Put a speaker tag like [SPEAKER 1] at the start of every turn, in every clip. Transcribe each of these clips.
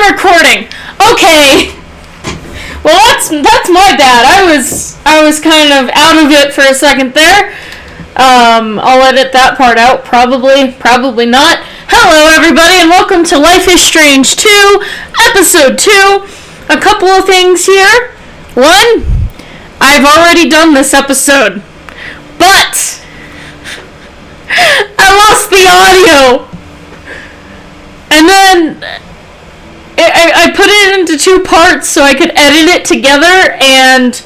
[SPEAKER 1] we're recording. Okay. Well, that's my bad. I was kind of out of it for a second there. I'll edit that part out. Probably not. Hello, everybody, and welcome to Life is Strange 2, Episode 2. A couple of things here. One, I've already done this episode, but I lost the audio. And then I put it into two parts so I could edit it together, and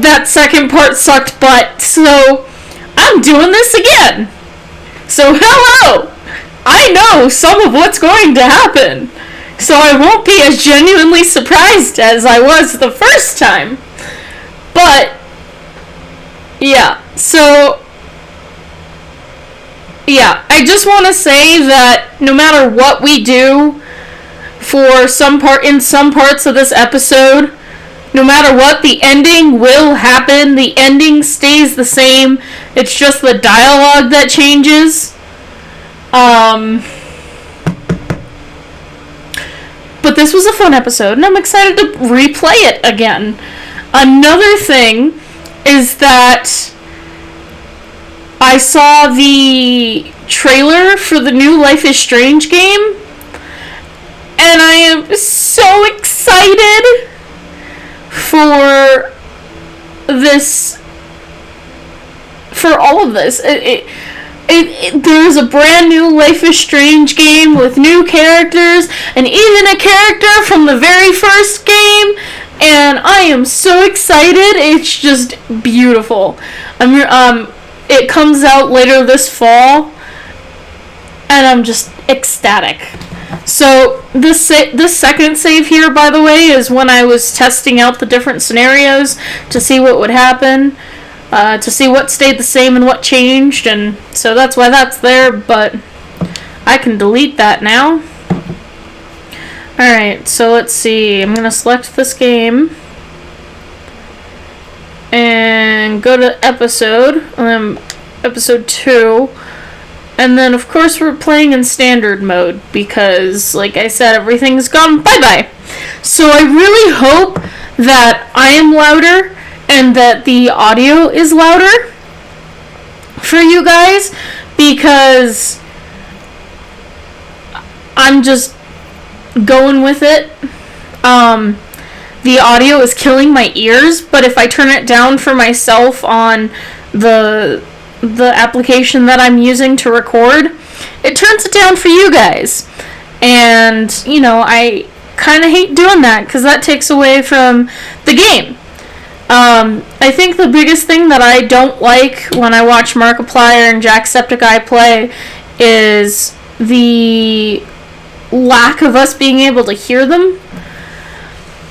[SPEAKER 1] that second part sucked butt, so I'm doing this again. So hello! I know some of what's going to happen, so I won't be as genuinely surprised as I was the first time. But, yeah, so yeah, I just want to say that no matter what we do in some parts of this episode, no matter what, the ending will happen. The ending stays the same. It's just the dialogue that changes. But this was a fun episode, and I'm excited to replay it again. Another thing is that I saw the trailer for the new Life is Strange game, and I am so excited for all of this. There's a brand new Life is Strange game with new characters, and even a character from the very first game, and I am so excited. It's just beautiful. It comes out later this fall, and I'm just ecstatic. So this second save here, by the way, is when I was testing out the different scenarios to see what would happen, to see what stayed the same and what changed, and so that's why that's there, but I can delete that now. Alright, so let's see. I'm going to select this game and go to episode 2, and then of course we're playing in standard mode because, like I said, everything's gone bye-bye. So I really hope that I am louder and that the audio is louder for you guys, because I'm just going with it. The audio is killing my ears, but if I turn it down for myself on the application that I'm using to record, it turns it down for you guys. And, you know, I kind of hate doing that because that takes away from the game. I think the biggest thing that I don't like when I watch Markiplier and Jacksepticeye play is the lack of us being able to hear them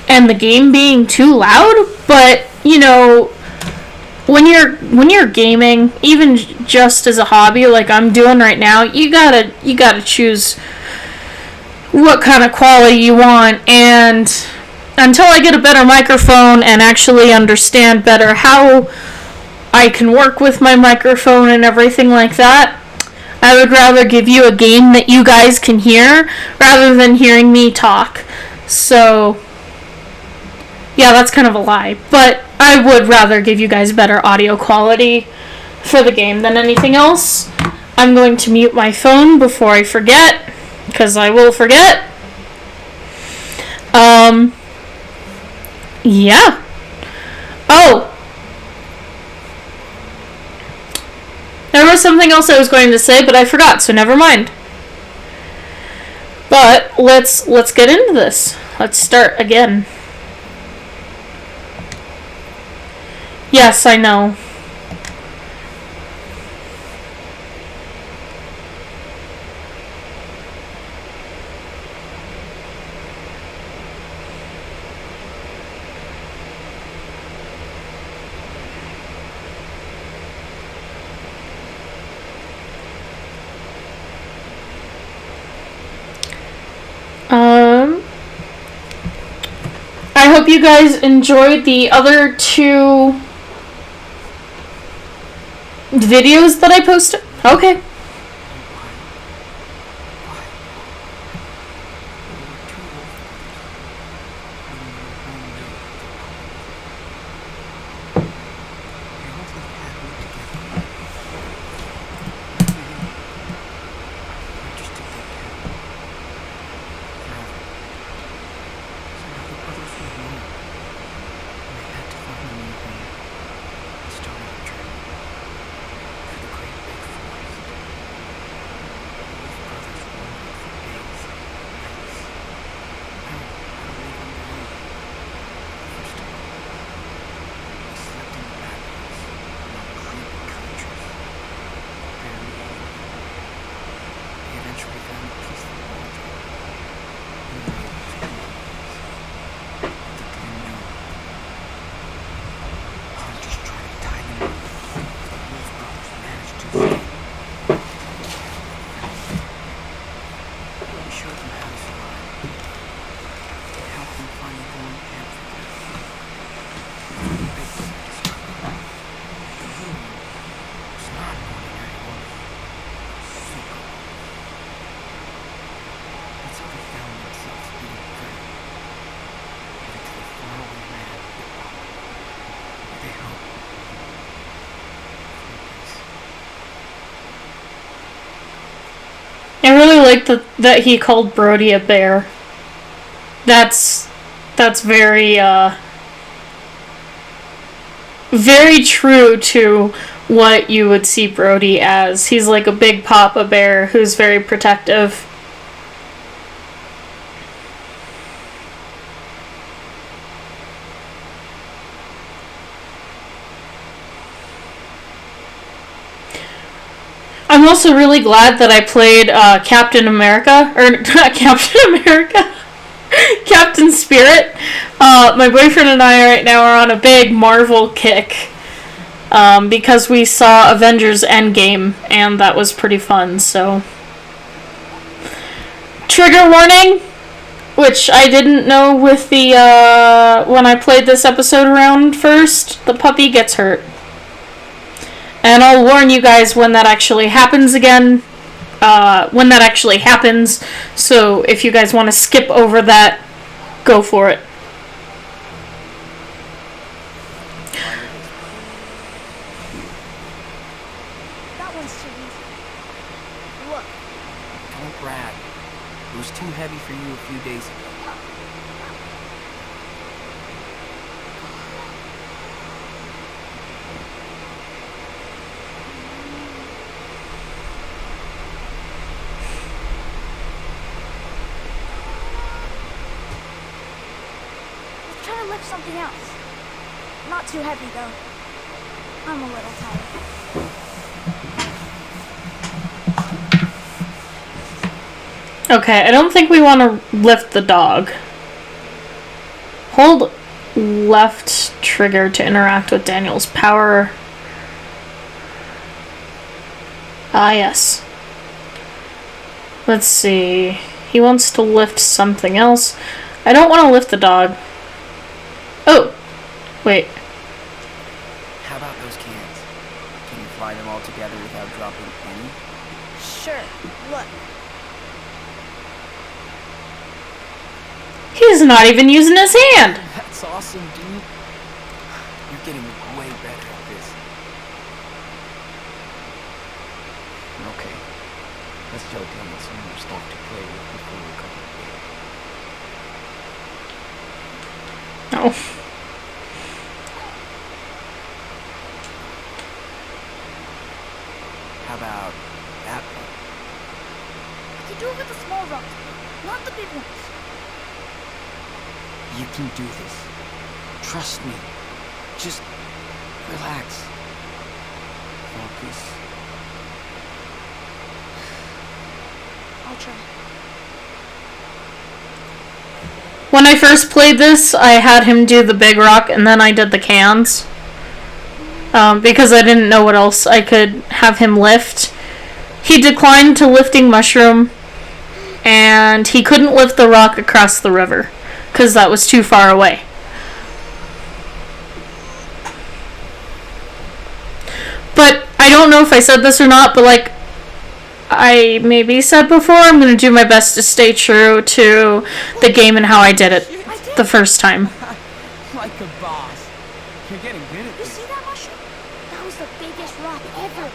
[SPEAKER 1] and the game being too loud. But, you know, when you're gaming, even just as a hobby like I'm doing right now, you gotta choose what kind of quality you want. And until I get a better microphone and actually understand better how I can work with my microphone and everything like that, I would rather give you a game that you guys can hear rather than hearing me talk. So yeah, that's kind of a lie, but I would rather give you guys better audio quality for the game than anything else. I'm going to mute my phone before I forget, because I will forget. Yeah. Oh! There was something else I was going to say, but I forgot, so never mind. But let's get into this. Let's start again. Yes, I know. I hope you guys enjoyed the other two videos that I posted. Okay. like that he called Brody a bear. That's very very true to what you would see Brody as. He's like a big papa bear who's very protective. I'm also really glad that I played Captain America, or not Captain America, Captain Spirit. My boyfriend and I right now are on a big Marvel kick because we saw Avengers Endgame, and that was pretty fun, so. Trigger warning, which I didn't know with the, when I played this episode around first, the puppy gets hurt. And I'll warn you guys when that actually happens again. When that actually happens. So if you guys want to skip over that, go for it.
[SPEAKER 2] That one's too easy. Look.
[SPEAKER 3] Don't brag. It was too heavy for you a few days ago.
[SPEAKER 2] Try to lift something else. Not too heavy, though. I'm a little tired.
[SPEAKER 1] Okay, I don't think we want to lift the dog. Hold left trigger to interact with Daniel's power. Ah, yes. Let's see. He wants to lift something else. I don't want to lift the dog. Oh! Wait.
[SPEAKER 3] How about those cans? Can you fly them all together without dropping any?
[SPEAKER 2] Sure. Look.
[SPEAKER 1] He's not even using his hand!
[SPEAKER 3] That's awesome, dude. You're getting way better at this. Okay. Let's show Daniel some more stuff to play with before we come to bed.
[SPEAKER 1] Oh.
[SPEAKER 3] How about that one?
[SPEAKER 2] I can do it with the small rocks, not the big ones.
[SPEAKER 3] You can do this. Trust me. Just relax. Focus.
[SPEAKER 2] I'll try.
[SPEAKER 1] When I first played this, I had him do the big rock and then I did the cans. Because I didn't know what else I could have him lift. He declined to lifting mushroom, and he couldn't lift the rock across the river, because that was too far away. But I don't know if I said this or not, but like I maybe said before, I'm going to do my best to stay true to the game and how I did it the first time.
[SPEAKER 3] Like a boss. You're getting good at
[SPEAKER 2] You
[SPEAKER 3] this.
[SPEAKER 2] see that mushroom? That was the biggest rock ever.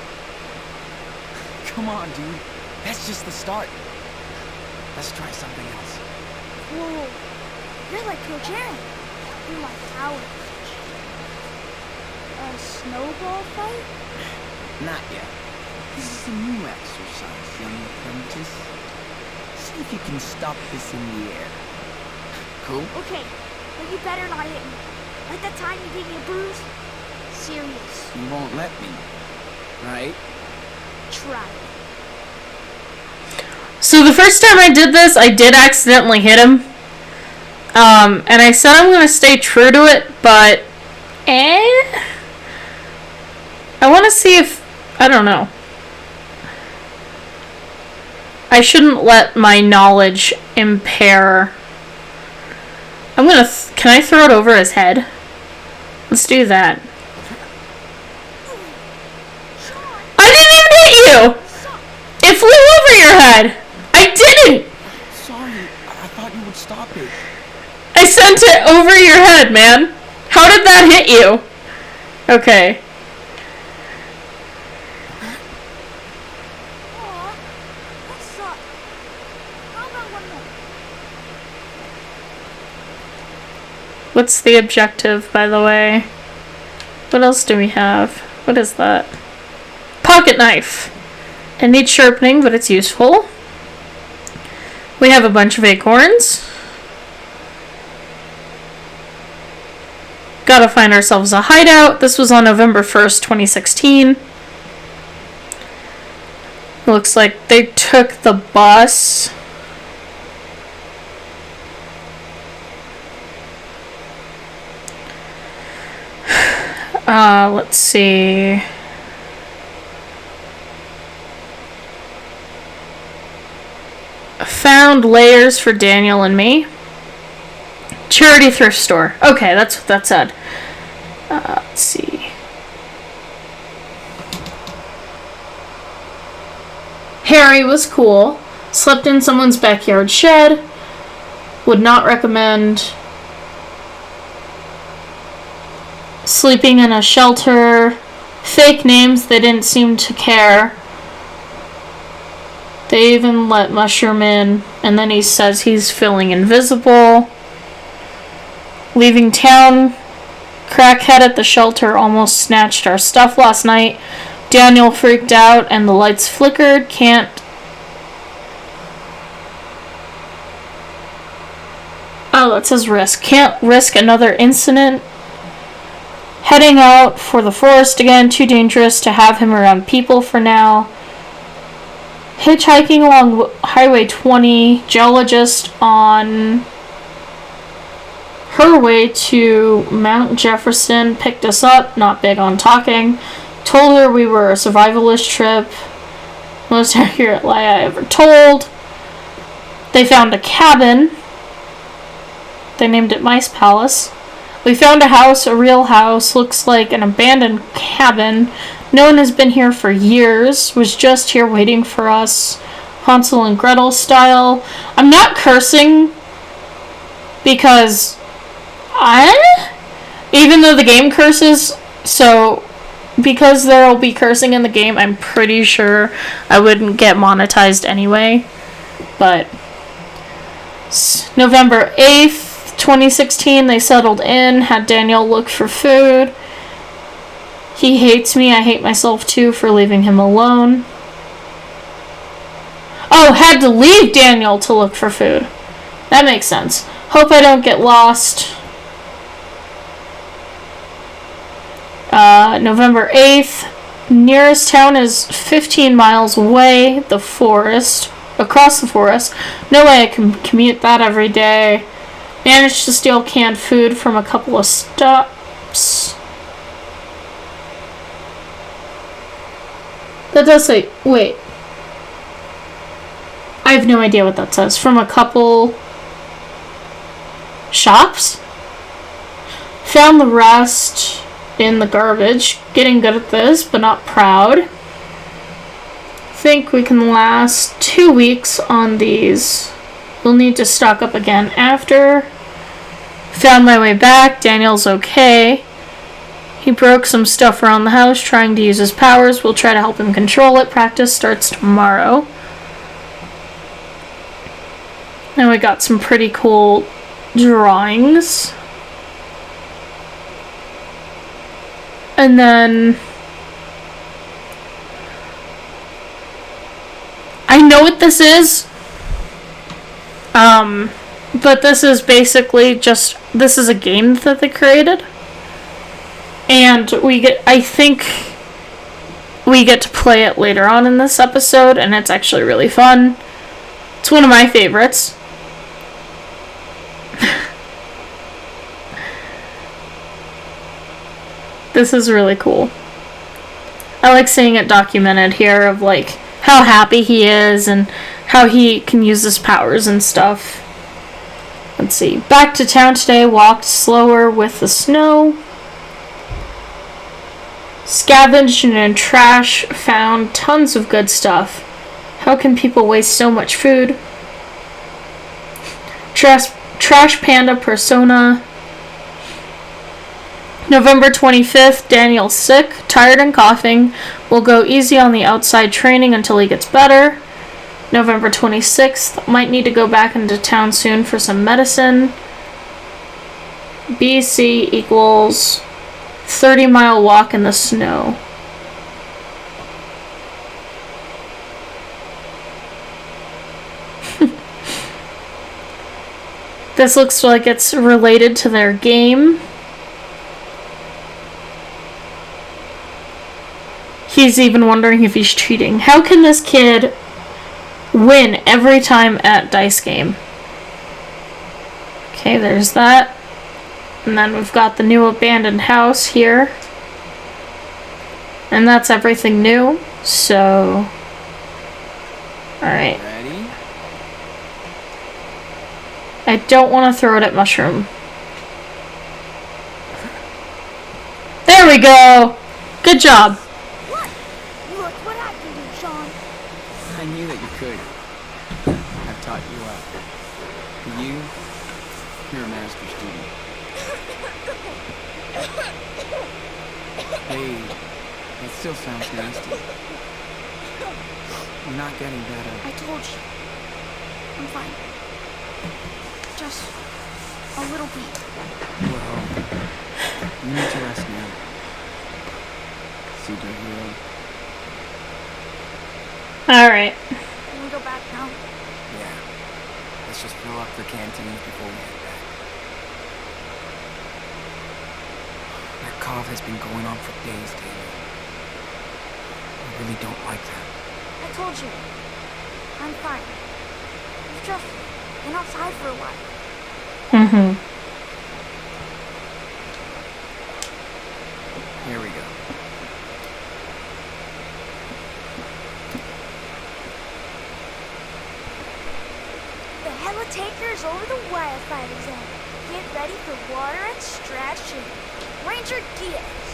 [SPEAKER 3] Come on, dude. That's just the start. Let's try something else.
[SPEAKER 2] Whoa. You're like Coach Aaron. You're my power. A snowball fight?
[SPEAKER 3] Not yet. This is a new exercise, young apprentice. See if you can stop this in the air. Cool?
[SPEAKER 2] Okay, but you better not hit me. Like that time you gave me a bruise? Serious.
[SPEAKER 3] You won't let me, right?
[SPEAKER 2] Try it.
[SPEAKER 1] So the first time I did this, I did accidentally hit him. And I said I'm going to stay true to it, but I want to see if, I don't know. I shouldn't let my knowledge impair. I'm going to, can I throw it over his head? Let's do that. I didn't even hit you! It flew over your head! I didn't!
[SPEAKER 3] Sorry, I thought you would stop it.
[SPEAKER 1] I sent it over your head, man. How did that hit you? Okay.
[SPEAKER 2] Aw, that sucked.
[SPEAKER 1] What's the objective, by the way? What else do we have? What is that? Pocket knife. It needs sharpening, but it's useful. We have a bunch of acorns. Gotta find ourselves a hideout. This was on November 1st, 2016. Looks like they took the bus. Let's see. Found layers for Daniel and me. Charity thrift store. Okay, that's what that said. Let's see. Harry was cool. Slept in someone's backyard shed. Would not recommend sleeping in a shelter. Fake names, they didn't seem to care. They even let Mushroom in, and then he says he's feeling invisible. Leaving town, crackhead at the shelter almost snatched our stuff last night. Daniel freaked out and the lights flickered. It says risk. Can't risk another incident. Heading out for the forest again. Too dangerous to have him around people for now. Hitchhiking along Highway 20. Geologist on her way to Mount Jefferson picked us up. Not big on talking. Told her we were a survivalist trip. Most accurate lie I ever told. They found a cabin. They named it Mice Palace. We found a house, a real house. Looks like an abandoned cabin. No one has been here for years. Was just here waiting for us. Hansel and Gretel style. I'm not cursing because even though the game curses, so because there'll be cursing in the game, I'm pretty sure I wouldn't get monetized anyway. But November 8th, 2016, they settled in, had Daniel look for food. He hates me, I hate myself too for leaving him alone. Oh, had to leave Daniel to look for food. That makes sense. Hope I don't get lost. November 8th, nearest town is 15 miles away, across the forest. No way I can commute that every day. Managed to steal canned food from a couple of stops. That does say, wait. I have no idea what that says. From a couple shops? Found the rest in the garbage. Getting good at this, but not proud. Think we can last 2 weeks on these. We'll need to stock up again after. Found my way back. Daniel's okay. He broke some stuff around the house trying to use his powers. We'll try to help him control it. Practice starts tomorrow. And we got some pretty cool drawings. And then I know what this is. But this is basically this is a game that they created. And I think we get to play it later on in this episode, and it's actually really fun. It's one of my favorites. This is really cool. I like seeing it documented here of like how happy he is and how he can use his powers and stuff. Let's see. Back to town today. Walked slower with the snow. Scavenged and trash. Found tons of good stuff. How can people waste so much food? Trash Panda Persona. November 25th. Daniel's sick. Tired and coughing. We'll go easy on the outside training until he gets better. November 26th, might need to go back into town soon for some medicine. BC equals 30-mile walk in the snow. This looks like it's related to their game. He's even wondering if he's cheating. How can this kid win every time at dice game? Okay, there's that. And then we've got the new abandoned house here. And that's everything new. So... Alright.
[SPEAKER 3] Ready?
[SPEAKER 1] I don't want to throw it at Mushroom. There we go! Good job.
[SPEAKER 2] What? Look what I can do, Sean.
[SPEAKER 3] I knew that you could. I've taught you well. You're a master student. Hey, it still sounds nasty. You're not getting better.
[SPEAKER 2] I told you. I'm fine. Just a little beat.
[SPEAKER 3] Well, you need to rest now. Superhero.
[SPEAKER 1] Alright.
[SPEAKER 2] Can we go back now?
[SPEAKER 3] Yeah. Let's just fill up the canteens before we head back. That cough has been going on for days, Daniel. I really don't like that.
[SPEAKER 2] I told you. I'm fine. We've just been outside for a while.
[SPEAKER 1] Mm-hmm.
[SPEAKER 3] Here we go.
[SPEAKER 2] The helitanker's over the wildfire exam. Get ready for water extraction. Ranger Diaz.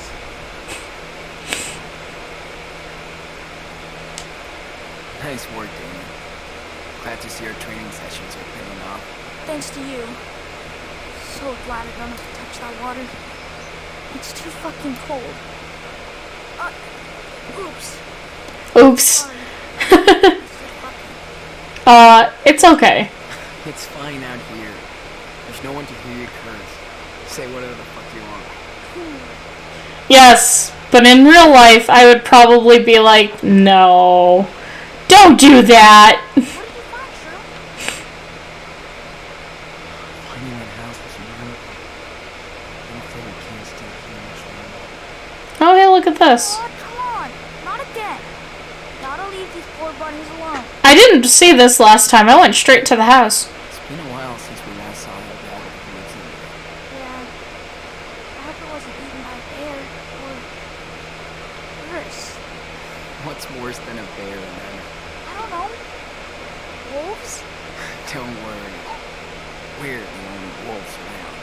[SPEAKER 3] Nice work, Daniel. Glad to see our training sessions are paying off.
[SPEAKER 2] Thanks to you. So glad I don't have to touch that water. It's too fucking cold. Oops.
[SPEAKER 1] Oops.
[SPEAKER 2] Sorry. I said fucking.
[SPEAKER 1] It's okay.
[SPEAKER 3] It's fine out here. There's no one to hear you curse. Say whatever the fuck you want.
[SPEAKER 1] Yes, but in real life, I would probably be like, no. Don't do that!
[SPEAKER 2] What did you find, Shrew?
[SPEAKER 3] Finding that house was a miracle. I'm afraid we can't stay here much longer.
[SPEAKER 1] Oh, hey, look at this.
[SPEAKER 2] Oh, come on. Not again. Gotta leave these poor bunnies alone.
[SPEAKER 1] I didn't see this last time. I went straight to the house.
[SPEAKER 3] It's been a while since we last saw that rabbit who lives in there.
[SPEAKER 2] Yeah. I hope it wasn't eaten by a bear or worse.
[SPEAKER 3] What's worse than a bear, man?
[SPEAKER 2] I don't know. Wolves?
[SPEAKER 3] Don't worry. We're the only wolves around.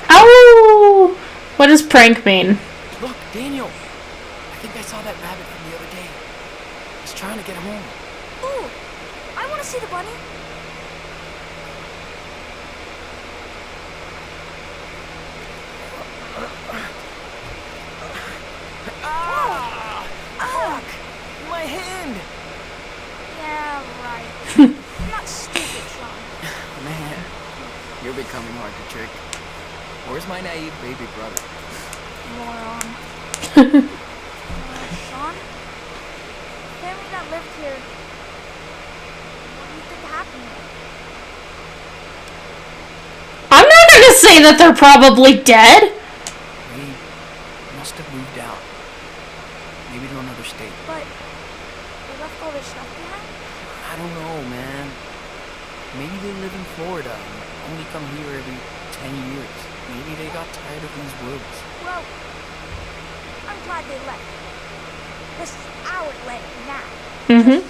[SPEAKER 1] Ow! What does prank mean?
[SPEAKER 3] Look, Daniel! I think I saw that rabbit from the other day. He's trying to get home.
[SPEAKER 2] Ooh, I want to see the bunny.
[SPEAKER 3] Ah! Fuck! My hand!
[SPEAKER 2] Yeah, right. I'm not stupid, Sean.
[SPEAKER 3] Man, you're becoming hard to trick. Where's my naive baby brother?
[SPEAKER 2] Moron. Sean? Family that lived here. What do you think happened here?
[SPEAKER 1] I'm not gonna say that they're probably dead.
[SPEAKER 3] They must have moved out. Maybe to another state.
[SPEAKER 2] But they left all their stuff behind?
[SPEAKER 3] I don't know, man. Maybe they live in Florida and only come here every 10 years. Maybe they got tired of these woods.
[SPEAKER 2] Well, I'm glad they left. This is our land now.
[SPEAKER 1] Mm-hmm.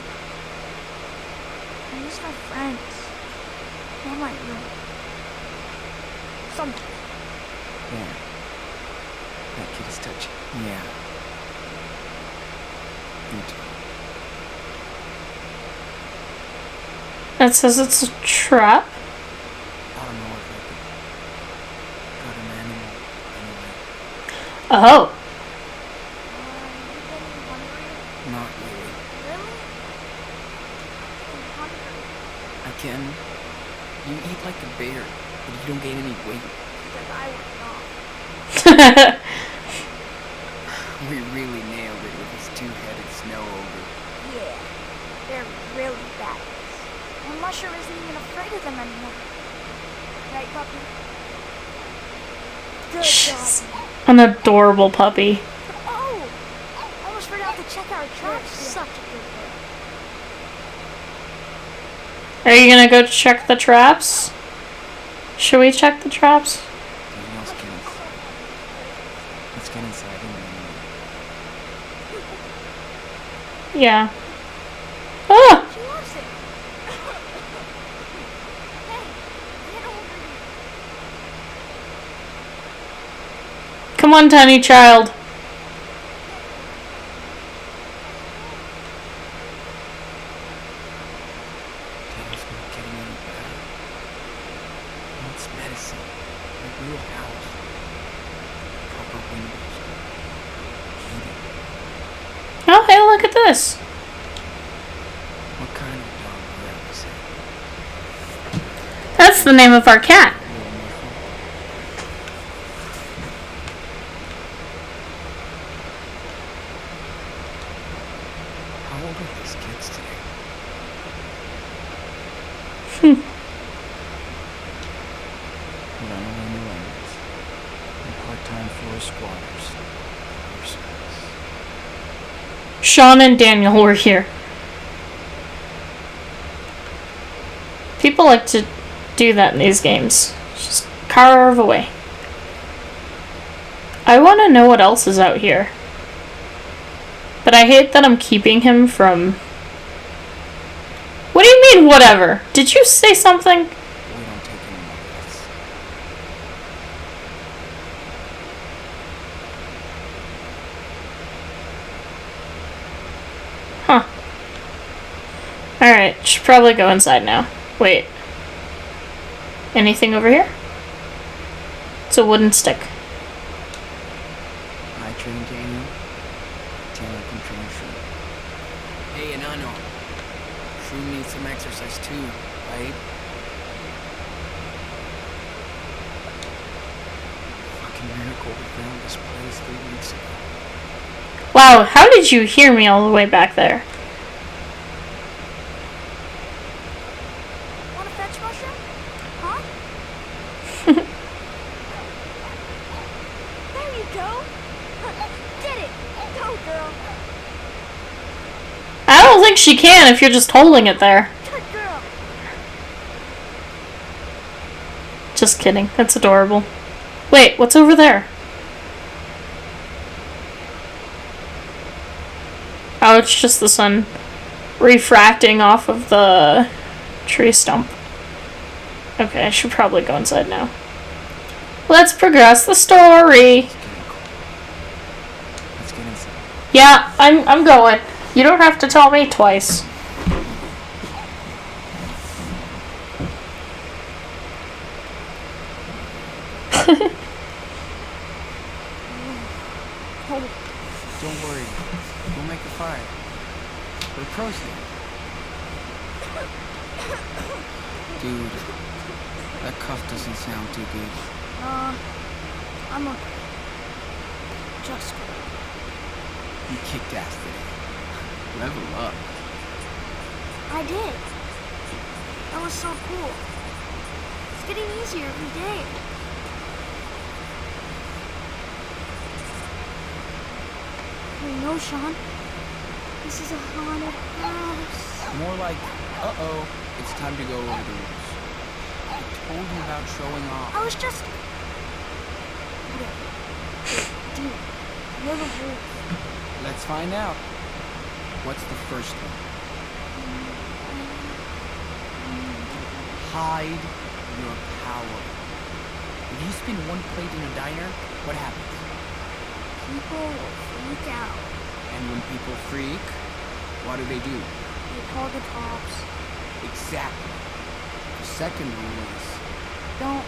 [SPEAKER 2] I miss my friends. Not my room. Sometimes.
[SPEAKER 3] Yeah. That kid is touchy. Yeah. Me too.
[SPEAKER 1] It says it's a trap.
[SPEAKER 3] I don't know if I could cut an animal anyway.
[SPEAKER 1] Oh.
[SPEAKER 2] You getting hungry?
[SPEAKER 3] Not really.
[SPEAKER 2] Really? I'm hungry.
[SPEAKER 3] I can You eat like a bear, but you don't gain any weight.
[SPEAKER 2] Because I was not.
[SPEAKER 3] We really nailed it with this two-headed snow ogre.
[SPEAKER 2] Yeah, they're really bad. And Musher isn't even afraid of them anymore. Right, puppy? Good
[SPEAKER 1] She's
[SPEAKER 2] doggy.
[SPEAKER 1] an adorable puppy.
[SPEAKER 2] Oh! I almost forgot to check our traps. Such a good girl.
[SPEAKER 1] Are you gonna go check the traps? Should we check the traps?
[SPEAKER 3] Anything else get inside? Let's get inside and then
[SPEAKER 1] Yeah. Ah!
[SPEAKER 2] She loves it. Hey, get over here.
[SPEAKER 1] Come on, tiny child.
[SPEAKER 3] Taylor's not getting any better. Wants medicine. A real house. Proper windows. Heating.
[SPEAKER 1] Oh, hey, look at this.
[SPEAKER 3] What kind of dog is it?
[SPEAKER 1] That's the name of our cat.
[SPEAKER 3] Little muffin. How old are these kids today? Runaway millennials. And part-time floor squatters. Or service.
[SPEAKER 1] Sean and Daniel were here. People like to do that in these games. Just carve away. I want to know what else is out here. But I hate that I'm keeping him from... What do you mean, whatever? Did you say something?
[SPEAKER 3] We don't take any more risks.
[SPEAKER 1] Huh. Alright, should probably go inside now. Wait. Anything over here? It's a wooden stick.
[SPEAKER 3] I train Daniel. Taylor can train Shrew. Hey, and I know. Shrew needs some exercise too, right? Fucking miracle we found this place 3 weeks ago.
[SPEAKER 1] Wow, how did you hear me all the way back there?
[SPEAKER 2] Want to fetch mushroom? Huh? There you go. Get it. Go, girl.
[SPEAKER 1] I don't think she can if you're just holding it there.
[SPEAKER 2] Good girl.
[SPEAKER 1] Just kidding. That's adorable. Wait, what's over there? Oh, it's just the sun refracting off of the tree stump. Okay, I should probably go inside now. Let's progress the story.
[SPEAKER 3] It's getting cold. Let's get inside.
[SPEAKER 1] Yeah, I'm going. You don't have to tell me twice.
[SPEAKER 3] Don't worry. We'll make a fire. We're pros here. Dude, that cuff doesn't sound too good.
[SPEAKER 2] I'm okay. Just
[SPEAKER 3] You kicked ass today. Level up.
[SPEAKER 2] I did. That was so cool. It's getting easier every day. Oh no, Sean. This is a haunted house.
[SPEAKER 3] More like, uh-oh, it's time to go over the rules. I told you about showing off.
[SPEAKER 2] I was just... Whatever. Dude, you're the wolf.
[SPEAKER 3] Let's find out. What's the first one? Hide your power. If you spin one plate in a diner, what happens?
[SPEAKER 2] People will freak out.
[SPEAKER 3] And when people freak, what do?
[SPEAKER 2] They call the cops.
[SPEAKER 3] Exactly. The second rule is...
[SPEAKER 2] Don't,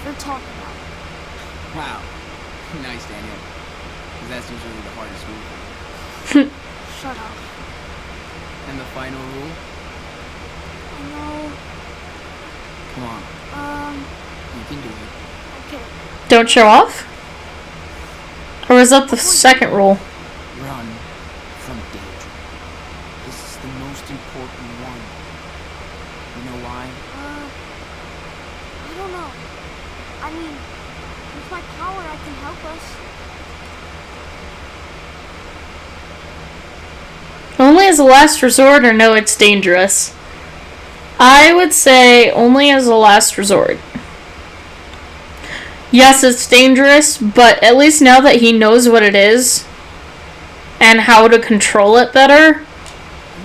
[SPEAKER 2] ever talk about it.
[SPEAKER 3] Wow. Nice, Daniel. 'Cause that's usually the hardest rule.
[SPEAKER 2] Shut up.
[SPEAKER 3] And the final rule?
[SPEAKER 2] I know
[SPEAKER 3] Come on. You can do it.
[SPEAKER 2] Okay.
[SPEAKER 1] Don't show off? Or is that the second rule?
[SPEAKER 3] Run from danger. This is the most important one. You know why?
[SPEAKER 2] I don't know. I mean, with my power, I can help us.
[SPEAKER 1] Only as a last resort, or no, it's dangerous? I would say only as a last resort. Yes, it's dangerous, but at least now that he knows what it is and how to control it better.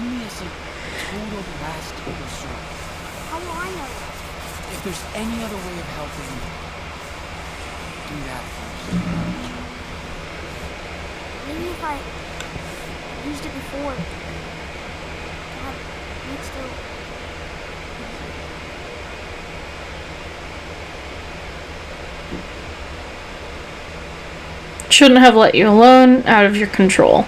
[SPEAKER 3] Only as a total last resort.
[SPEAKER 2] How will I know?
[SPEAKER 3] If there's any other way of helping him, do that first.
[SPEAKER 2] Maybe if I used it before, God, you'd still...
[SPEAKER 1] Shouldn't have let you alone, out of your control.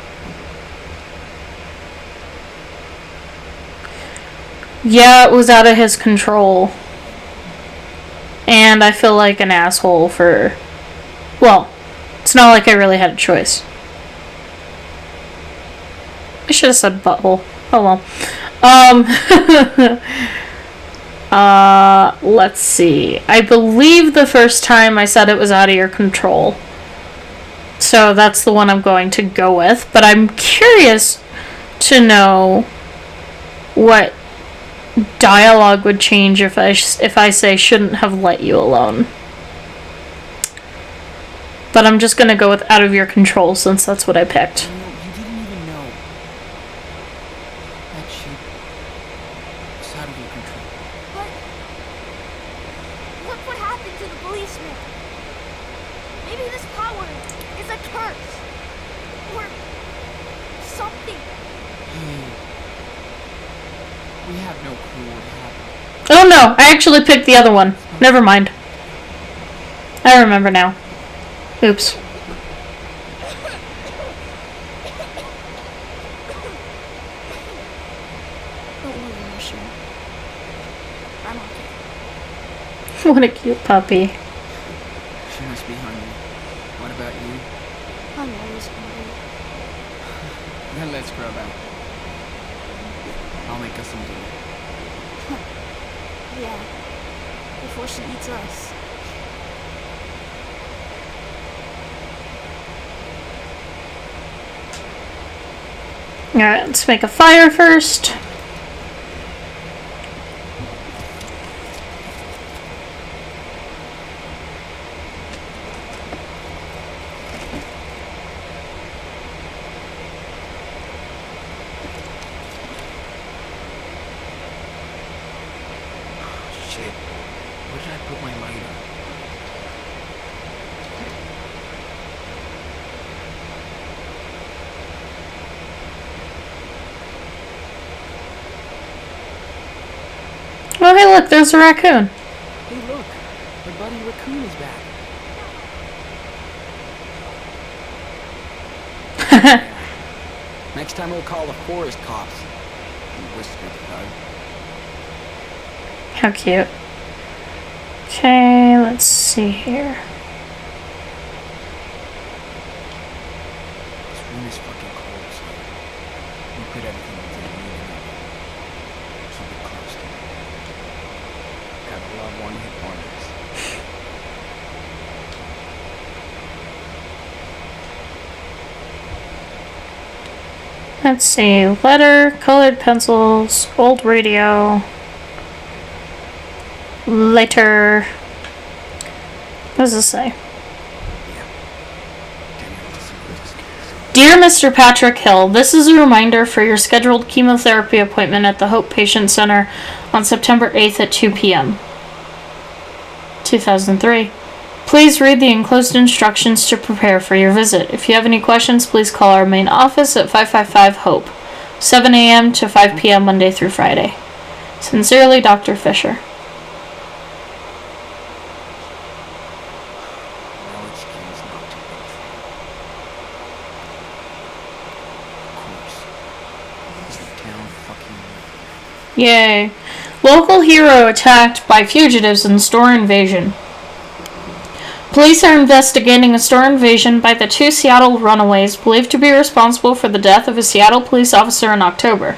[SPEAKER 1] Yeah, it was out of his control. And I feel like an asshole for... Well, it's not like I really had a choice. I should have said butthole. Oh well. Let's see. I believe the first time I said it was out of your control. So that's the one I'm going to go with. But I'm curious to know what dialogue would change if I say shouldn't have let you alone. But I'm just going to go with out of your control since that's what I picked.
[SPEAKER 3] You didn't even know. That shit was out of your control.
[SPEAKER 2] But... look what happened to the policeman. Maybe this power is a curse. Or... something.
[SPEAKER 3] Hey. We have no clue what happened.
[SPEAKER 1] Oh no, I actually picked the other one. Never mind. I remember now. Oops.
[SPEAKER 2] Don't worry, Marshall. I'm okay.
[SPEAKER 1] What a cute puppy.
[SPEAKER 3] She must be hungry. What about you?
[SPEAKER 2] I'm always hungry.
[SPEAKER 3] Then let's grub out. I'll make us some dinner.
[SPEAKER 2] Yeah. Before she eats us.
[SPEAKER 1] Alright, let's make a fire first.
[SPEAKER 3] Shit. Where did I put my lighter?
[SPEAKER 1] Oh hey look, there's a raccoon.
[SPEAKER 3] Hey look! My buddy Raccoon is back. Next time we'll call the forest cops. You whiskered thug.
[SPEAKER 1] How cute. Okay, let's see here.
[SPEAKER 3] This room is fucking cold, so we put everything we didn't need in it. Keep it close to me. Gotta love one-hit wonders.
[SPEAKER 1] Let's see. Letter, colored pencils, old radio. Later. What does this say? Dear Mr. Patrick Hill, this is a reminder for your scheduled chemotherapy appointment at the Hope Patient Center on September 8th at 2 p.m. 2003. Please read the enclosed instructions to prepare for your visit. If you have any questions, please call our main office at 555-HOPE, 7 a.m. to 5 p.m. Monday through Friday. Sincerely, Dr. Fisher.
[SPEAKER 3] Knowledge kills not to wait for. Of course. Is the town fucking...
[SPEAKER 1] Yay. Local hero attacked by fugitives in store invasion. Police are investigating a store invasion by the 2 Seattle runaways believed to be responsible for the death of a Seattle police officer in October.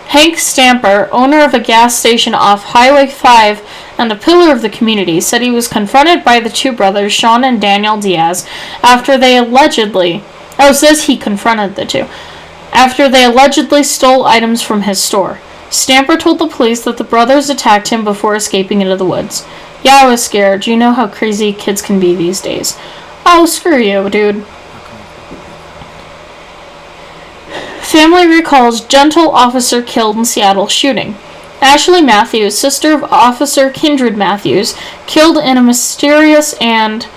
[SPEAKER 1] Hank Stamper, owner of a gas station off Highway 5 and a pillar of the community, said he was confronted by the 2 brothers, Sean and Daniel Diaz, after they allegedly... Oh, it says he confronted the 2. After they allegedly stole items from his store. Stamper told the police that the brothers attacked him before escaping into the woods. Yeah, I was scared. You know how crazy kids can be these days. Oh, screw you, dude. Family recalls gentle officer killed in Seattle shooting. Ashley Matthews, sister of Officer Kindred Matthews, killed in a mysterious and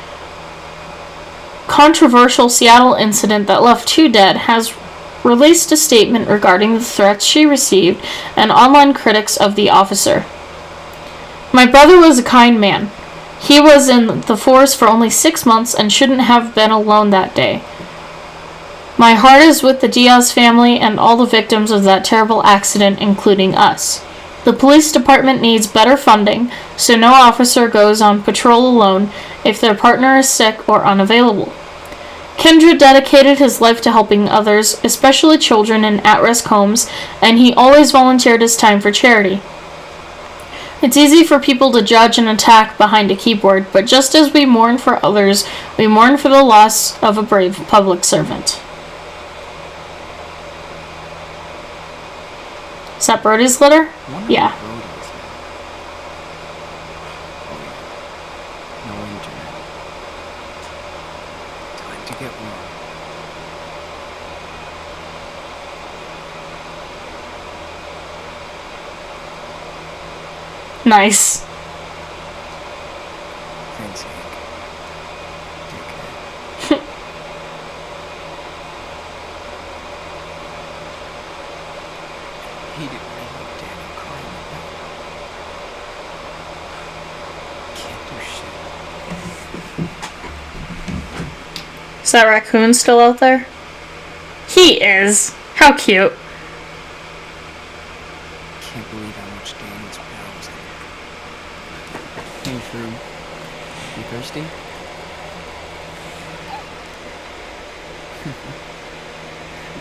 [SPEAKER 1] controversial Seattle incident that left 2 dead, has released a statement regarding the threats she received and online critics of the officer. My brother was a kind man. He was in the force for only 6 months and shouldn't have been alone that day. My heart is with the Diaz family and all the victims of that terrible accident, including us. The police department needs better funding, so no officer goes on patrol alone if their partner is sick or unavailable. Kendra dedicated his life to helping others, especially children in at-risk homes, and he always volunteered his time for charity. It's easy for people to judge and attack behind a keyboard, but just as we mourn for others, we mourn for the loss of a brave public servant. Is that Brody's letter? Yeah.
[SPEAKER 3] No internet. Time to get warm.
[SPEAKER 1] Nice.
[SPEAKER 3] Thanks, Hank. Take care. He didn't really Daniel crying about. Can't do shit.
[SPEAKER 1] Is that raccoon still out there? He is. How cute.
[SPEAKER 3] Can't believe how much Daniel's power was in it. Hey, Shroom. You thirsty?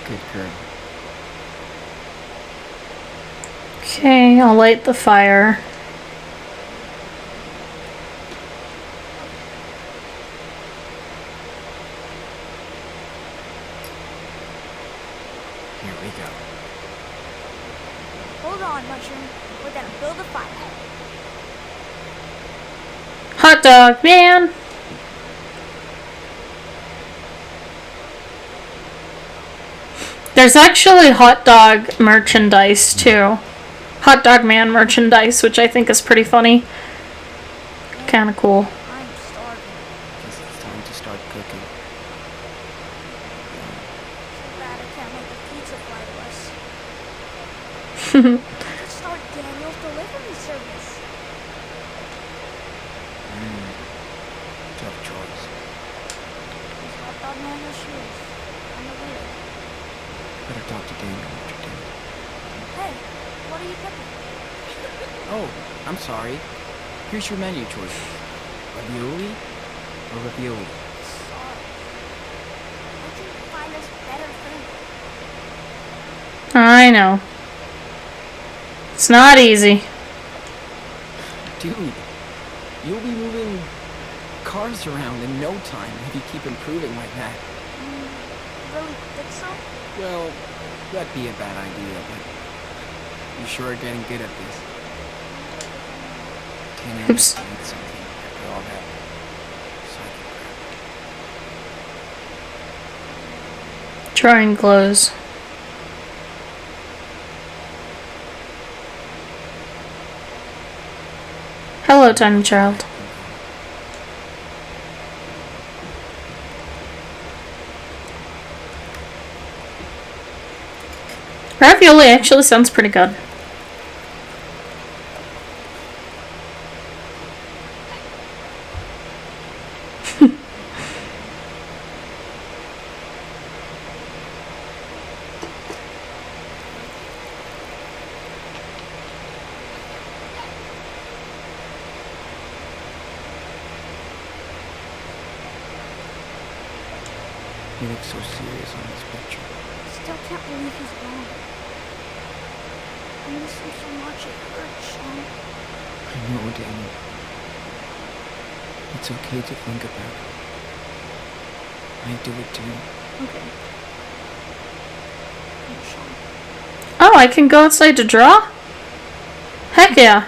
[SPEAKER 3] Good girl.
[SPEAKER 1] Okay, I'll light the fire.
[SPEAKER 3] Here we go.
[SPEAKER 2] Hold on, Mushroom. We're gonna build a fire.
[SPEAKER 1] Hot dog, man! There's actually hot dog merchandise, too. Hot dog man merchandise, which I think is pretty funny. Kinda cool.
[SPEAKER 2] I'm starving.
[SPEAKER 3] Guess it's time to start cooking.
[SPEAKER 2] So bad I can't make a pizza fly to us. Let's start Daniel's delivery service.
[SPEAKER 3] Tough choice.
[SPEAKER 2] This hot dog man has shoes. On the wheel.
[SPEAKER 3] Better talk to Daniel after dinner.
[SPEAKER 2] Hey, what are you cooking?
[SPEAKER 3] Oh, I'm sorry. Here's your menu choices. Ravioli or ravioli?
[SPEAKER 2] Sorry. We can find us better food.
[SPEAKER 1] I know. It's not easy.
[SPEAKER 3] Dude, you'll be moving cars around in no time if you keep improving like that.
[SPEAKER 2] Really think so?
[SPEAKER 3] Well, that'd be a bad idea, but you sure are getting good at this. Daniel
[SPEAKER 1] Oops.
[SPEAKER 3] must need something after all that psychic crap.
[SPEAKER 1] Drawing clothes. Hello, tiny child. Ravioli actually sounds pretty good.
[SPEAKER 3] You look so serious on this picture.
[SPEAKER 2] Still can't believe he's gone. I miss him so much, it hurts, Sean.
[SPEAKER 3] I know, Danny. It's okay to think about it. I do it too.
[SPEAKER 2] Okay. Thanks, Sean.
[SPEAKER 1] Oh, I can go outside to draw? Heck yeah.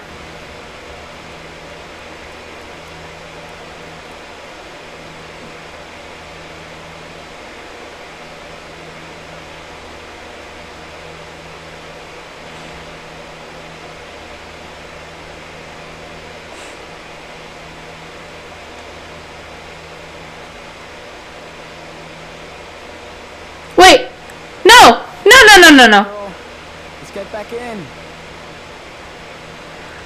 [SPEAKER 1] Wait! No! No.
[SPEAKER 3] Girl, let's get back in.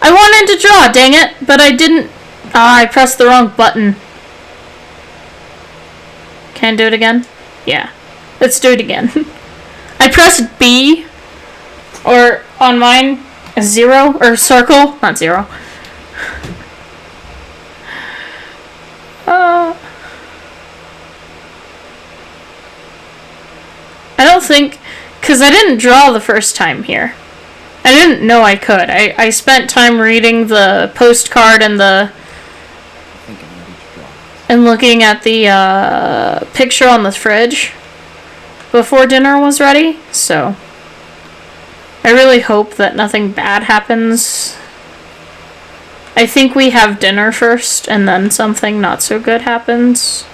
[SPEAKER 1] I wanted to draw, dang it, but I didn't. Ah, I pressed the wrong button. Can I do it again? Yeah. Let's do it again. I pressed B, or on mine, a 0, or circle, not 0. I don't think, because I didn't draw the first time here. I didn't know I could. I spent time reading the postcard and
[SPEAKER 3] I think I'm ready to draw.
[SPEAKER 1] and looking at the picture on the fridge before dinner was ready. So I really hope that nothing bad happens. I think we have dinner first and then something not so good happens.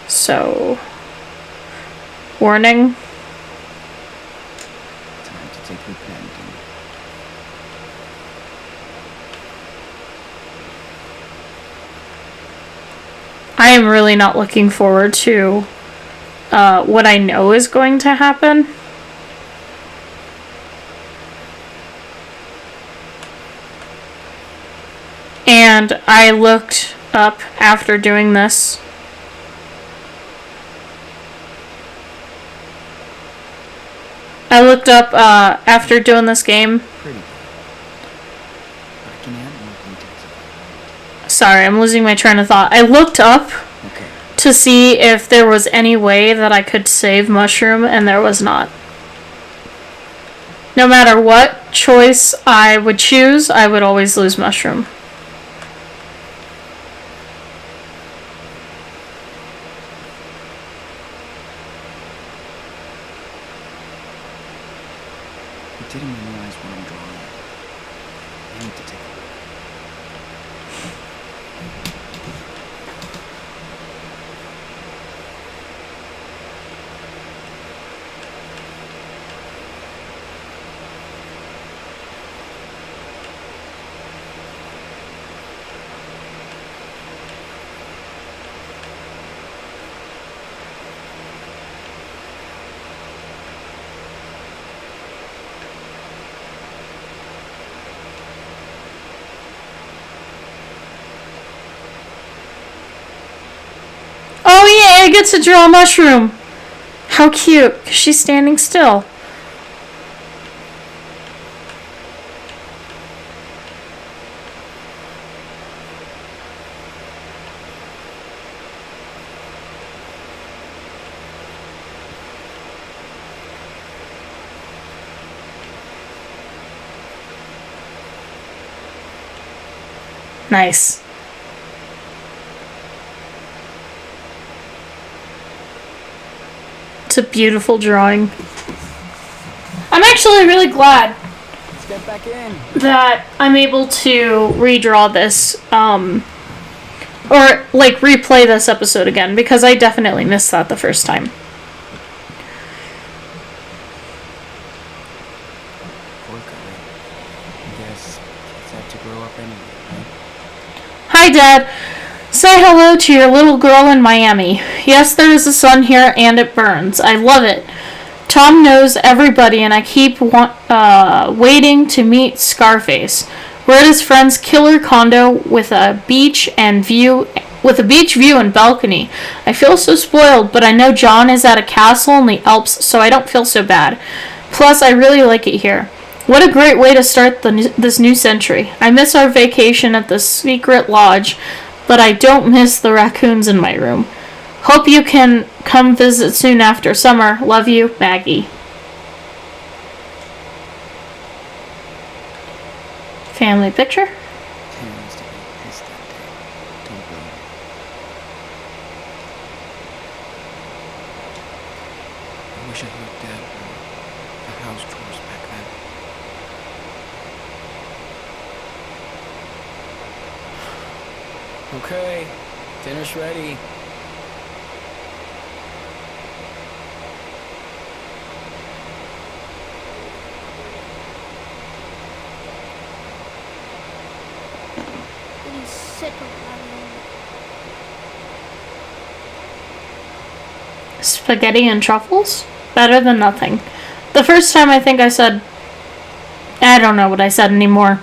[SPEAKER 1] So, warning.
[SPEAKER 3] Time to take your pen, Danny.
[SPEAKER 1] I am really not looking forward to what I know is going to happen. And I looked up after doing this. I looked up after doing this game.
[SPEAKER 3] Pretty good. But I can add more details if I want.
[SPEAKER 1] Sorry, I'm losing my train of thought. I looked up
[SPEAKER 3] Okay.
[SPEAKER 1] to see if there was any way that I could save Mushroom, and there was not. No matter what choice I would choose, I would always lose Mushroom.
[SPEAKER 3] I didn't memorize what I'm drawing. I need to take a look.
[SPEAKER 1] Oh yeah, I get to draw a mushroom. How cute, 'cause she's standing still. Nice. It's a beautiful drawing. I'm actually really glad
[SPEAKER 3] Let's get back in.
[SPEAKER 1] that I'm able to redraw this, or like replay this episode again, because I definitely missed that the first time.
[SPEAKER 3] Poor guy. I guess kids have to grow up anyway, right?
[SPEAKER 1] Hi, Dad. Say hello to your little girl in Miami. Yes, there is a sun here and it burns. I love it. Tom knows everybody and I keep waiting to meet Scarface. We're at his friend's killer condo with a beach view and balcony. I feel so spoiled, but I know John is at a castle in the Alps, so I don't feel so bad. Plus, I really like it here. What a great way to start this new century. I miss our vacation at the secret lodge, but I don't miss the raccoons in my room. Hope you can Come visit soon after summer. Love you, Maggie. Family picture.
[SPEAKER 3] Tanner must have been pissed that day. Don't blame me. I wish I helped Dad with the house chores back then. Okay, dinner's ready.
[SPEAKER 2] Getting sick of running.
[SPEAKER 1] Spaghetti and truffles? Better than nothing. The first time I think I said... I don't know what I said anymore.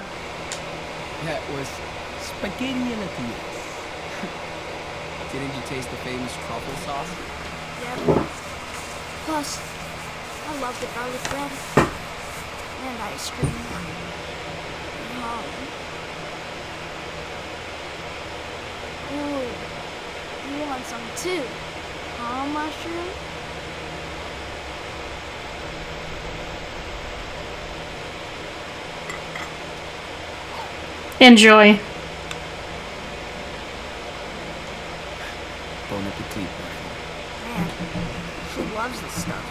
[SPEAKER 3] That was spaghetti and a DS. Didn't you taste the famous truffle sauce?
[SPEAKER 2] Yeah. Plus, I love the garlic bread. And ice cream. Yum. Ooh, you want some too, huh, Mushroom?
[SPEAKER 1] Enjoy.
[SPEAKER 3] Bon appetit,
[SPEAKER 2] Man, she loves this stuff.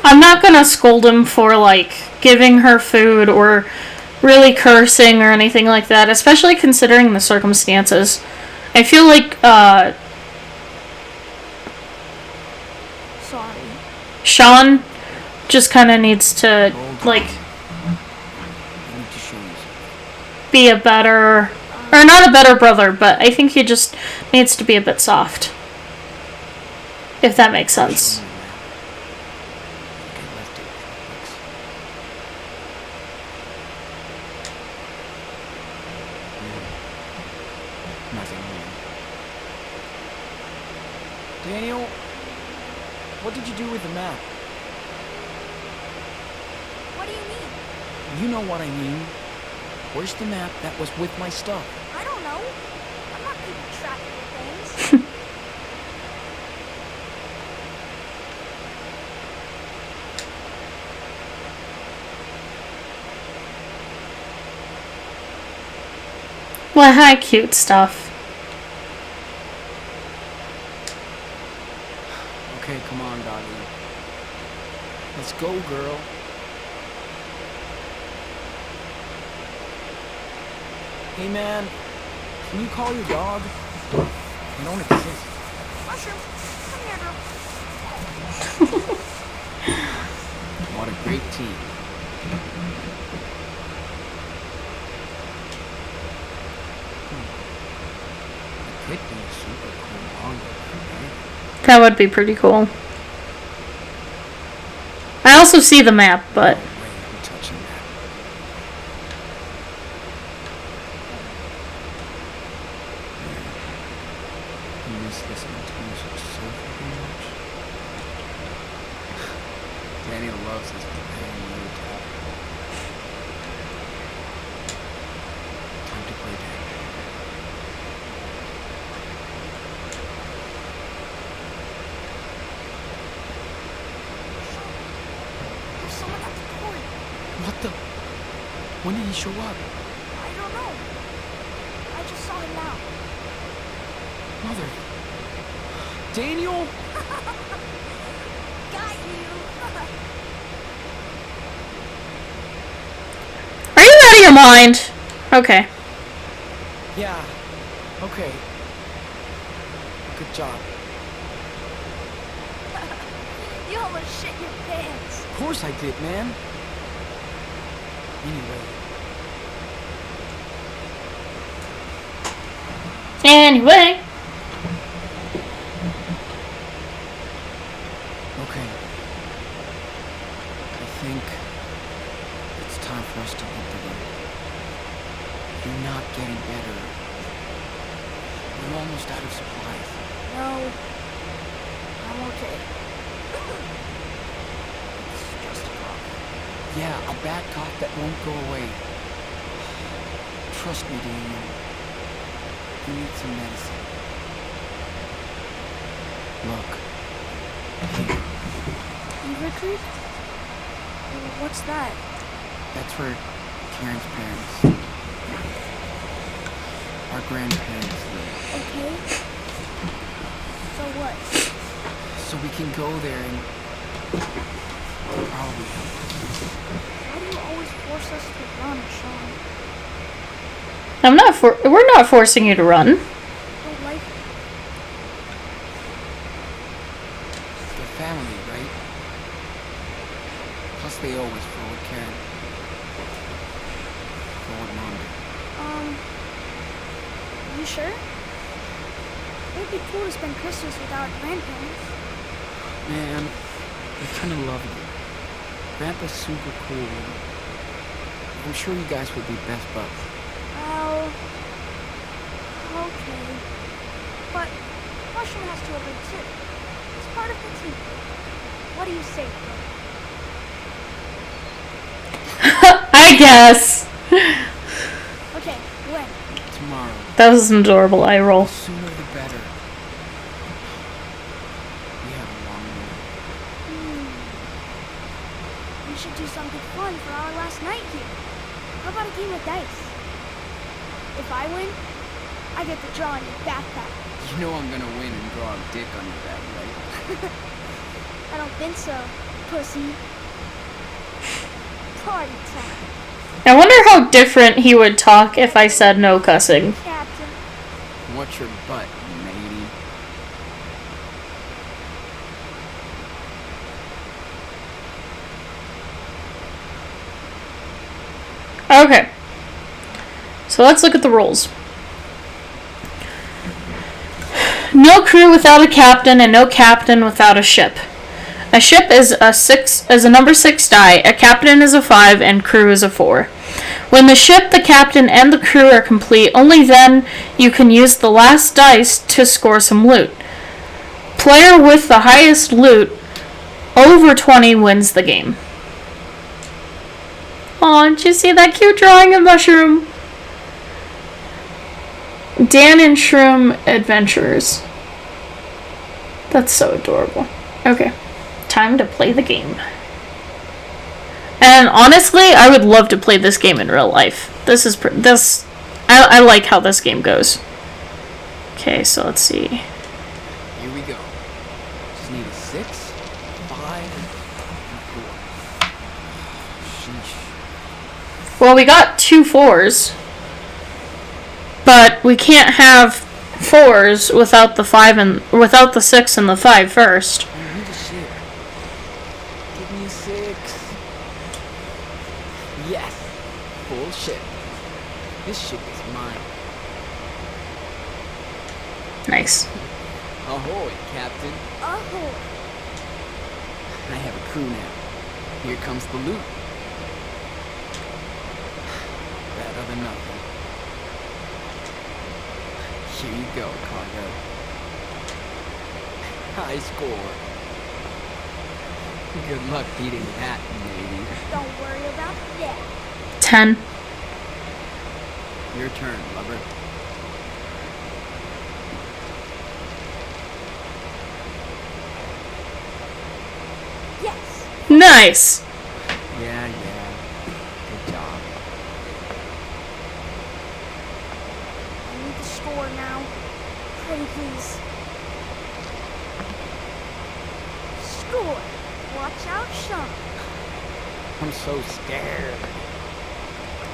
[SPEAKER 1] I'm not gonna scold him for, like, giving her food or really cursing or anything like that, especially considering the circumstances. I feel like,
[SPEAKER 2] Sorry.
[SPEAKER 1] Sean just kind of needs to, like,
[SPEAKER 3] I need to show you something.
[SPEAKER 1] be a better... Or not a better brother, but I think he just needs to be a bit soft. If that makes sense.
[SPEAKER 3] Show me a map. Okay, let's take chocolates. Nothing new. Daniel, what did you do with the map?
[SPEAKER 2] What do you mean?
[SPEAKER 3] You know what I mean. Where's the map that was with my stuff?
[SPEAKER 2] I don't know. I'm not keeping track of the things.
[SPEAKER 1] Well, hi, cute stuff.
[SPEAKER 3] Okay, come on, doggy. Let's go, girl. Hey, man. Can you call your dog? They don't exist.
[SPEAKER 2] Mushroom, come here, girl.
[SPEAKER 3] What a great team. It could be a super cool manga, right?
[SPEAKER 1] That would be pretty cool. I also see the map, but...
[SPEAKER 3] No way I'm touching that. You miss listening to music so fucking much. Daniel loves his Japan mood tap. Time to play dead.
[SPEAKER 2] There's someone at the door.
[SPEAKER 3] What the? When did he show up?
[SPEAKER 2] I don't know. I just saw him now.
[SPEAKER 3] Mother. Daniel?
[SPEAKER 2] Got you.
[SPEAKER 1] Are you out of your mind? Okay.
[SPEAKER 3] Yeah. Okay. Good job.
[SPEAKER 2] You almost shit your pants.
[SPEAKER 3] Of course I did, man.
[SPEAKER 1] Anyway.
[SPEAKER 3] Okay. I think it's time for us to hit the road. You're not getting better. We're almost out of supplies.
[SPEAKER 2] No. I'm okay. It's just a cough.
[SPEAKER 3] Yeah, a bad cough that won't go away. Trust me, Daniel. You need some medicine. Look.
[SPEAKER 2] Beaver Creek? What's that?
[SPEAKER 3] That's where Karen's parents, our grandparents live.
[SPEAKER 2] Okay. So what?
[SPEAKER 3] So we can go there and probably help.
[SPEAKER 2] Why do you always force us to run, Sean?
[SPEAKER 1] We're not forcing you to run.
[SPEAKER 2] I don't like it.
[SPEAKER 3] They're family, right? Plus they always forward Karen. Forward Mom.
[SPEAKER 2] You sure? It'd be cool to spend Christmas with our grandparents.
[SPEAKER 3] Man, they kind of love you. Grandpa's super cool. I'm sure you guys would be best buds.
[SPEAKER 2] Well, okay. But Mushroom has to agree too. It's part of the team. What do you say, bro?
[SPEAKER 1] I guess.
[SPEAKER 2] Okay, when?
[SPEAKER 3] Tomorrow.
[SPEAKER 1] That was an adorable eye roll.
[SPEAKER 3] The sooner the better. We have a long way.
[SPEAKER 2] We should do something fun for our last night here. How about a game of dice? If I win, I get to draw on your backpack.
[SPEAKER 3] You know I'm gonna win and draw a dick on your back, right?
[SPEAKER 2] I don't think so, pussy. Party time.
[SPEAKER 1] I wonder how different he would talk if I said no cussing.
[SPEAKER 2] Captain.
[SPEAKER 3] Watch your butt, matey.
[SPEAKER 1] Okay. So let's look at the rules. No crew without a captain and no captain without a ship. A ship is a number 6 die, a captain is a 5, and crew is a 4. When the ship, the captain, and the crew are complete, only then you can use the last dice to score some loot. Player with the highest loot, over 20, wins the game. Aw, did you see that cute drawing of Mushroom? Dan and Shroom Adventurers. That's so adorable. Okay. Time to play the game. And honestly, I would love to play this game in real life. I like how this game goes. Okay, so let's see.
[SPEAKER 3] Here we go. Just need a 6, 5, and 4. Sheesh.
[SPEAKER 1] Well, we got 2 4s. But we can't have 4s without the 5 and without the 6 and the 5 first.
[SPEAKER 3] I need a ship. Give me a 6. Yes. Full ship. This ship is mine.
[SPEAKER 1] Nice.
[SPEAKER 3] Ahoy, Captain.
[SPEAKER 2] Ahoy.
[SPEAKER 3] I have a crew now. Here comes the loot. Better than nothing. Here you go, cargo. High score. Good luck beating that, matey.
[SPEAKER 2] Don't worry about that.
[SPEAKER 1] 10.
[SPEAKER 3] Your turn, lover.
[SPEAKER 2] Yes.
[SPEAKER 1] Nice.
[SPEAKER 3] Yeah. Good job.
[SPEAKER 2] I need the score now. Pretty please. Score. Watch out, Sean.
[SPEAKER 3] I'm so scared.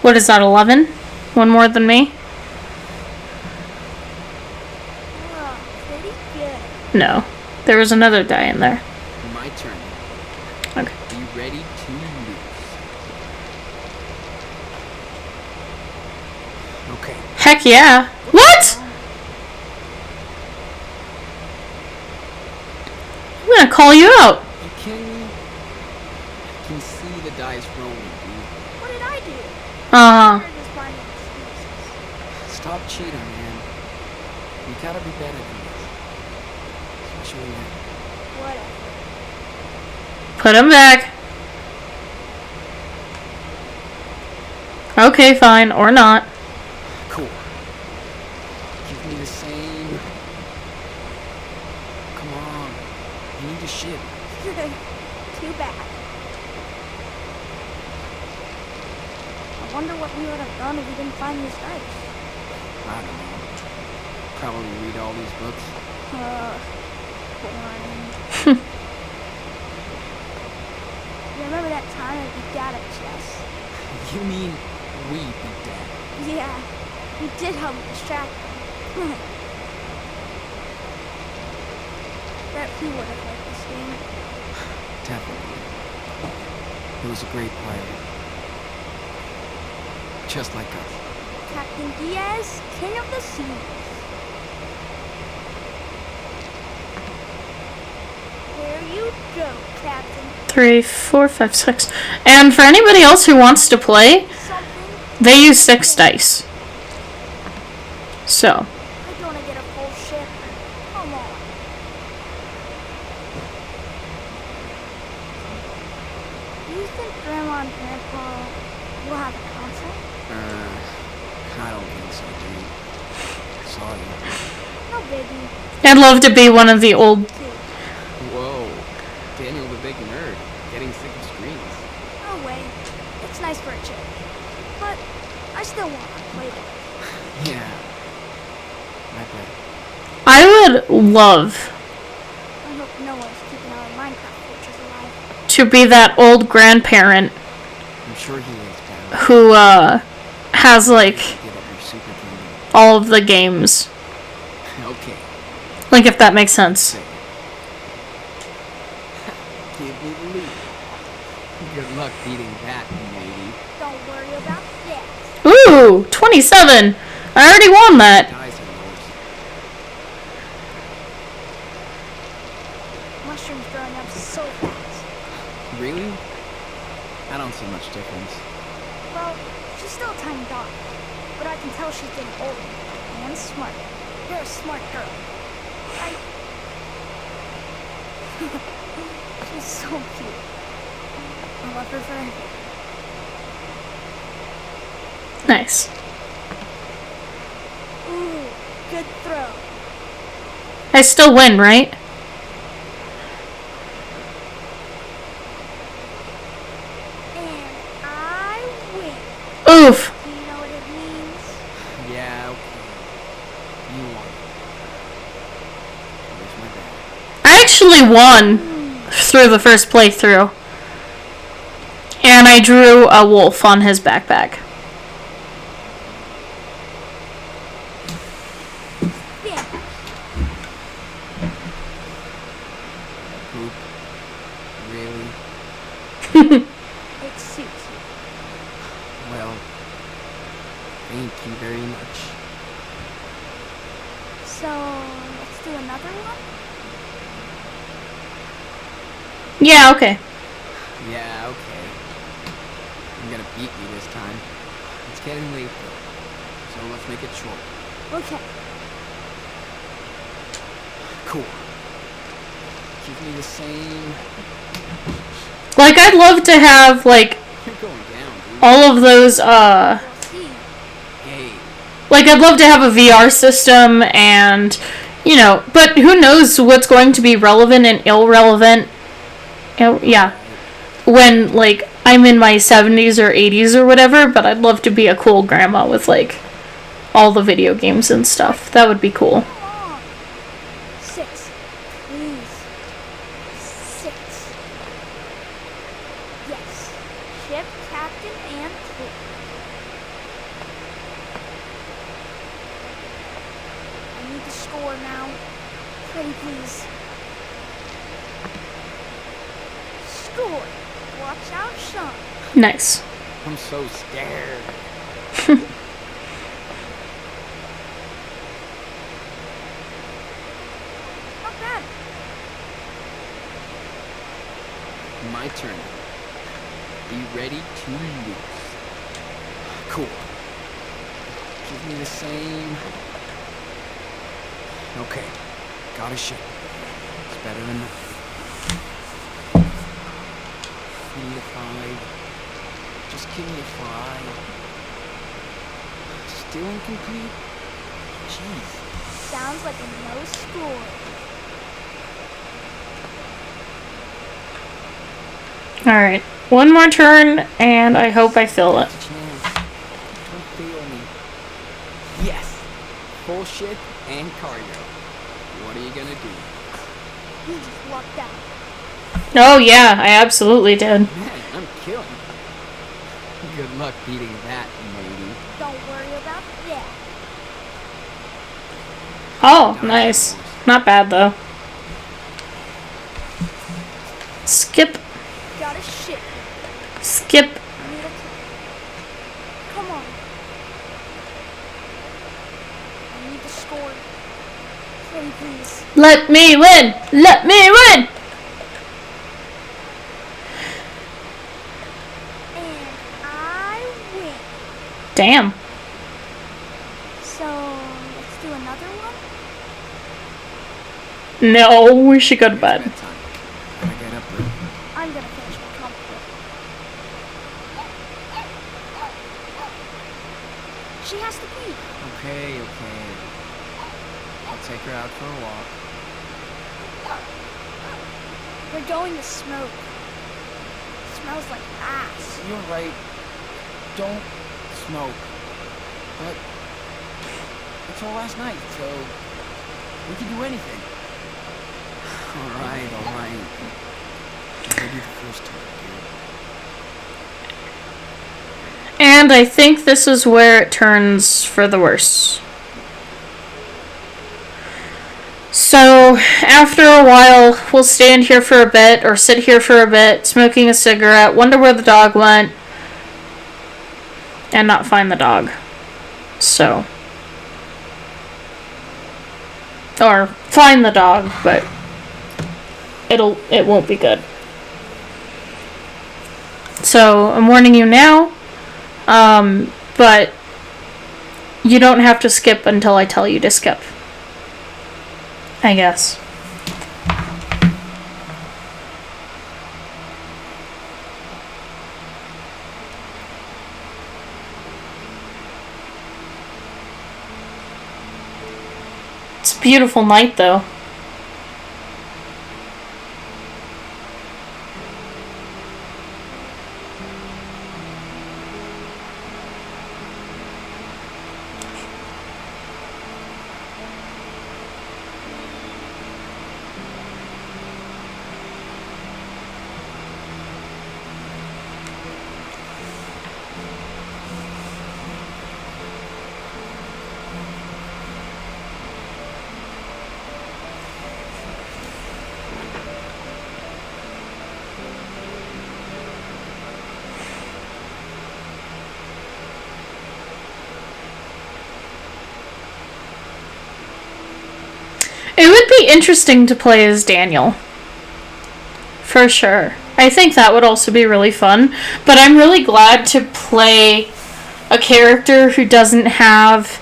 [SPEAKER 1] What is that, 11? One more than me?
[SPEAKER 2] Oh, pretty good.
[SPEAKER 1] No. There was another die in there.
[SPEAKER 3] My turn.
[SPEAKER 1] Okay.
[SPEAKER 3] Be ready to lose. Okay.
[SPEAKER 1] Heck yeah. What? I'm gonna call you out.
[SPEAKER 3] You can see the dice rolling, dude.
[SPEAKER 2] What did I do?
[SPEAKER 1] Uh-huh.
[SPEAKER 2] You're just finding excuses.
[SPEAKER 3] Stop cheating, man. You gotta be better than this. Especially now.
[SPEAKER 2] Whatever.
[SPEAKER 1] Put him back. Okay, fine. Or not.
[SPEAKER 3] Cool. Give me the same. Come Come on. You need a ship.
[SPEAKER 2] Too bad. I wonder what we would have done if we didn't find these dice.
[SPEAKER 3] I don't know. Probably read all these books.
[SPEAKER 2] Boring. You remember that time I beat Dad at chess?
[SPEAKER 3] You mean we beat Dad?
[SPEAKER 2] Yeah, you did help me distract him. Bet he would have liked this game.
[SPEAKER 3] Definitely. He was a great player. Just like us.
[SPEAKER 2] Captain Diaz, King of the Seas. There you go, Captain.
[SPEAKER 1] 3, 4, 5, 6. And for anybody else who wants to play,
[SPEAKER 2] Something.
[SPEAKER 1] they use 6 dice. So,
[SPEAKER 2] I don't want to get a full ship. Come on. Do you think Grandma and Grandpa will have a console?
[SPEAKER 3] I don't think so, dude. Sorry.
[SPEAKER 2] No biggie.
[SPEAKER 1] I'd love to be one of the old...
[SPEAKER 3] Whoa. Daniel the big nerd. Getting sick of screens.
[SPEAKER 2] No way. It's nice for a change. But I still want to play it.
[SPEAKER 3] Yeah. I bet.
[SPEAKER 1] I would love
[SPEAKER 2] I hope Noah's keeping our Minecraft fortress alive.
[SPEAKER 1] to be that old grandparent
[SPEAKER 3] I'm sure he is, pal.
[SPEAKER 1] who, has, like,
[SPEAKER 3] Give up your super kingdom.
[SPEAKER 1] all of the games.
[SPEAKER 3] Okay.
[SPEAKER 1] Like, if that makes sense.
[SPEAKER 3] Give me the lead. Good luck beating that, lady.
[SPEAKER 2] Don't worry about that.
[SPEAKER 1] Ooh, 27! I already won that.
[SPEAKER 3] Guys are yours.
[SPEAKER 2] Mushrooms growing up so fast.
[SPEAKER 3] Really? I don't see much difference.
[SPEAKER 2] Well, she's still a tiny dog. But I can tell she's getting older and smarter. You're a smart girl. Right? She's so cute. I love her forever.
[SPEAKER 1] Nice.
[SPEAKER 2] Ooh, good throw.
[SPEAKER 1] I still win, right?
[SPEAKER 2] And I win.
[SPEAKER 1] Oof.
[SPEAKER 2] Do you know what it means?
[SPEAKER 3] Yeah, okay. You won. Where's my bag?
[SPEAKER 1] I actually won through the first playthrough. And I drew a wolf on his backpack.
[SPEAKER 2] Yeah.
[SPEAKER 3] Poop. Really?
[SPEAKER 2] It suits you.
[SPEAKER 3] Well, thank you very much.
[SPEAKER 2] So, let's do another one?
[SPEAKER 1] Yeah, okay.
[SPEAKER 3] Yeah, okay. I'm gonna beat you this time. It's getting late though, so let's make it short.
[SPEAKER 2] Okay.
[SPEAKER 3] Cool. Give me the same...
[SPEAKER 1] Like, I'd love to have, like,
[SPEAKER 3] You're going down, dude.
[SPEAKER 1] all of those,
[SPEAKER 2] We'll see.
[SPEAKER 3] Hey,
[SPEAKER 1] like, I'd love to have a VR system and, you know, but who knows what's going to be relevant and irrelevant. Yeah. When, like, I'm in my 70s or 80s or whatever, but I'd love to be a cool grandma with, like, all the video games and stuff. That would be cool.
[SPEAKER 2] Come on. 6. Please. 6. Yes. Ship, captain, and crew. I need to score now. Pretty please. Score. Watch out, Sean.
[SPEAKER 1] Nice.
[SPEAKER 3] I'm so scared.
[SPEAKER 2] Not bad.
[SPEAKER 3] My turn. Be ready to lose. Cool. Give me the same... Okay. Got a ship. It's better than nothing. Give me a 5. Just give me a 5. Still incomplete? Jeez.
[SPEAKER 2] Sounds like a no score.
[SPEAKER 1] Alright. One more turn, and I hope I fill it.
[SPEAKER 3] Don't fail me. Yes. Full ship and cargo. What are you gonna do?
[SPEAKER 2] You just lucked out.
[SPEAKER 1] Oh, yeah, I absolutely did.
[SPEAKER 3] Man, I'm killing it. Good luck beating that, matey.
[SPEAKER 2] Don't worry about that.
[SPEAKER 1] Oh, nice. Not bad, though. Skip.
[SPEAKER 2] Got a ship.
[SPEAKER 1] Skip.
[SPEAKER 2] Need a Come on. I need to score. Play, please.
[SPEAKER 1] Let me win! Let me win!
[SPEAKER 2] And I win.
[SPEAKER 1] Damn.
[SPEAKER 2] So, let's do another one?
[SPEAKER 1] No, we should go to bed.
[SPEAKER 3] Bedtime. Gotta get up early.
[SPEAKER 2] I'm gonna finish my comic book. She has to pee.
[SPEAKER 3] Okay. I'll take her out for a walk.
[SPEAKER 2] We're going to smoke. Smells like ass.
[SPEAKER 3] You're right. Don't smoke. But it's our last night, so we can do anything. All right. I'll do the first time, dude.
[SPEAKER 1] And I think this is where it turns for the worse. So, after a while, we'll stand here for a bit, or sit here for a bit, smoking a cigarette, wonder where the dog went, and not find the dog. So. Or find the dog, but it won't be good. So, I'm warning you now, but you don't have to skip until I tell you to skip. I guess. It's a beautiful night, though. It would be interesting to play as Daniel. For sure. I think that would also be really fun. But I'm really glad to play a character who doesn't have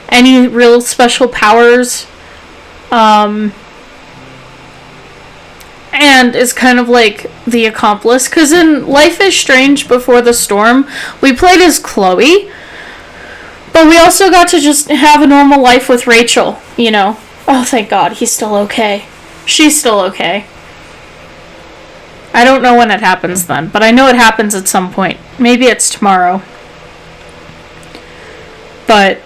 [SPEAKER 1] any real special powers. And is kind of like the accomplice. Because in Life is Strange Before the Storm, we played as Chloe. But we also got to just have a normal life with Rachel, you know. Oh, thank God, he's still okay. She's still okay. I don't know when it happens then, but I know it happens at some point. Maybe it's tomorrow. But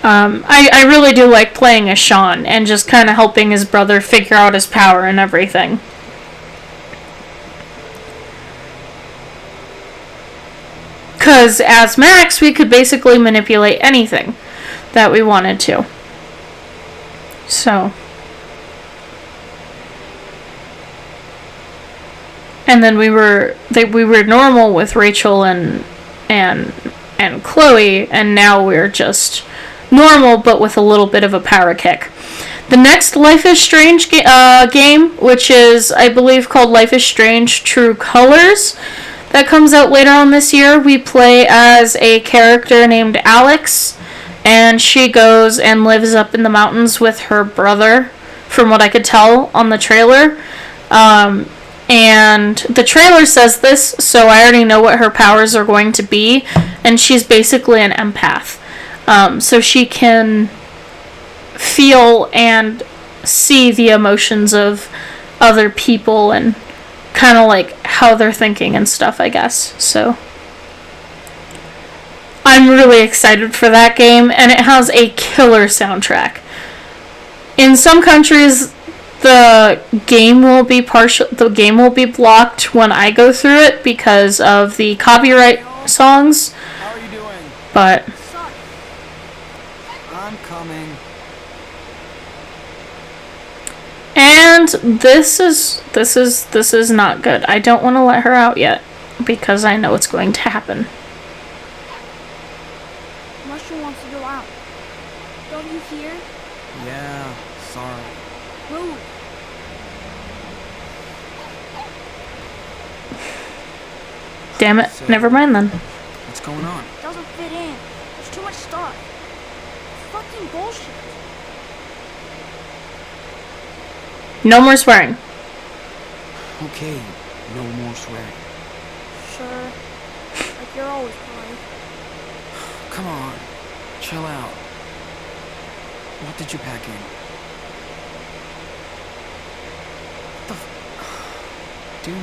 [SPEAKER 1] I really do like playing as Sean and just kind of helping his brother figure out his power and everything. Because as Max, we could basically manipulate anything that we wanted to. So. And then we were normal with Rachel and Chloe, and now we're just normal but with a little bit of a power kick. The next Life is Strange game, which is, I believe, called Life is Strange True Colors, that comes out later on this year, we play as a character named Alex, and she goes and lives up in the mountains with her brother, from what I could tell on the trailer. And the trailer says this, so I already know what her powers are going to be, and she's basically an empath. So she can feel and see the emotions of other people and kind of like how they're thinking and stuff, I guess. So I'm really excited for that game, and it has a killer soundtrack. In some countries, the game will be blocked when I go through it because of the copyright songs.
[SPEAKER 3] How are you doing?
[SPEAKER 1] But
[SPEAKER 3] I'm coming.
[SPEAKER 1] and this is not good. I don't want to let her out yet because I know it's going to happen.
[SPEAKER 2] Mushroom wants to go out. Don't you hear?
[SPEAKER 3] Yeah, sorry.
[SPEAKER 2] Move.
[SPEAKER 1] Damn it.
[SPEAKER 3] So,
[SPEAKER 1] Never mind then.
[SPEAKER 3] what's going on?
[SPEAKER 2] Doesn't fit in. There's too much stuff. Fucking bullshit.
[SPEAKER 1] No more swearing.
[SPEAKER 3] Okay, no more swearing.
[SPEAKER 2] Sure. Like you're always polite.
[SPEAKER 3] Come on, chill out. What did you pack in? Dude,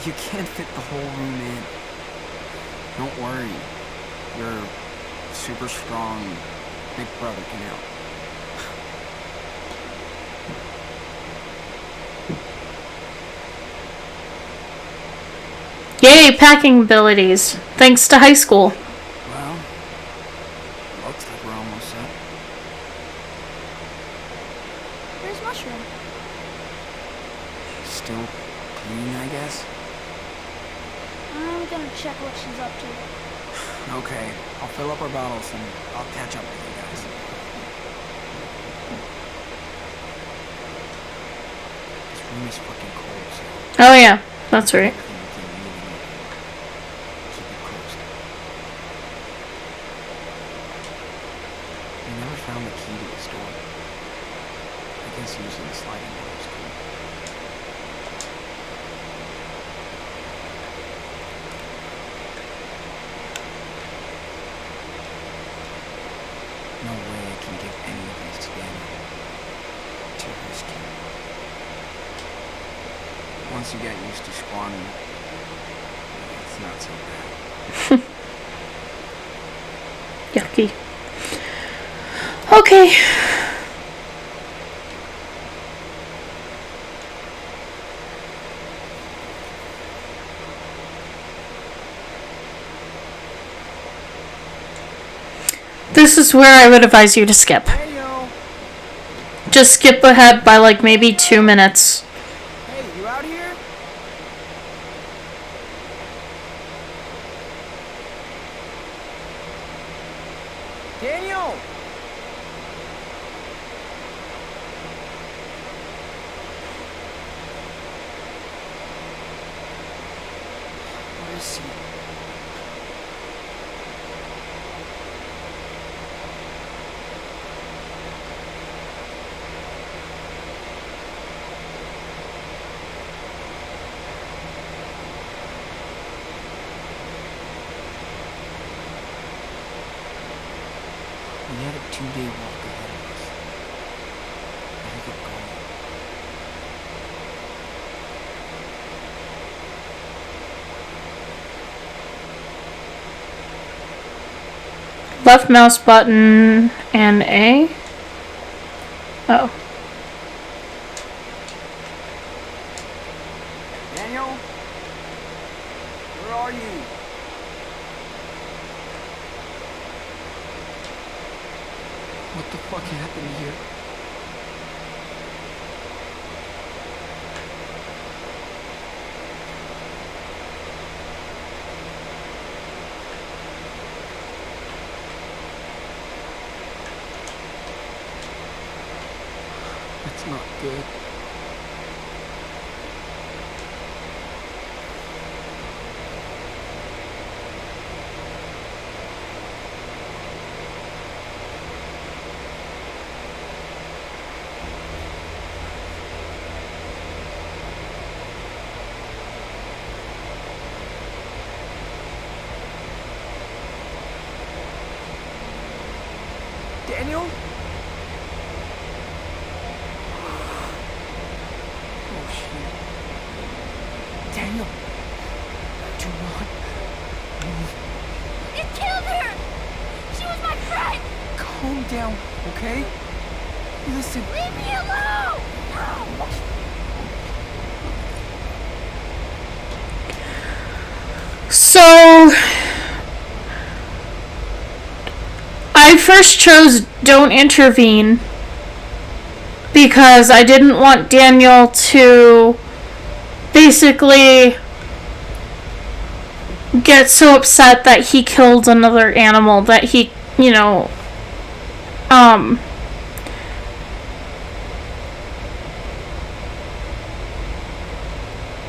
[SPEAKER 3] you can't fit the whole room in. Don't worry. Your super strong big brother can help.
[SPEAKER 1] Yay, packing abilities. Thanks to high school.
[SPEAKER 3] Well, looks like we're almost set.
[SPEAKER 2] Where's Mushroom?
[SPEAKER 3] Still cleaning, I guess?
[SPEAKER 2] I'm gonna check what she's up to.
[SPEAKER 3] Okay, I'll fill up our bottles and I'll catch up with you guys. This room is fucking cold, so
[SPEAKER 1] Oh yeah, that's right.
[SPEAKER 3] everything we can really keep it closed. We never found the key to this door. I guess using the sliding door is cool. No way I can give any of these to Daniel. Too risky. Once you get used to squanning, it's not so bad.
[SPEAKER 1] Yucky. Okay. This is where I would advise you to skip.
[SPEAKER 3] Hey, yo!
[SPEAKER 1] Just skip ahead by like maybe 2 minutes.
[SPEAKER 3] Hey, you out here? Daniel! Where is he? We had a 2-day walk ahead of us. Better get going.
[SPEAKER 1] Left mouse button and A. Oh.
[SPEAKER 3] Daniel? Where are you? What the fuck happened here? That's not good. Daniel? Oh shit. calm down, okay? Listen.
[SPEAKER 2] Leave me alone!
[SPEAKER 1] So, I first chose don't intervene because I didn't want Daniel to basically get so upset that he killed another animal that he, or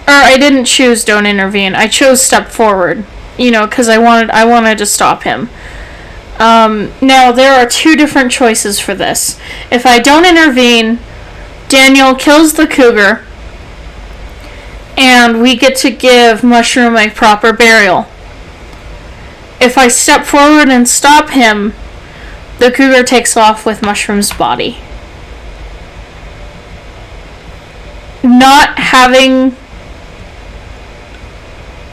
[SPEAKER 1] I didn't choose don't intervene. I chose step forward, because I wanted to stop him. Now there are two different choices for this. If I don't intervene, Daniel kills the cougar, and we get to give Mushroom a proper burial. If I step forward and stop him, the cougar takes off with Mushroom's body. Not having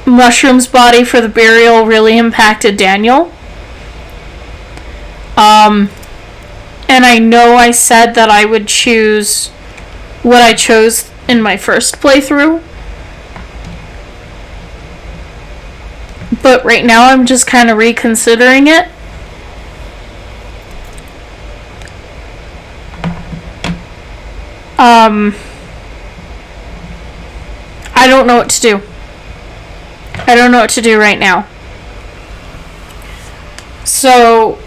[SPEAKER 1] Mushroom's body for the burial really impacted Daniel. And I know I said that I would choose what I chose in my first playthrough. But right now I'm just kind of reconsidering it. I don't know what to do. I don't know what to do right now. So,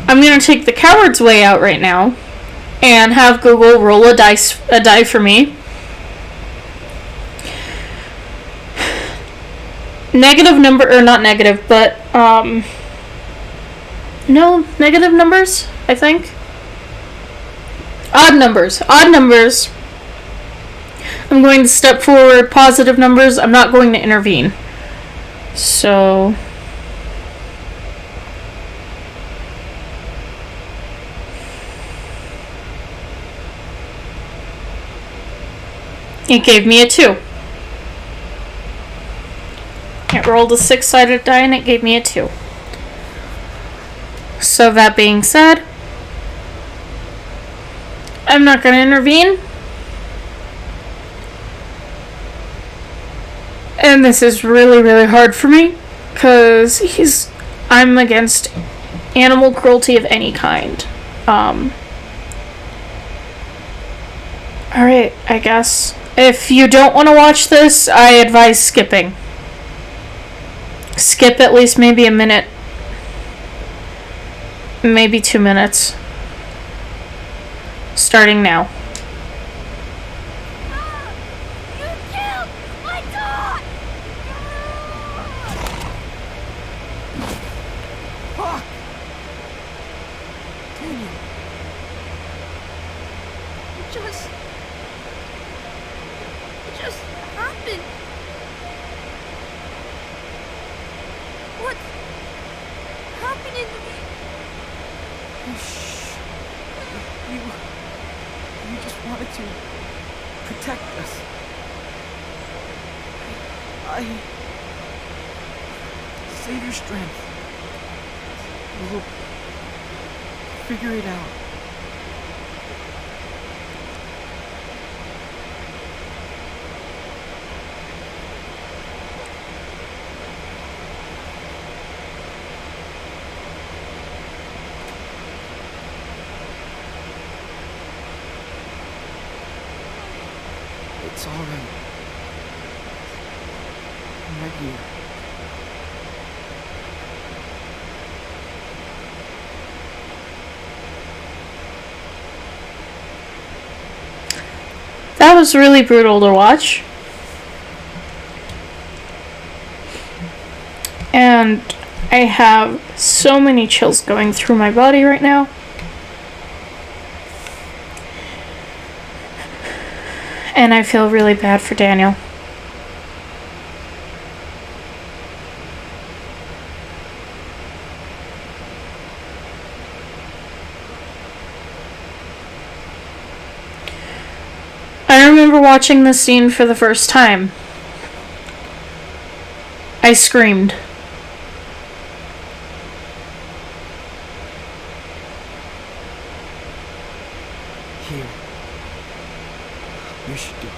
[SPEAKER 1] I'm going to take the coward's way out right now and have Google roll a die for me. Negative number, or not negative, but, no, negative numbers, I think. Odd numbers. I'm going to step forward. Positive numbers, I'm not going to intervene. So... it gave me a 2. It rolled a 6-sided die and it gave me a 2. So that being said, I'm not going to intervene. And this is really, really hard for me because I'm against animal cruelty of any kind. Alright, I guess. If you don't want to watch this, I advise skipping. Skip at least maybe a minute. Maybe 2 minutes. Starting now.
[SPEAKER 2] You killed my dog!
[SPEAKER 3] Fuck! Daniel.
[SPEAKER 2] It just happened. What's happening to me?
[SPEAKER 3] Shh. You just wanted to protect us. I save your strength. We'll figure it out. It's all right. I'm right here.
[SPEAKER 1] That was really brutal to watch. And I have so many chills going through my body right now. And I feel really bad for Daniel. I remember watching this scene for the first time. I screamed.
[SPEAKER 3] Here. You should do it.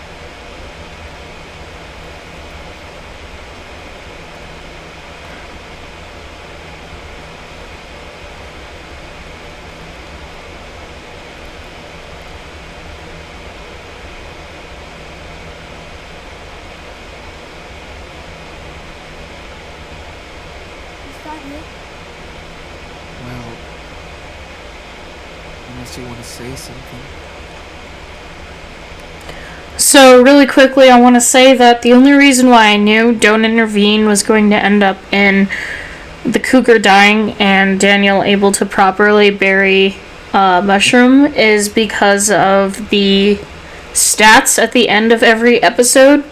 [SPEAKER 2] Is that it?
[SPEAKER 3] Well, unless you want to say something.
[SPEAKER 1] So, really quickly, I want to say that the only reason why I knew Don't Intervene was going to end up in the cougar dying and Daniel able to properly bury Mushroom is because of the stats at the end of every episode.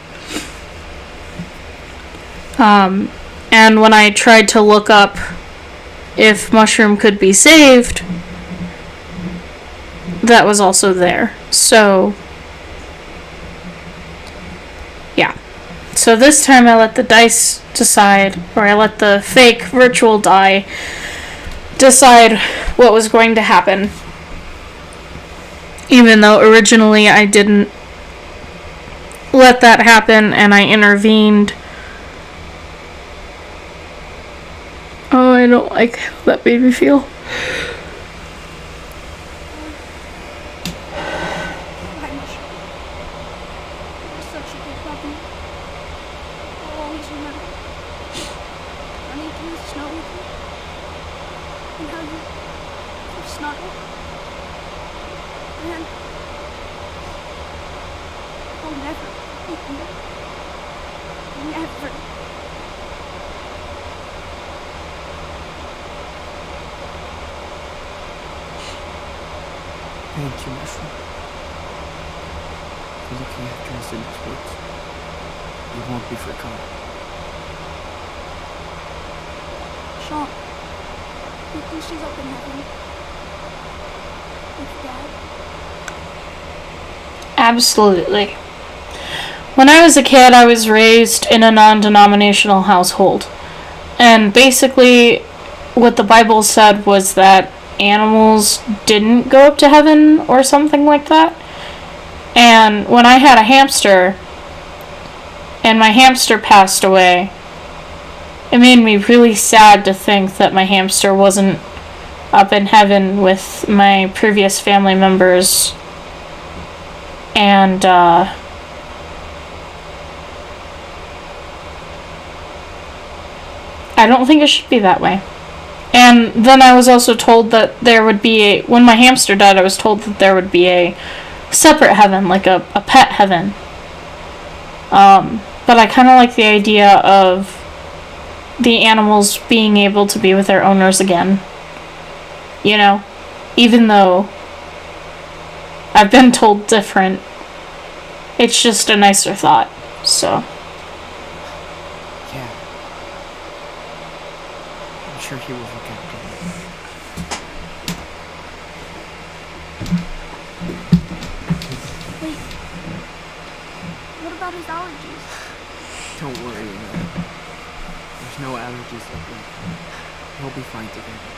[SPEAKER 1] And when I tried to look up if Mushroom could be saved, that was also there. So, yeah. So this time I let the dice decide, or I let the fake virtual die decide what was going to happen. Even though originally I didn't let that happen and I intervened. Oh, I don't like how that made me feel.
[SPEAKER 2] Hi, Mushroom. You're such a good puppy. I'll always remember running through the snow with you and how you snuggle. And I'll never leave you. Never.
[SPEAKER 3] Thank you, Mushroom. For looking after us in this woods. You won't be forgotten.
[SPEAKER 2] Sean, you think she's up in heaven with Dad?
[SPEAKER 1] Absolutely. When I was a kid, I was raised in a non-denominational household. And basically, what the Bible said was that animals didn't go up to heaven or something like that. And when I had a hamster, and my hamster passed away, it made me really sad to think that my hamster wasn't up in heaven with my previous family members. And, I don't think it should be that way. And then I was also told that there would be when my hamster died, I was told that there would be a separate heaven, like a pet heaven. But I kind of like the idea of the animals being able to be with their owners again. You know? Even though I've been told different. It's just a nicer thought, so.
[SPEAKER 3] Yeah. I'm sure he will look after you.
[SPEAKER 2] Wait. What about his allergies?
[SPEAKER 3] Don't worry, there's no allergies up there. He'll be fine together.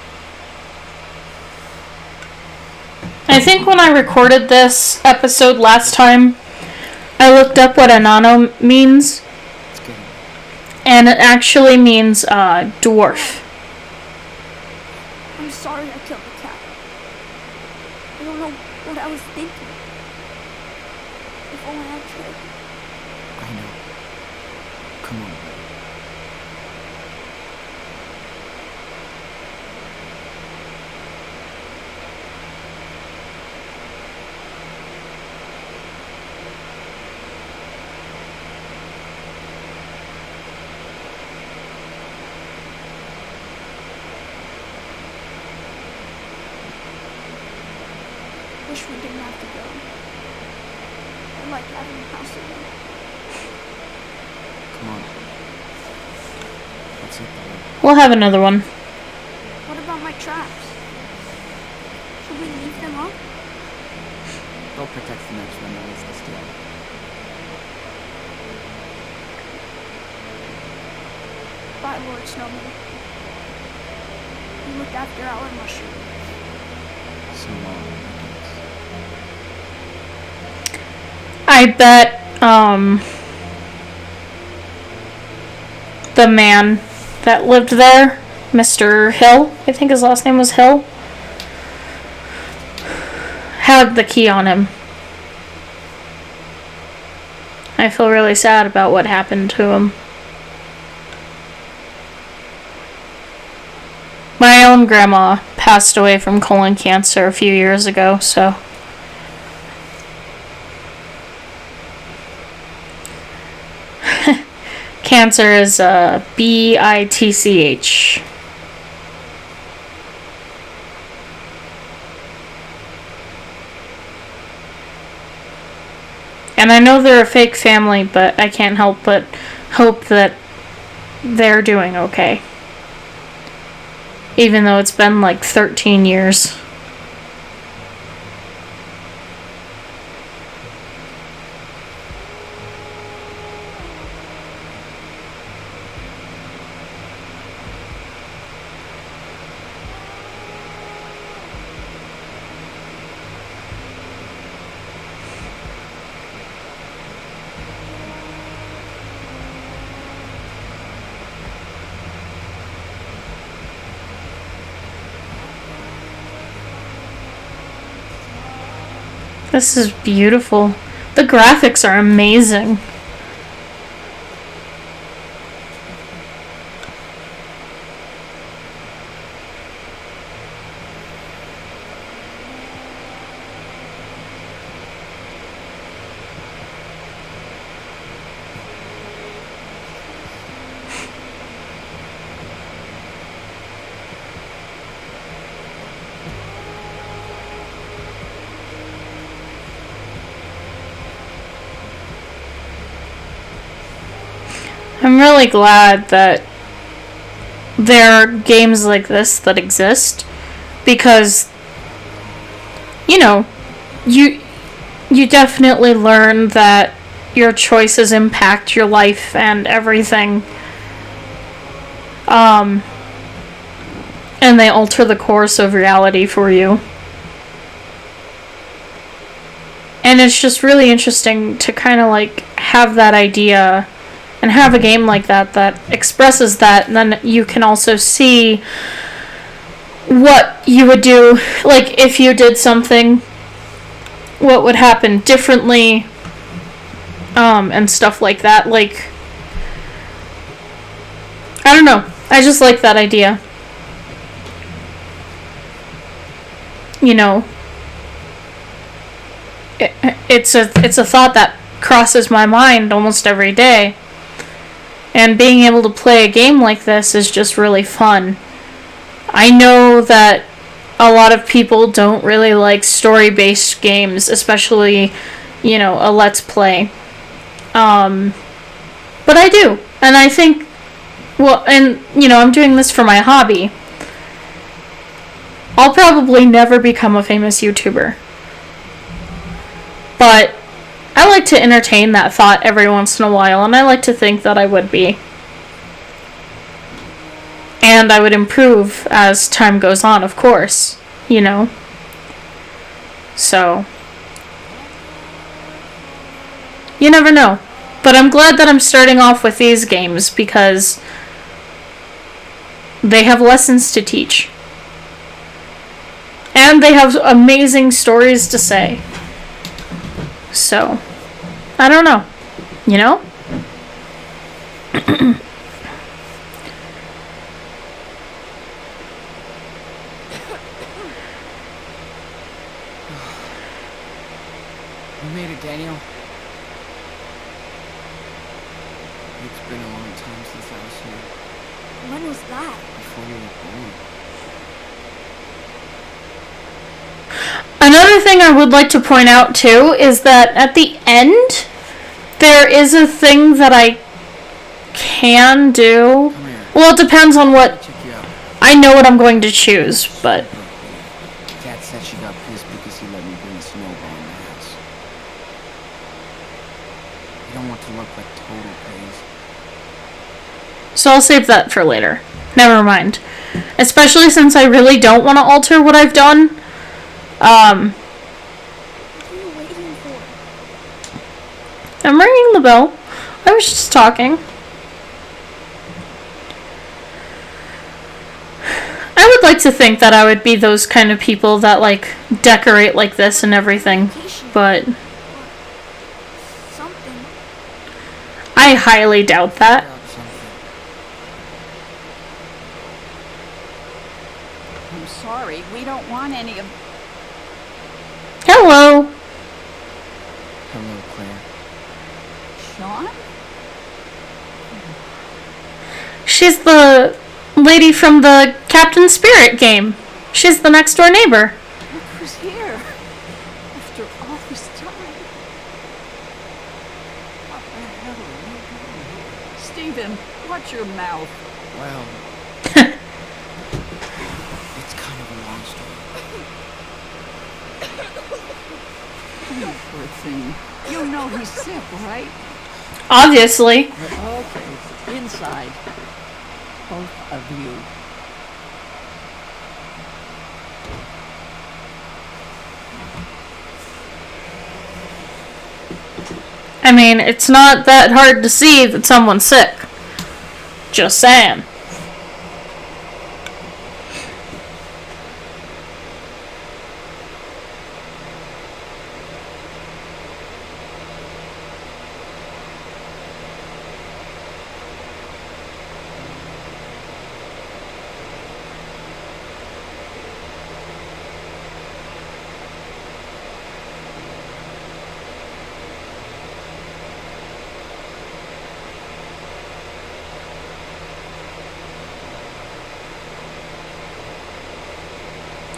[SPEAKER 1] I think when I recorded this episode last time, I looked up what Anano means,
[SPEAKER 3] It's good.
[SPEAKER 1] and it actually means dwarf.
[SPEAKER 2] I'm sorry I killed the cat. I don't know what I was thinking. If only I could.
[SPEAKER 3] I know. Come on, buddy.
[SPEAKER 2] Wish we didn't have to go. I like having a house again.
[SPEAKER 3] Come on. Let's eat the one.
[SPEAKER 1] We'll have another one.
[SPEAKER 2] What about my traps? Should we leave them up?
[SPEAKER 3] They'll protect the next one that is the steal.
[SPEAKER 2] Bye, Lord Snowman. You look after our mushroom.
[SPEAKER 3] So long, my dudes.
[SPEAKER 1] I bet, the man that lived there, Mr. Hill, I think his last name was Hill, had the key on him. I feel really sad about what happened to him. My own grandma passed away from colon cancer a few years ago, so. Cancer is BITCH. And I know they're a fake family, but I can't help but hope that they're doing okay. Even though it's been like 13 years. This is beautiful. The graphics are amazing. I'm really glad that there are games like this that exist, because, you know, you definitely learn that your choices impact your life and everything. And they alter the course of reality for you. And it's just really interesting to kind of like have that idea and have a game like that that expresses that, and then you can also see what you would do, like if you did something, what would happen differently, and stuff like that. Like, I don't know, I just like that idea. You know, it's a thought that crosses my mind almost every day. And being able to play a game like this is just really fun. I know that a lot of people don't really like story-based games, especially, you know, a Let's Play. But I do. And I think, well, and, you know, I'm doing this for my hobby. I'll probably never become a famous YouTuber. But I like to entertain that thought every once in a while, and I like to think that I would be. And I would improve as time goes on, of course, you know. So, you never know. But I'm glad that I'm starting off with these games, because they have lessons to teach. And they have amazing stories to say. So, I don't know. You know?
[SPEAKER 3] You made it, Daniel. It's been a long time since I was here.
[SPEAKER 2] When was that?
[SPEAKER 3] Before you were born.
[SPEAKER 1] Another thing I would like to point out, too, is that at the end, there is a thing that I can do.
[SPEAKER 3] Come here.
[SPEAKER 1] Well, it depends on what...
[SPEAKER 3] Check you out.
[SPEAKER 1] I know what I'm going to choose, but...
[SPEAKER 3] Dad said she got pissed because he let me bring Snowball in the house. You don't want to look like total crazy.
[SPEAKER 1] So I'll save that for later. Never mind. Especially since I really don't want to alter what I've done.
[SPEAKER 2] What are you waiting for?
[SPEAKER 1] I'm ringing the bell. I was just talking. I would like to think that I would be those kind of people that, like, decorate like this and everything, but
[SPEAKER 2] Something.
[SPEAKER 1] I highly doubt that.
[SPEAKER 3] About something.
[SPEAKER 4] I'm sorry, we don't want any of...
[SPEAKER 1] Hello.
[SPEAKER 3] Hello, Claire.
[SPEAKER 4] Sean?
[SPEAKER 1] She's the lady from the Captain Spirit game. She's the next door neighbor.
[SPEAKER 4] Look who's here. After all this time. What the hell are you doing here? Stephen, watch your mouth.
[SPEAKER 3] Well, it's kind of a long story.
[SPEAKER 4] You poor thing. You know he's sick, right?
[SPEAKER 1] Obviously.
[SPEAKER 4] Okay, inside. Both of you.
[SPEAKER 1] I mean, it's not that hard to see that someone's sick. Just saying.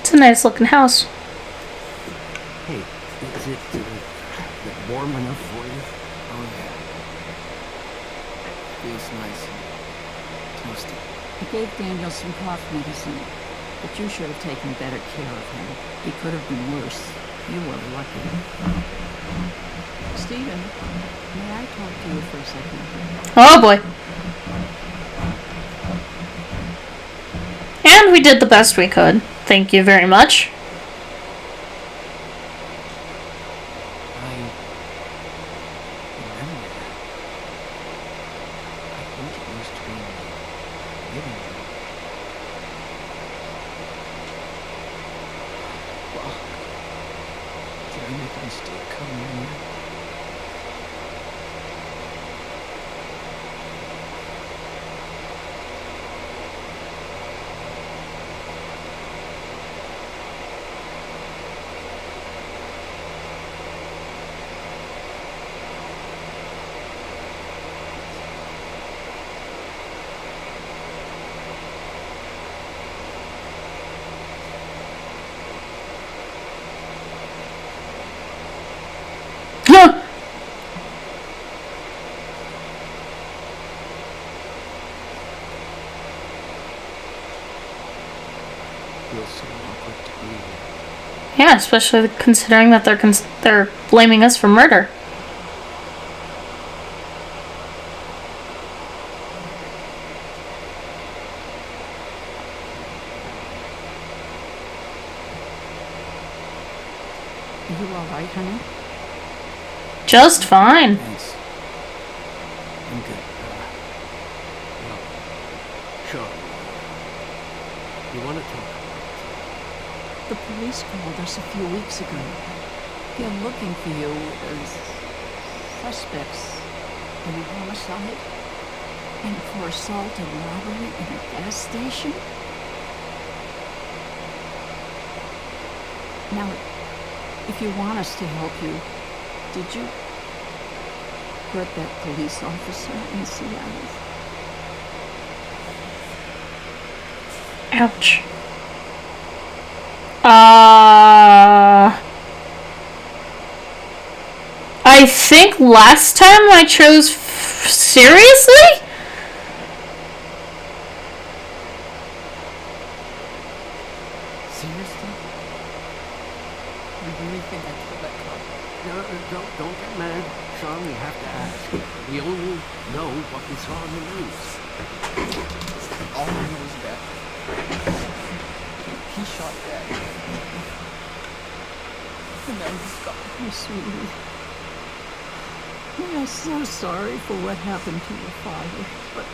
[SPEAKER 1] It's a nice looking house.
[SPEAKER 5] Hey, is it warm enough for you?
[SPEAKER 3] Oh, yeah. Feels nice and toasty.
[SPEAKER 4] I gave Daniel some cough medicine, but you should have taken better care of him. He could have been worse. You were lucky. Stephen, may I talk to you for a second?
[SPEAKER 1] Oh boy. And we did the best we could. Thank you very much.
[SPEAKER 3] I remember that. I think it used to be in the living room. Well, did I make a mistake coming in here?
[SPEAKER 5] Feels so awkward to be here.
[SPEAKER 1] Yeah, especially considering that they're blaming us for murder.
[SPEAKER 4] Are you all right, honey?
[SPEAKER 1] Just fine.
[SPEAKER 3] Thanks. I'm good.
[SPEAKER 5] Well, Sean, you want to talk about
[SPEAKER 4] The police called us a few weeks ago. They're looking for you as suspects in a homicide and for assault and robbery in a gas station. Now, if you want us to help you, did you hurt that police officer in Seattle?
[SPEAKER 1] Ouch. I think last time I chose seriously?
[SPEAKER 3] Seriously? You really think I killed that cop?
[SPEAKER 5] No, don't get mad. Sean, we have to ask. We only know what we saw on the news.
[SPEAKER 3] All I know is that he shot Dad. And now he's gone.
[SPEAKER 4] Oh, sweetie. We are so sorry for what happened to your father, but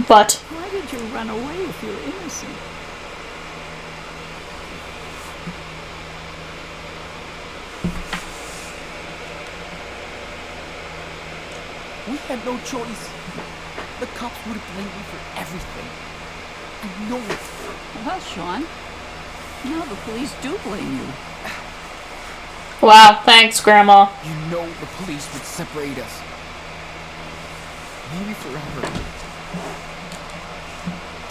[SPEAKER 1] But
[SPEAKER 4] why did you run away if you're innocent?
[SPEAKER 3] We had no choice. The cops would have blamed me for everything. I know it.
[SPEAKER 4] Well, Sean, now the police do blame you.
[SPEAKER 1] wow, thanks, Grandma.
[SPEAKER 3] You know the police would separate us. Maybe forever.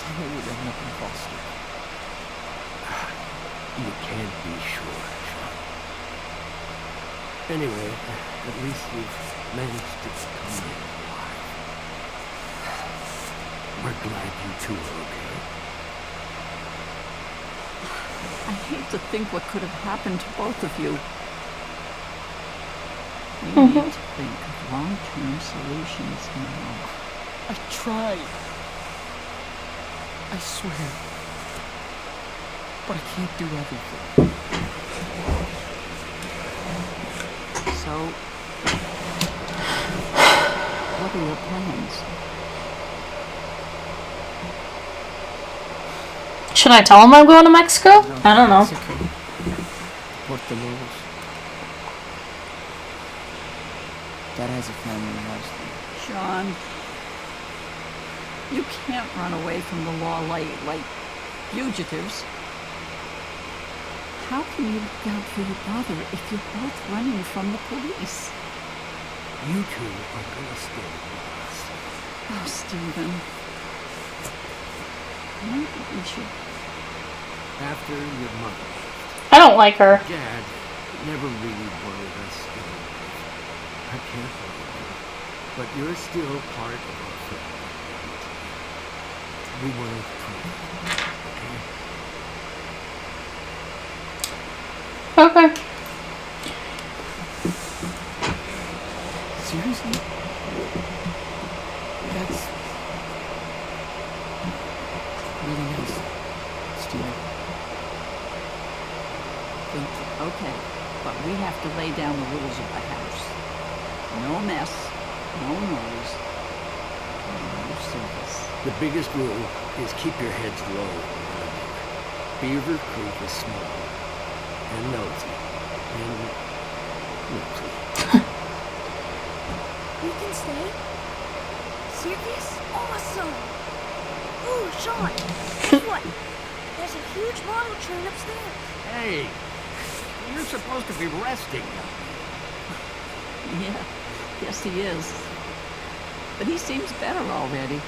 [SPEAKER 3] Daniel would end up in foster.
[SPEAKER 5] You can't be sure, Sean. Anyway, at least you've managed to come in alive. We're glad you two are okay.
[SPEAKER 4] I hate to think what could have happened to both of you. We need to think of long-term solutions now.
[SPEAKER 3] I tried. I swear. But I can't do everything.
[SPEAKER 4] So, what are your plans?
[SPEAKER 1] Should I tell him I'm going to Mexico? I don't know.
[SPEAKER 3] It's okay. Puerto Lobos. Dad has a family house there.
[SPEAKER 4] Sean, you can't run away from the law like fugitives. How can you look out for your brother if you're both running from the police?
[SPEAKER 5] You two are gonna stay with us.
[SPEAKER 4] Oh, Stephen. Maybe we should...
[SPEAKER 5] After your mother,
[SPEAKER 1] I don't like her.
[SPEAKER 5] Dad never really wanted us in our life. I can't blame you, but you're still part of our family. We want to prove it, okay?
[SPEAKER 1] Okay.
[SPEAKER 3] Seriously? That's really nice, Steven. Thank you.
[SPEAKER 4] Okay, but we have to lay down the rules of the house. No mess, no noise, no service.
[SPEAKER 5] The biggest rule is keep your heads low. Beaver Creek is small and nosy and nosy.
[SPEAKER 2] We can stay? Serious? Awesome! Ooh, Sean, guess what? There's a huge model train upstairs.
[SPEAKER 5] Hey, you're supposed to be resting.
[SPEAKER 4] Yeah, yes he is. But he seems better already.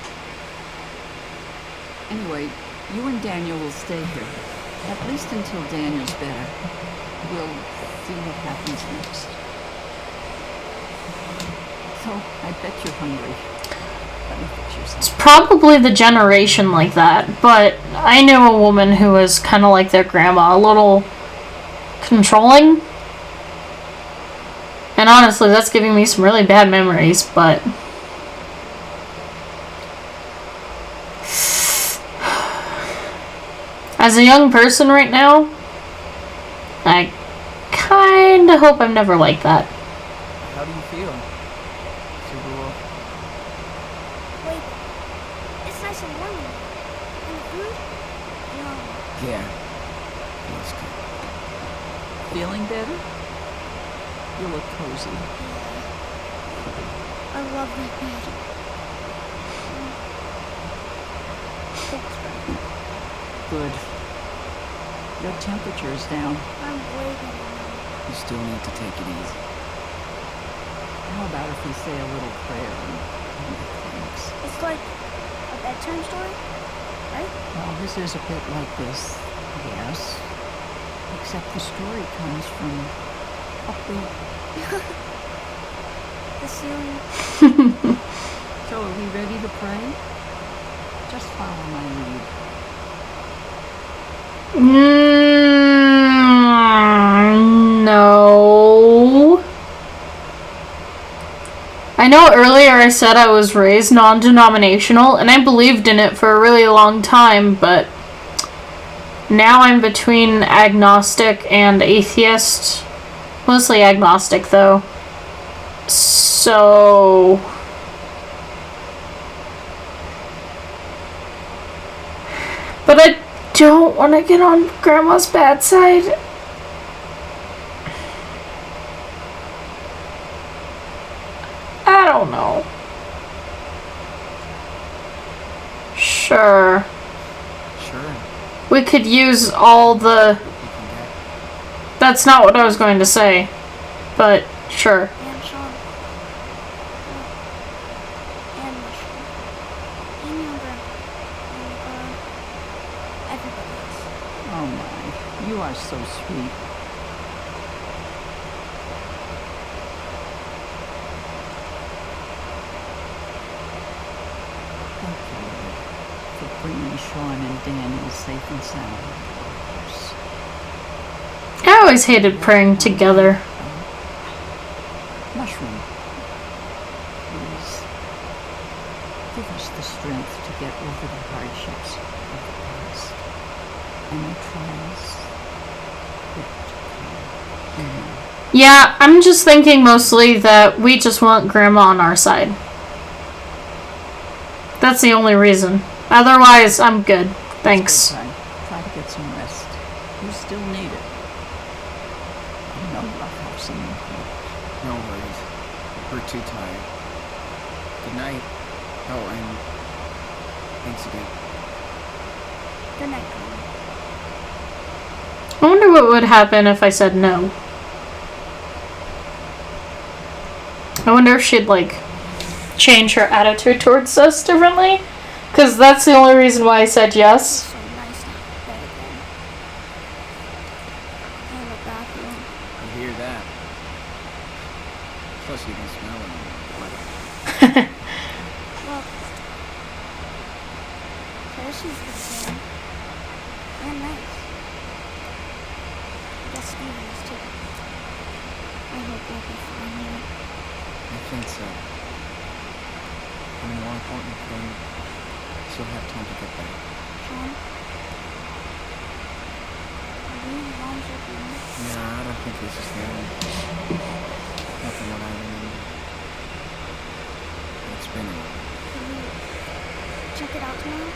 [SPEAKER 4] Anyway, you and Daniel will stay here. At least until Daniel's better. We'll see what happens next. So, I bet you're hungry. Let me fix you
[SPEAKER 1] It's
[SPEAKER 4] something.
[SPEAKER 1] probably the generation like that, but I know a woman who was kind of like their grandma, a little controlling. And honestly, that's giving me some really bad memories, but... As a young person right now, I kinda hope I'm never like that.
[SPEAKER 3] How do you feel? Superwolf?
[SPEAKER 2] Wait, it's nice and warm in here. And the food? Yum.
[SPEAKER 3] Yeah. Feels good.
[SPEAKER 4] Feeling better? You look cozy.
[SPEAKER 2] I love that bed. Thanks, Fred.
[SPEAKER 4] Good. Your temperature is down.
[SPEAKER 2] I'm way better now.
[SPEAKER 3] You still need to take it easy.
[SPEAKER 4] How about if we say a little prayer and thanks?
[SPEAKER 2] It's like a bedtime story, right?
[SPEAKER 4] Well, this is a bit like this, yes. Except the story comes from up there.
[SPEAKER 2] The ceiling.
[SPEAKER 4] So are we ready to pray? Just follow my lead.
[SPEAKER 1] No. I know earlier I said I was raised non-denominational, and I believed in it for a really long time, but now I'm between agnostic and atheist. Mostly agnostic, though. So... But I don't want to get on Grandma's bad side. I don't know. Sure.
[SPEAKER 3] Sure.
[SPEAKER 1] We could use all the... That's not what I was going to say. But, sure.
[SPEAKER 2] And Sean. And Michelle. And Younger. And, everybody else.
[SPEAKER 4] Oh my, you are so sweet. Thank you, Lord, for bringing Sean and Daniel safe and sound.
[SPEAKER 1] I always hated praying together.
[SPEAKER 4] Mushroom, please give us the strength to get over the hardships of the past and the trials yet to come. Amen.
[SPEAKER 1] Yeah, I'm just thinking mostly that we just want Grandma on our side. That's the only reason. Otherwise, I'm good. Thanks.
[SPEAKER 4] Good time. Try to get some rest. You still need it. No roughhouse in your home.
[SPEAKER 3] No worries. We're too tired. Good night. Oh, and thanks again.
[SPEAKER 2] Good night, Grandma.
[SPEAKER 1] I wonder what would happen if I said no. I wonder if she'd, like, change her attitude towards us differently. Because that's the only reason why I said yes.
[SPEAKER 2] So nice to have bed again. And a bathroom.
[SPEAKER 3] You hear that? Plus you can smell it.
[SPEAKER 2] Well, Hershey's the same. And nice. I guess Steven is too. I hope we'll be fine here.
[SPEAKER 3] I think so. And the more important thing, she'll have time to get better.
[SPEAKER 2] Sean? Are we in mom's room?
[SPEAKER 3] Nah, I don't think this is the end. Nothing what I remember. It's been a while.
[SPEAKER 2] Can we check it out tomorrow?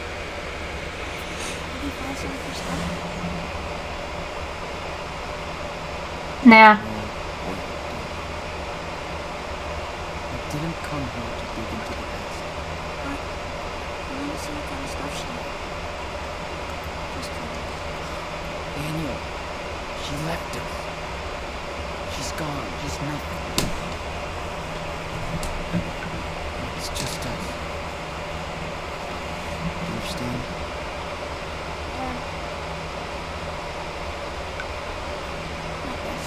[SPEAKER 2] Maybe find some of her stuff?
[SPEAKER 1] Nah.
[SPEAKER 3] I didn't come here to dig into the past.
[SPEAKER 2] But I want to see what kind of stuff she had. Just curious.
[SPEAKER 3] Daniel, she left us. She's gone. She's nothing. It's just us. You understand?
[SPEAKER 2] Yeah. I guess.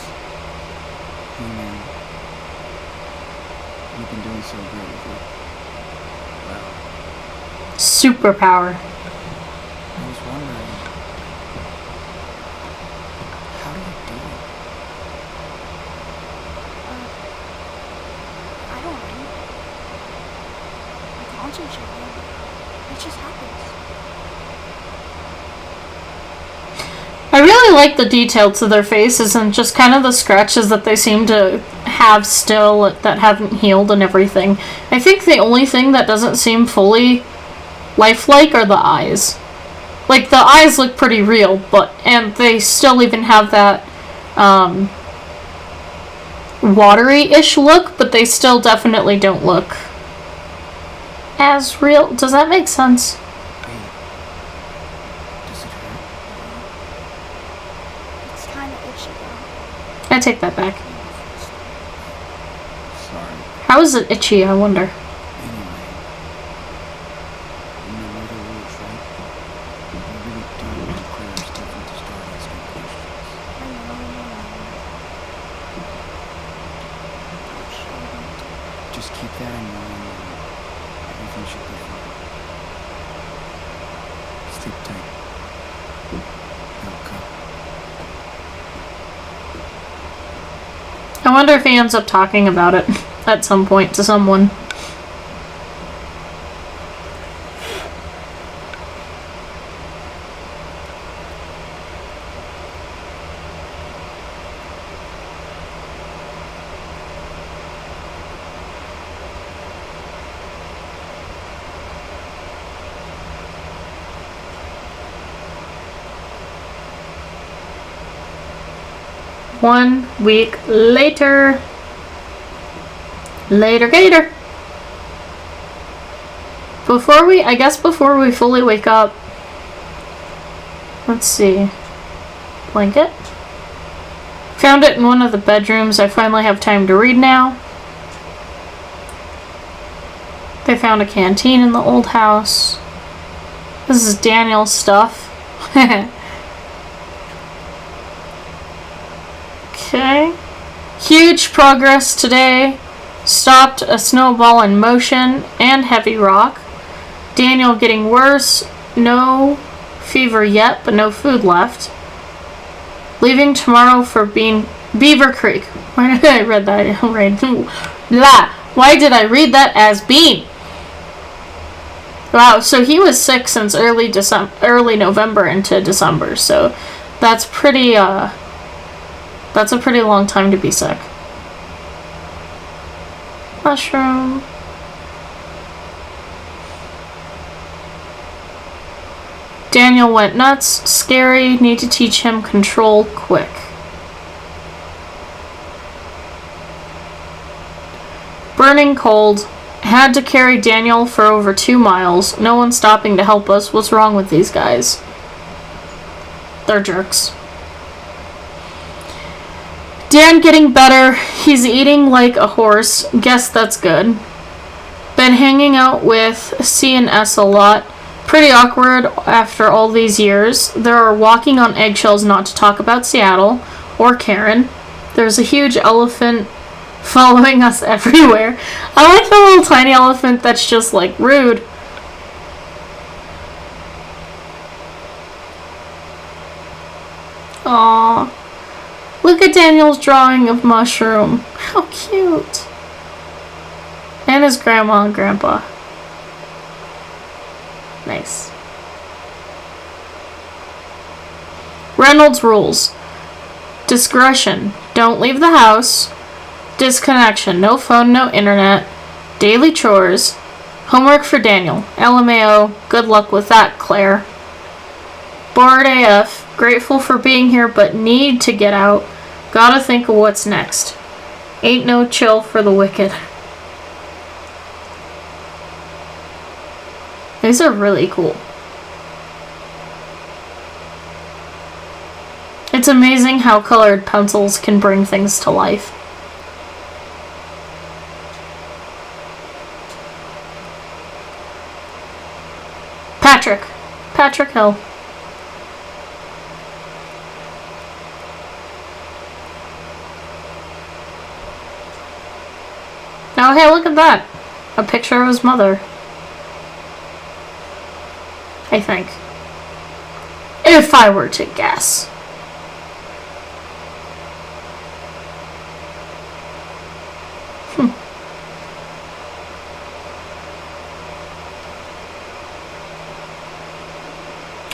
[SPEAKER 3] Hey man, you've been doing so great with it. Well,
[SPEAKER 1] Superpower.
[SPEAKER 3] I was wondering, how do you do it?
[SPEAKER 2] I don't know. I concentrate. It just happens.
[SPEAKER 1] I really like the detail to their faces and just kind of the scratches that they seem to have still that haven't healed and everything. I think the only thing that doesn't seem fully lifelike are the eyes. Like, the eyes look pretty real, and they still even have that watery-ish look, but they still definitely don't look as real. Does that make sense?
[SPEAKER 3] Hey, does it hurt?
[SPEAKER 2] It's kind of itchy though.
[SPEAKER 1] I take that back.
[SPEAKER 3] Sorry.
[SPEAKER 1] How is it itchy, I wonder?
[SPEAKER 3] Anyway, you know later we were right. We really do need to clear our stuff and to start asking questions.
[SPEAKER 2] I know. Gosh, I don't.
[SPEAKER 3] Just keep that in mind and everything should be fine. Sleep tight. Elka.
[SPEAKER 1] I wonder if he ends up talking about it at some point to someone. 1 week later. Later, gator. Before we fully wake up, let's see. Blanket. Found it in one of the bedrooms. I finally have time to read now. They found a canteen in the old house. This is Daniel's stuff. Okay. Huge progress today. Stopped a snowball in motion and heavy rock. Daniel getting worse. No fever yet, but no food left. Leaving tomorrow for Beaver Creek. Why did I read that right? Why did I read that as Bean? Wow, so he was sick since early November into December. So that's pretty that's a pretty long time to be sick. Mushroom. Daniel went nuts. Scary. Need to teach him control quick. Burning cold. Had to carry Daniel for over 2 miles. No one stopping to help us. What's wrong with these guys? They're jerks. Dan getting better. He's eating like a horse. Guess that's good. Been hanging out with C and S a lot. Pretty awkward after all these years. They're walking on eggshells not to talk about Seattle or Karen. There's a huge elephant following us everywhere. I like the little tiny elephant that's just like rude. Aww. Look at Daniel's drawing of Mushroom. How cute. And his grandma and grandpa. Nice. Reynolds rules. Discretion. Don't leave the house. Disconnection. No phone, no internet. Daily chores. Homework for Daniel. LMAO. Good luck with that, Claire. Bored AF. Grateful for being here, but need to get out. Gotta think of what's next. Ain't no chill for the wicked. These are really cool. It's amazing how colored pencils can bring things to life. Patrick Hill. Oh, hey, look at that. A picture of his mother. I think. If I were to guess.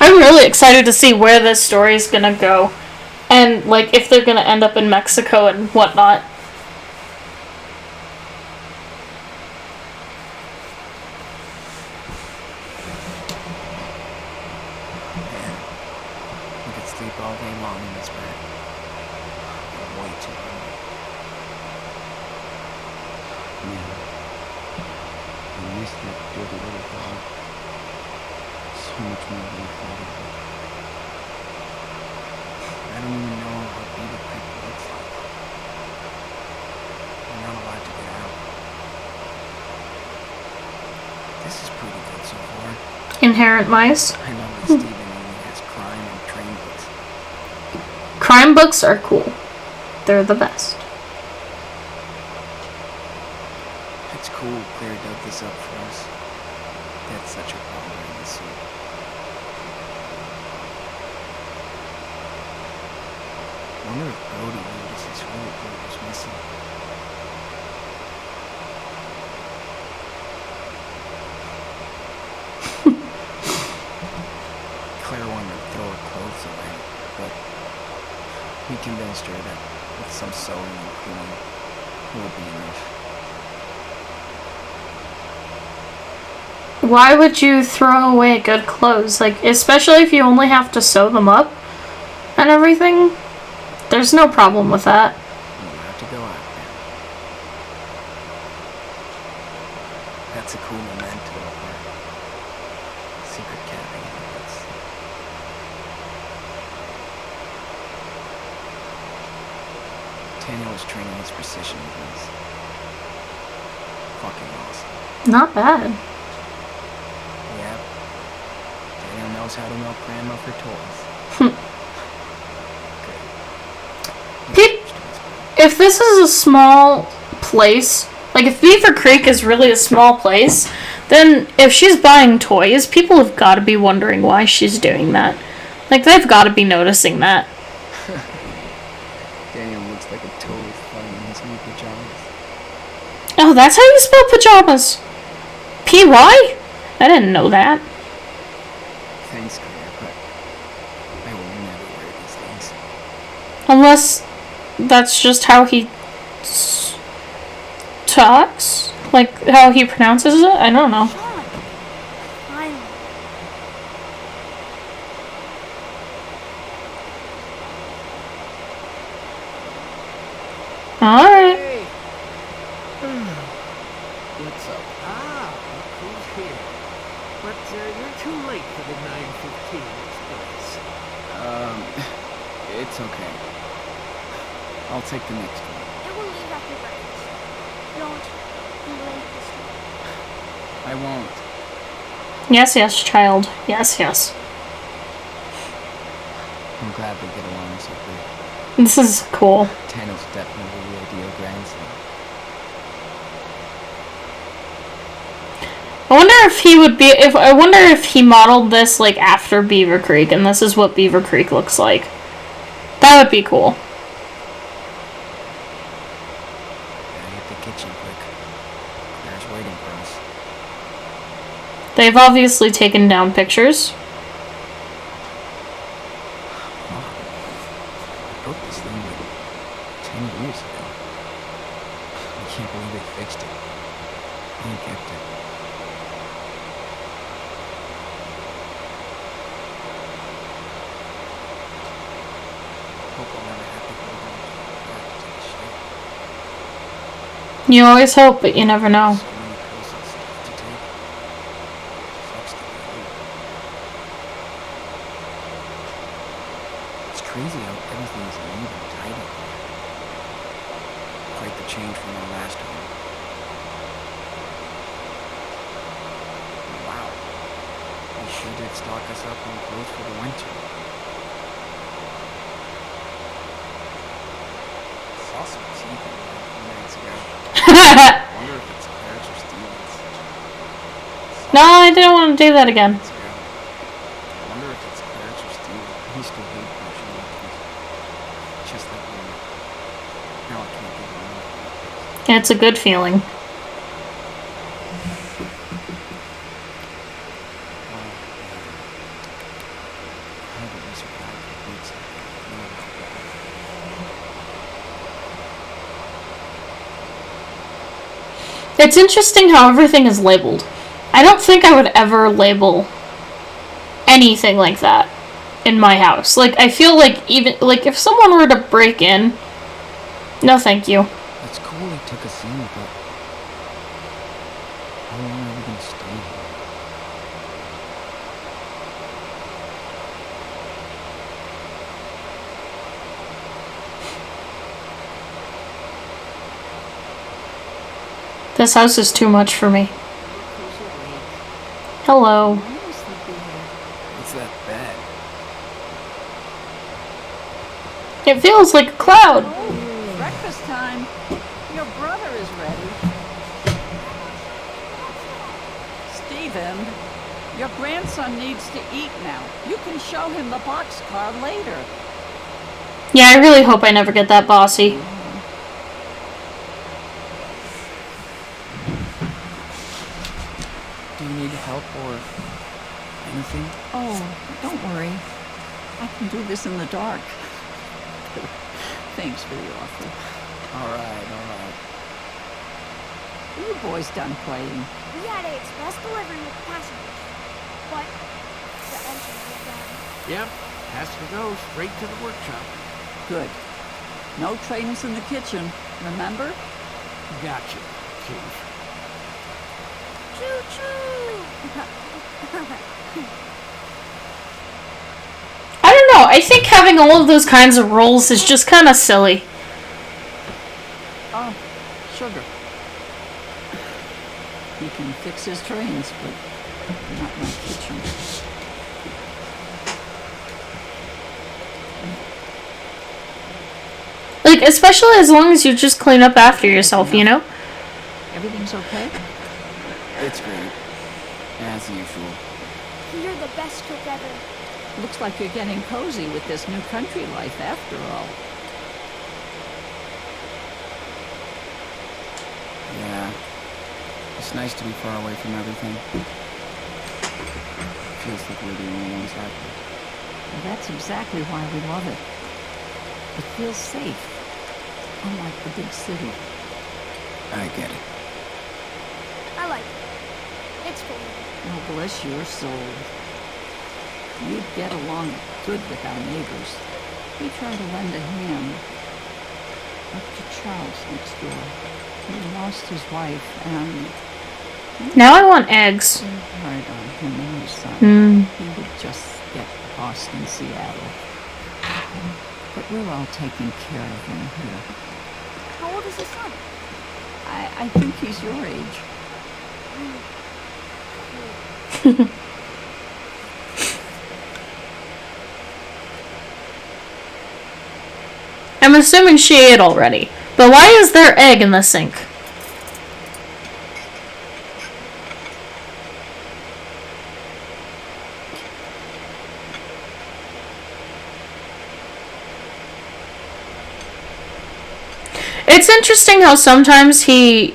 [SPEAKER 1] I'm really excited to see where this story is gonna go. And, like, if they're gonna end up in Mexico and whatnot.
[SPEAKER 3] Sleep all day long in this bed. I'm way too hungry.
[SPEAKER 5] Yeah. I miss that dirty little dog. So much more than I thought it would.
[SPEAKER 3] I don't even know what Beaver Creek looks like. We're not allowed to get out. This is pretty good so far.
[SPEAKER 1] Inherent Mice.
[SPEAKER 3] I know that Steven only has crime and train books.
[SPEAKER 1] Crime books are cool. They're the best.
[SPEAKER 3] It's cool Claire dug this up for us. That's such a bummer in the suit. Wonder if Brody noticed his fingerprint was missing. Claire wanted to throw her clothes away, but we convinced her that with some sewing and cleaning, it would be enough.
[SPEAKER 1] Why would you throw away good clothes? Like, especially if you only have to sew them up and everything. There's no problem with that.
[SPEAKER 3] We'll have to go out there. That's a cool memento of our secret cabin in the woods. Daniel was training his precision movements. Fucking awesome.
[SPEAKER 1] Not bad.
[SPEAKER 3] Yep. Daniel knows how to milk Grandma for toys.
[SPEAKER 1] If this is a small place, like if Beaver Creek is really a small place, then if she's buying toys, people have got to be wondering why she's doing that. Like, they've got to be noticing that.
[SPEAKER 3] Daniel looks like a total fun in his new pajamas.
[SPEAKER 1] Oh, that's how you spell pajamas? P-Y? I didn't know that.
[SPEAKER 3] Thanks, Claire, but I will never wear these things.
[SPEAKER 1] Unless that's just how he talks? Like, how he pronounces it? I don't know.
[SPEAKER 2] Sean! Finally.
[SPEAKER 1] Alright.
[SPEAKER 5] Hey! What's up? Ah, look who's here. But you're too late for the 9:15 express.
[SPEAKER 3] It's okay. I'll take the next one.
[SPEAKER 2] It will leave after breakfast. Don't be late this time.
[SPEAKER 3] I won't.
[SPEAKER 1] Yes, yes, child. Yes, yes.
[SPEAKER 3] I'm glad we get along so good.
[SPEAKER 1] This is cool.
[SPEAKER 3] Daniel's definitely the ideal grandson.
[SPEAKER 1] I wonder if he would be, I wonder if he modeled this, like, after Beaver Creek, and this is what Beaver Creek looks like. That would be cool.
[SPEAKER 3] Gotta hit the kitchen quick. Claire's waiting for us.
[SPEAKER 1] They've obviously taken down pictures.
[SPEAKER 3] I broke this thing like 10 years ago. I can't believe they fixed it. And kept it. Hope I'll never have to go down to the park to take a shit.
[SPEAKER 1] You always hope, but you never know.
[SPEAKER 3] So many pills and stuff to take. Sucks to be old. It's crazy how everything is neat and tidy. Quite the change from our last home. Wow. They sure did stock us up on clothes for the winter. Saw some teeth in there a few minutes ago. Wonder if it's Claire's or Steven's.
[SPEAKER 1] No, I didn't want to do that again.
[SPEAKER 3] I wonder if it's Claire's or Steven. I used to hate brushing my teeth. Just like me. Now I can't get around.
[SPEAKER 1] It's a good feeling.
[SPEAKER 3] How did we survive for weeks like that? Knowing how bad.
[SPEAKER 1] It's interesting how everything is labeled. I don't think I would ever label anything like that in my house. Like, I feel like even, like, if someone were to break in, no thank you.
[SPEAKER 3] It's cool he took us in, but how long are we gonna stay here?
[SPEAKER 1] This house is too much for me.
[SPEAKER 4] Look who's awake.
[SPEAKER 1] Hello.
[SPEAKER 4] When was the beer?
[SPEAKER 3] What's that bad?
[SPEAKER 1] It feels like a cloud.
[SPEAKER 4] Oh, breakfast time. Your brother is ready. Stephen, your grandson needs to eat now. You can show him the boxcar later.
[SPEAKER 1] Yeah, I really hope I never get that bossy.
[SPEAKER 3] Do you need help or anything?
[SPEAKER 4] Oh, don't worry. I can do this in the dark. Thanks for the offer.
[SPEAKER 3] Alright.
[SPEAKER 4] Are you boys done playing?
[SPEAKER 2] We had a express delivery with passengers, but the engine was down.
[SPEAKER 5] Yep, has to go straight to the workshop.
[SPEAKER 4] Good. No trainers in the kitchen, remember?
[SPEAKER 5] Gotcha, Chief.
[SPEAKER 2] Choo-choo!
[SPEAKER 1] I don't know. I think having all of those kinds of roles is just kind of silly.
[SPEAKER 4] Oh, sugar. He can fix his trains, but not my kitchen.
[SPEAKER 1] Like, especially as long as you just clean up after yourself, you know?
[SPEAKER 4] Everything's okay?
[SPEAKER 3] It's great. As usual.
[SPEAKER 2] You're the best cook ever.
[SPEAKER 4] Looks like you're getting cozy with this new country life after all.
[SPEAKER 3] Yeah. It's nice to be far away from everything. Feels like we're the only ones happy.
[SPEAKER 4] Well, that's exactly why we love it. It feels safe, unlike the big city.
[SPEAKER 3] I get it.
[SPEAKER 2] I like it. It's cool.
[SPEAKER 4] Oh, bless your soul. You'd get along good with our neighbors. We try to lend a hand. Up to Charles next door. He lost his wife and...
[SPEAKER 1] Now I want eggs.
[SPEAKER 4] hard on him and his son. He would just get lost in Seattle. But we're all taking care of him here.
[SPEAKER 2] How old is his son?
[SPEAKER 4] I think he's your age.
[SPEAKER 1] I'm assuming she ate already. But why is there egg in the sink? It's interesting how sometimes he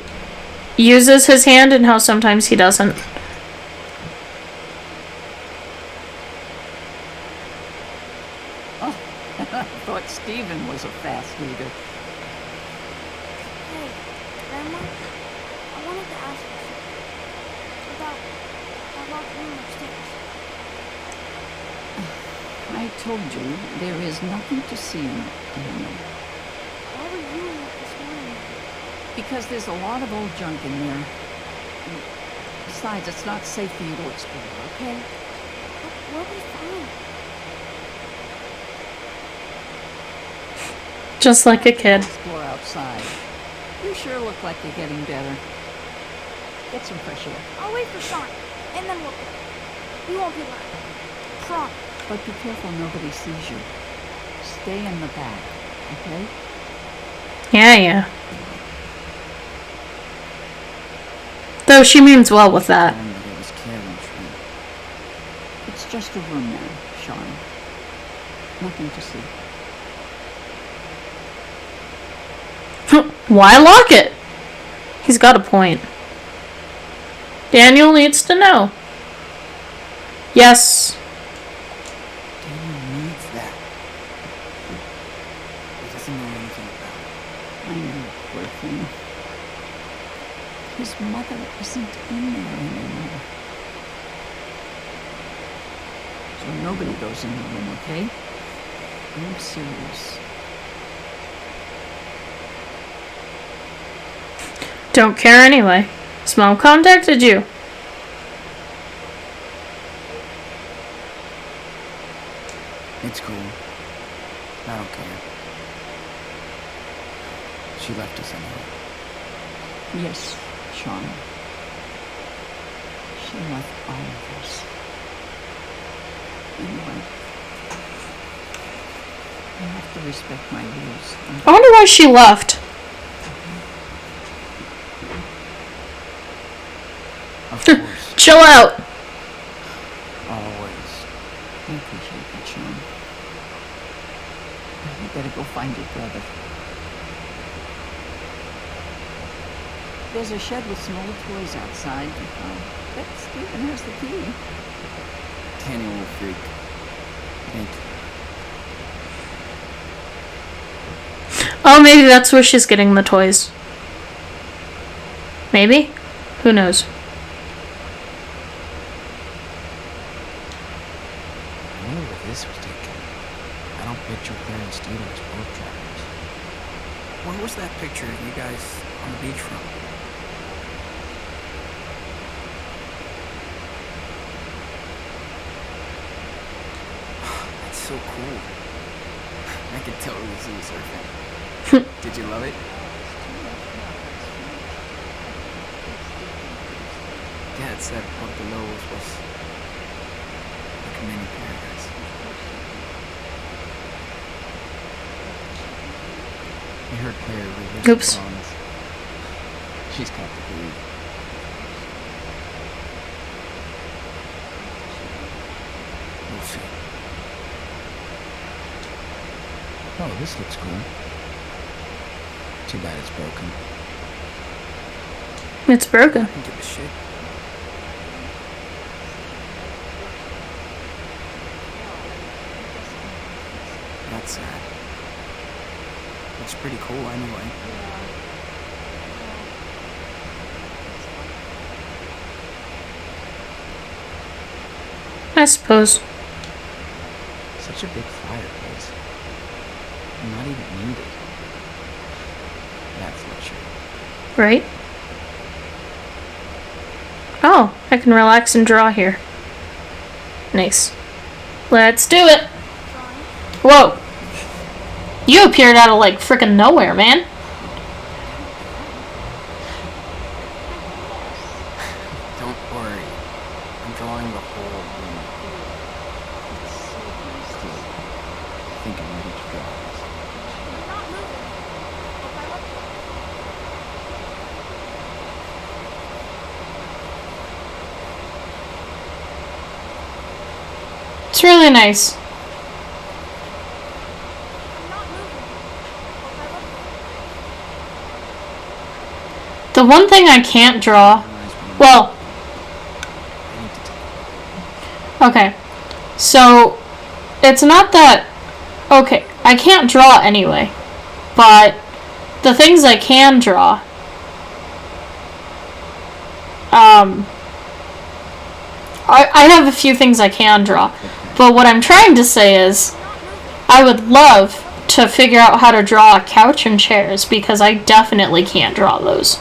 [SPEAKER 1] uses his hand and how sometimes he doesn't.
[SPEAKER 4] Oh, I thought Stephen was a fast eater.
[SPEAKER 2] Hey, Grandma, I wanted to ask you something about that locked room upstairs.
[SPEAKER 4] I told you, there is nothing to see in it anymore.
[SPEAKER 2] Why were you in it this morning?
[SPEAKER 4] Because there's a lot of old junk in there. Besides, it's not safe for you to explore, okay?
[SPEAKER 2] We'll be fine.
[SPEAKER 1] Just like a kid.
[SPEAKER 4] Explore outside. You sure look like you're getting better. Get some fresh air.
[SPEAKER 2] I'll wait for Sean, and then we'll go. We won't be loud. Promise.
[SPEAKER 4] But be careful nobody sees you. Stay in the back, okay?
[SPEAKER 1] Yeah. Though she means well with that.
[SPEAKER 3] Only there was care in Tree.
[SPEAKER 4] It's just a room now, Sean. Nothing to see.
[SPEAKER 1] Why lock it? He's got a point. Daniel needs to know. Yes.
[SPEAKER 3] Daniel needs that. He doesn't know anything about it.
[SPEAKER 4] I know, poor thing. His mother isn't in there anymore. So nobody goes in the room, okay? I'm serious.
[SPEAKER 1] Don't care anyway. His mom contacted you.
[SPEAKER 3] It's cool. I don't care. She left us anyway.
[SPEAKER 4] Yes, Sean. She left all of us. Anyway, you have to respect my rules.
[SPEAKER 1] I wonder why she left.
[SPEAKER 3] Of course.
[SPEAKER 1] Chill out.
[SPEAKER 3] Always.
[SPEAKER 4] I appreciate that, Sean. You better go find your brother. There's a shed with some old toys outside. I bet Stephen has the key.
[SPEAKER 3] Daniel will freak. Thank you.
[SPEAKER 1] Oh, maybe that's where she's getting the toys. Maybe? Who knows?
[SPEAKER 3] I wonder where this was taken. I don't picture Claire and Steven as both travelers. Where was that picture of you guys on the beach from? That's so cool. I could totally see you surfing. Did you love it? Dad said up below was like a mini paradise. We heard Claire rehearse
[SPEAKER 1] Oops.
[SPEAKER 3] the songs. She's got the lead. We'll see. Oh, this looks cool. Too bad it's broken.
[SPEAKER 1] It's broken.
[SPEAKER 3] I don't give a shit. That's sad. It's pretty cool anyway.
[SPEAKER 1] I suppose.
[SPEAKER 3] Such a big fireplace. Not even needed. That's not true.
[SPEAKER 1] Right? Oh, I can relax and draw here. Nice. Let's do it! Whoa! You appeared out of like frickin' nowhere, man.
[SPEAKER 3] Don't worry. I'm drawing the whole room. I think I'm ready to draw this.
[SPEAKER 1] It's really nice. The one thing I can't draw, well, okay, so it's not that, okay, I can't draw anyway, but the things I can draw, I have a few things I can draw, but what I'm trying to say is, I would love to figure out how to draw a couch and chairs, because I definitely can't draw those.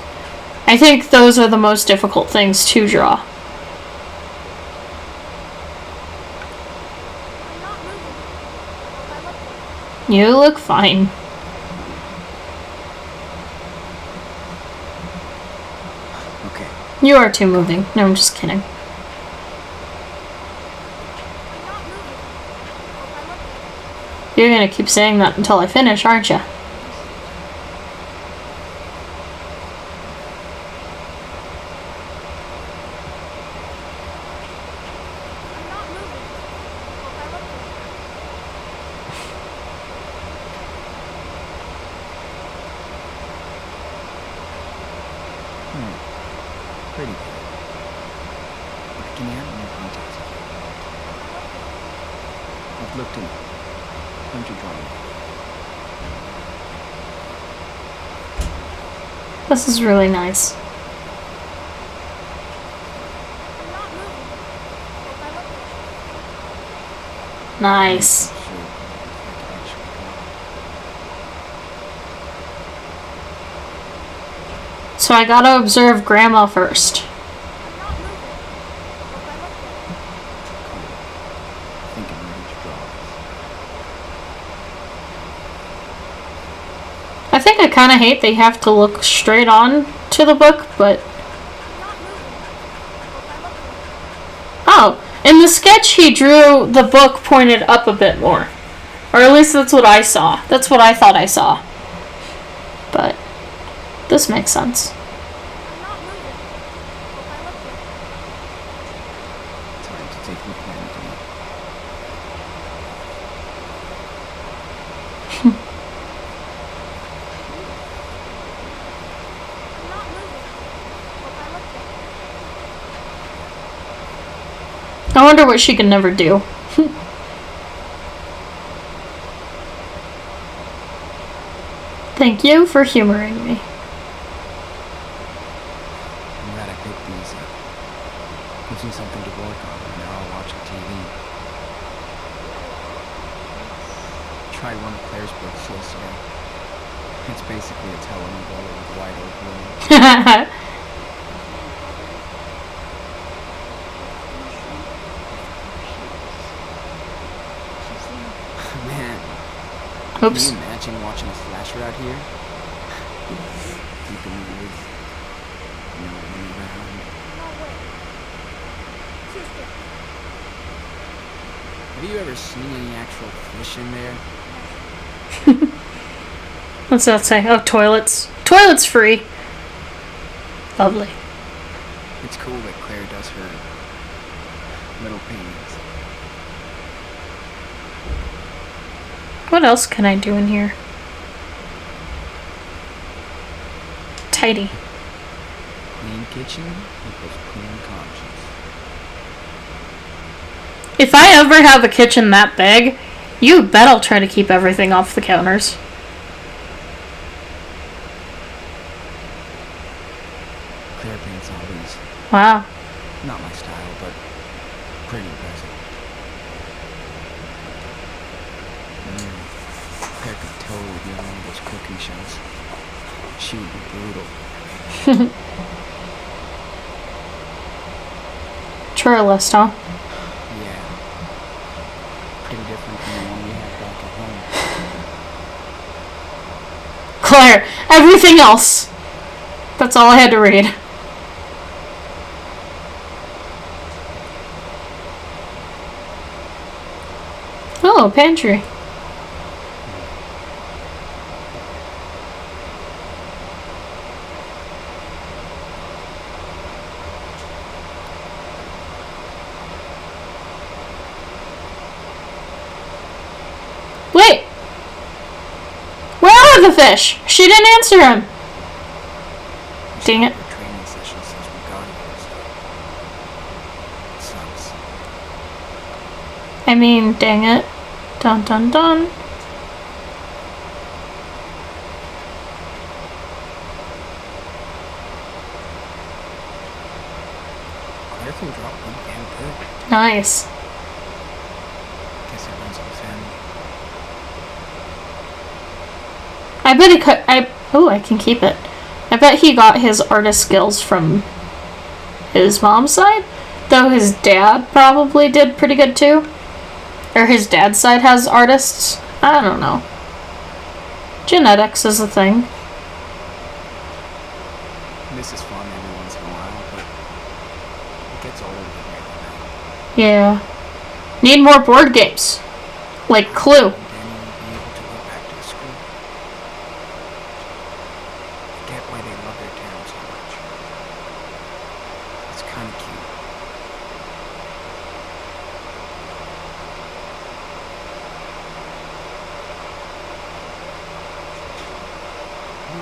[SPEAKER 1] I think those are the most difficult things to draw. You look fine.
[SPEAKER 3] Okay.
[SPEAKER 1] You are too moving. No, I'm just kidding. You're gonna keep saying that until I finish, aren't you?
[SPEAKER 3] Pretty good. Can you have more contacts? I've looked in. Don't you draw me?
[SPEAKER 1] This is really nice. Nice.
[SPEAKER 3] Sure. I can actually draw.
[SPEAKER 1] So I gotta observe Grandma first.
[SPEAKER 3] I think I'm ready to draw this.
[SPEAKER 1] I think I kinda hate they have to look straight on to the book, but... Oh, in the sketch he drew the book pointed up a bit more. Or at least that's what I saw. That's what I thought I saw. But this makes sense.
[SPEAKER 3] Time to take the pen down.
[SPEAKER 1] I wonder what she can never do. Thank you for humoring me.
[SPEAKER 3] I'm glad I picked these up. Gives me something to work on when they're all watching TV. Tried one of Claire's books yesterday. It's basically a telenovela with wide open. Man,
[SPEAKER 1] Oops.
[SPEAKER 3] can you imagine watching a slasher out here? Deep in the woods. No one around.
[SPEAKER 2] No way. Sister.
[SPEAKER 3] Have you ever seen any actual fish in there?
[SPEAKER 1] What's that say? Oh, toilets. Toilets free. Lovely.
[SPEAKER 3] It's cool that Claire does her little paintings.
[SPEAKER 1] What else can I do in here? Tidy.
[SPEAKER 3] Clean kitchen equals clean conscience.
[SPEAKER 1] If I ever have a kitchen that big, you bet I'll try to keep everything off the counters.
[SPEAKER 3] Claire paints zombies.
[SPEAKER 1] Wow.
[SPEAKER 3] Not my style, but pretty impressive. Claire could totally be on one of those cooking shows. She would be brutal.
[SPEAKER 1] Churro list, huh?
[SPEAKER 3] Yeah. Pretty different from the one we had back at home.
[SPEAKER 1] Claire, everything else. That's all I had to read. Oh, pantry. Wait! Where are the fish? She didn't answer him. Dang it.
[SPEAKER 3] The training session says we gotta get this stuff. It sucks.
[SPEAKER 1] I mean, dang it. Dun dun dun.
[SPEAKER 3] Claire can drop one damn good.
[SPEAKER 1] Nice.
[SPEAKER 3] Guess it runs in the family.
[SPEAKER 1] I bet he could. Oh, I can keep it. I bet he got his artist skills from his mom's side. Though his dad probably did pretty good too. Or his dad's side has artists. I don't know. Genetics is a thing.
[SPEAKER 3] This is fun every once in a while, but it gets old and
[SPEAKER 1] Yeah. Need more board games. Like Clue.
[SPEAKER 3] Danny will be able to go back to the school. Get why they love their town so much. It's kind of cute.
[SPEAKER 5] I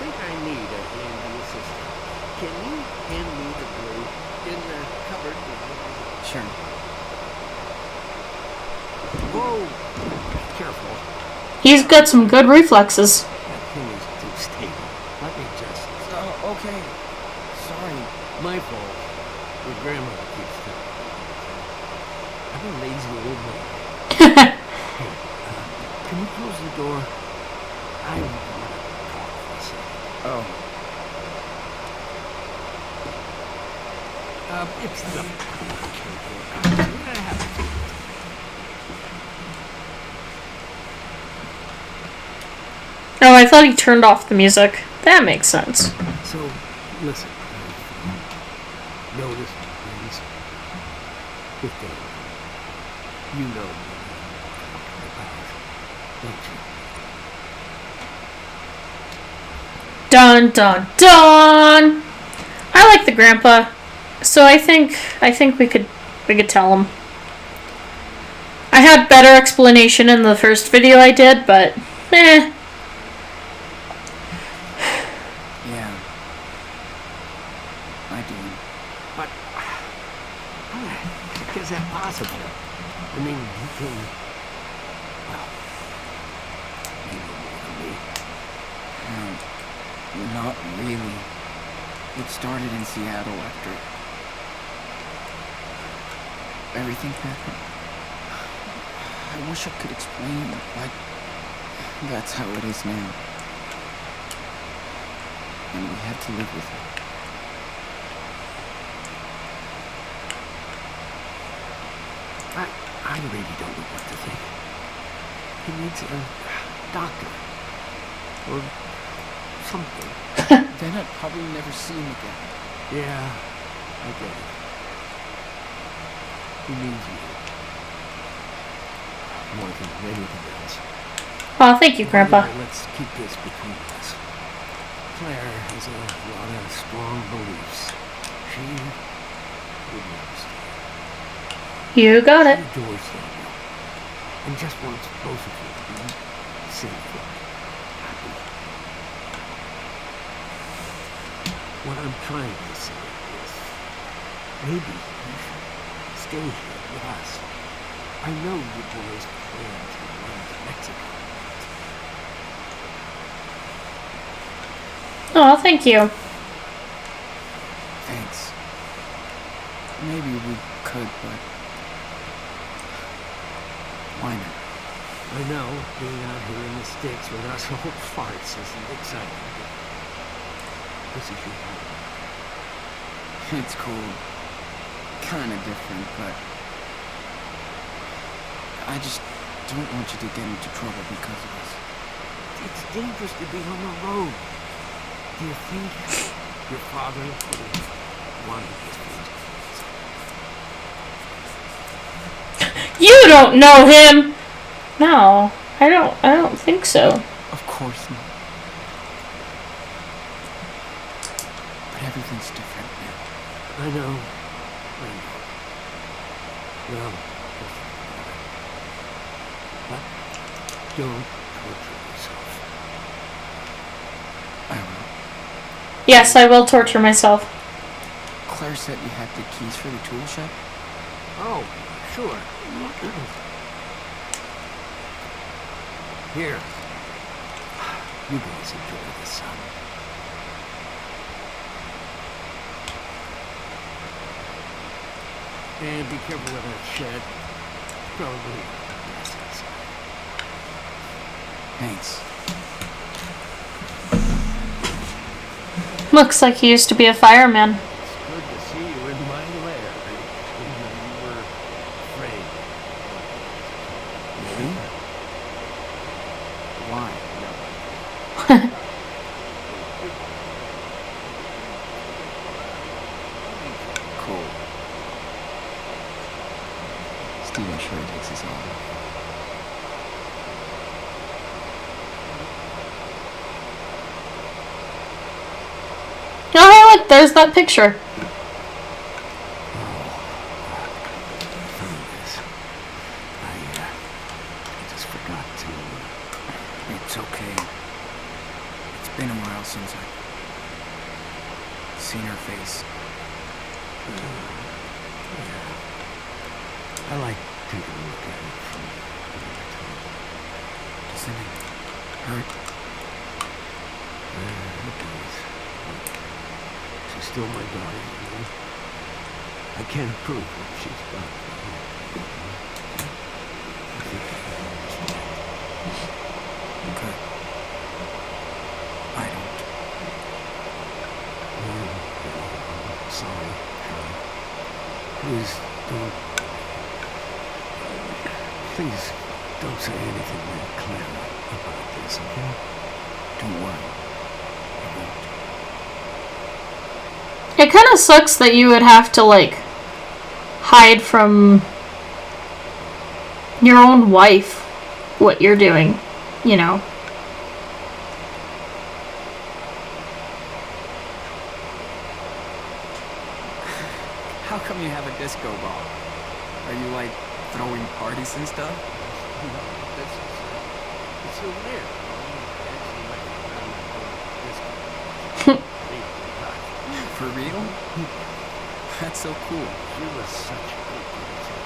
[SPEAKER 5] think I need a handy assistant. Can you hand me the glue in the cupboard?
[SPEAKER 3] Sure.
[SPEAKER 5] Whoa! Careful.
[SPEAKER 1] He's got some good reflexes.
[SPEAKER 5] That thing is too stable. Let me just...
[SPEAKER 3] Okay. Sorry.
[SPEAKER 5] My fault. Your grandmother keeps telling me. I'm a lazy old man. Here, can you close the door? I want to talk for a second.
[SPEAKER 3] Oh.
[SPEAKER 5] It's the... Okay, we're gonna have to...
[SPEAKER 1] Oh, I thought he turned off the music. That makes sense.
[SPEAKER 5] So, listen. Notice, please. If they... You know what I'm talking about, don't you?
[SPEAKER 1] Dun dun dun. I like the grandpa, so I think we could tell him. I had better explanation in the first video I did, but eh.
[SPEAKER 3] Yeah. I do.
[SPEAKER 5] But how the heck is that possible? I mean, you can... Well, you know more than me.
[SPEAKER 3] Not really. It started in Seattle after everything happened. I wish I could explain, That's how it is now. And we have to live with it.
[SPEAKER 5] I really don't know what to think. He needs a doctor. Or something.
[SPEAKER 3] Then I'd probably never see him again.
[SPEAKER 5] Yeah, I get it. He needs you. More than anything else.
[SPEAKER 1] Oh, thank you, Grandpa.
[SPEAKER 5] Let's keep this between us. Claire has a lot of strong beliefs. She would understand.
[SPEAKER 1] You got it.
[SPEAKER 5] She adores Daniel. And just wants both of you to be safe and happy. What I'm trying to say is, maybe you should stay here with us. I know you boys plan to run to Mexico.
[SPEAKER 1] Oh, thank you.
[SPEAKER 3] Thanks. Maybe we could, but why not?
[SPEAKER 5] I know being out here in the sticks with us old farts isn't exciting, but this is your home.
[SPEAKER 3] It's cool. Kinda different, but I just don't want you to get into trouble because of us.
[SPEAKER 5] It's dangerous to be on the road. Do you think your father would have wanted this place?
[SPEAKER 1] You don't know him. No, I don't think so.
[SPEAKER 3] Of course not. But everything's different now.
[SPEAKER 5] I know. Well, but don't torture yourself.
[SPEAKER 3] I will.
[SPEAKER 1] Yes, I will torture myself.
[SPEAKER 3] Claire said you had the keys for the tool shed?
[SPEAKER 5] Oh, sure. Here. You guys enjoy the sun. And be careful with that shed. Probably best inside.
[SPEAKER 3] Thanks.
[SPEAKER 1] Looks like he used to be a fireman.
[SPEAKER 5] It's good to see you in my lair. You were afraid.
[SPEAKER 3] Really? Why? Cool. Steven sure takes us all.
[SPEAKER 1] Oh, hey, look, there's that picture.
[SPEAKER 5] I just forgot to...
[SPEAKER 3] It's okay. It's been a while since I've seen her face.
[SPEAKER 5] I like taking a look at it from time to time.
[SPEAKER 3] Doesn't it hurt?
[SPEAKER 5] It does. She's still my daughter, you know? I can't approve what she's done. I think I understand.
[SPEAKER 3] Good. I don't.
[SPEAKER 5] I'm sorry. Please don't... Please don't say anything to Claire about this, okay?
[SPEAKER 3] Don't worry. I won't.
[SPEAKER 1] It kind of sucks that you would have to, like, hide from your own wife what you're doing, you know.
[SPEAKER 3] How come you have a disco ball? Are you, like, throwing parties and stuff?
[SPEAKER 5] No, it's so weird.
[SPEAKER 3] For real? That's so cool.
[SPEAKER 5] She was such a good dancer.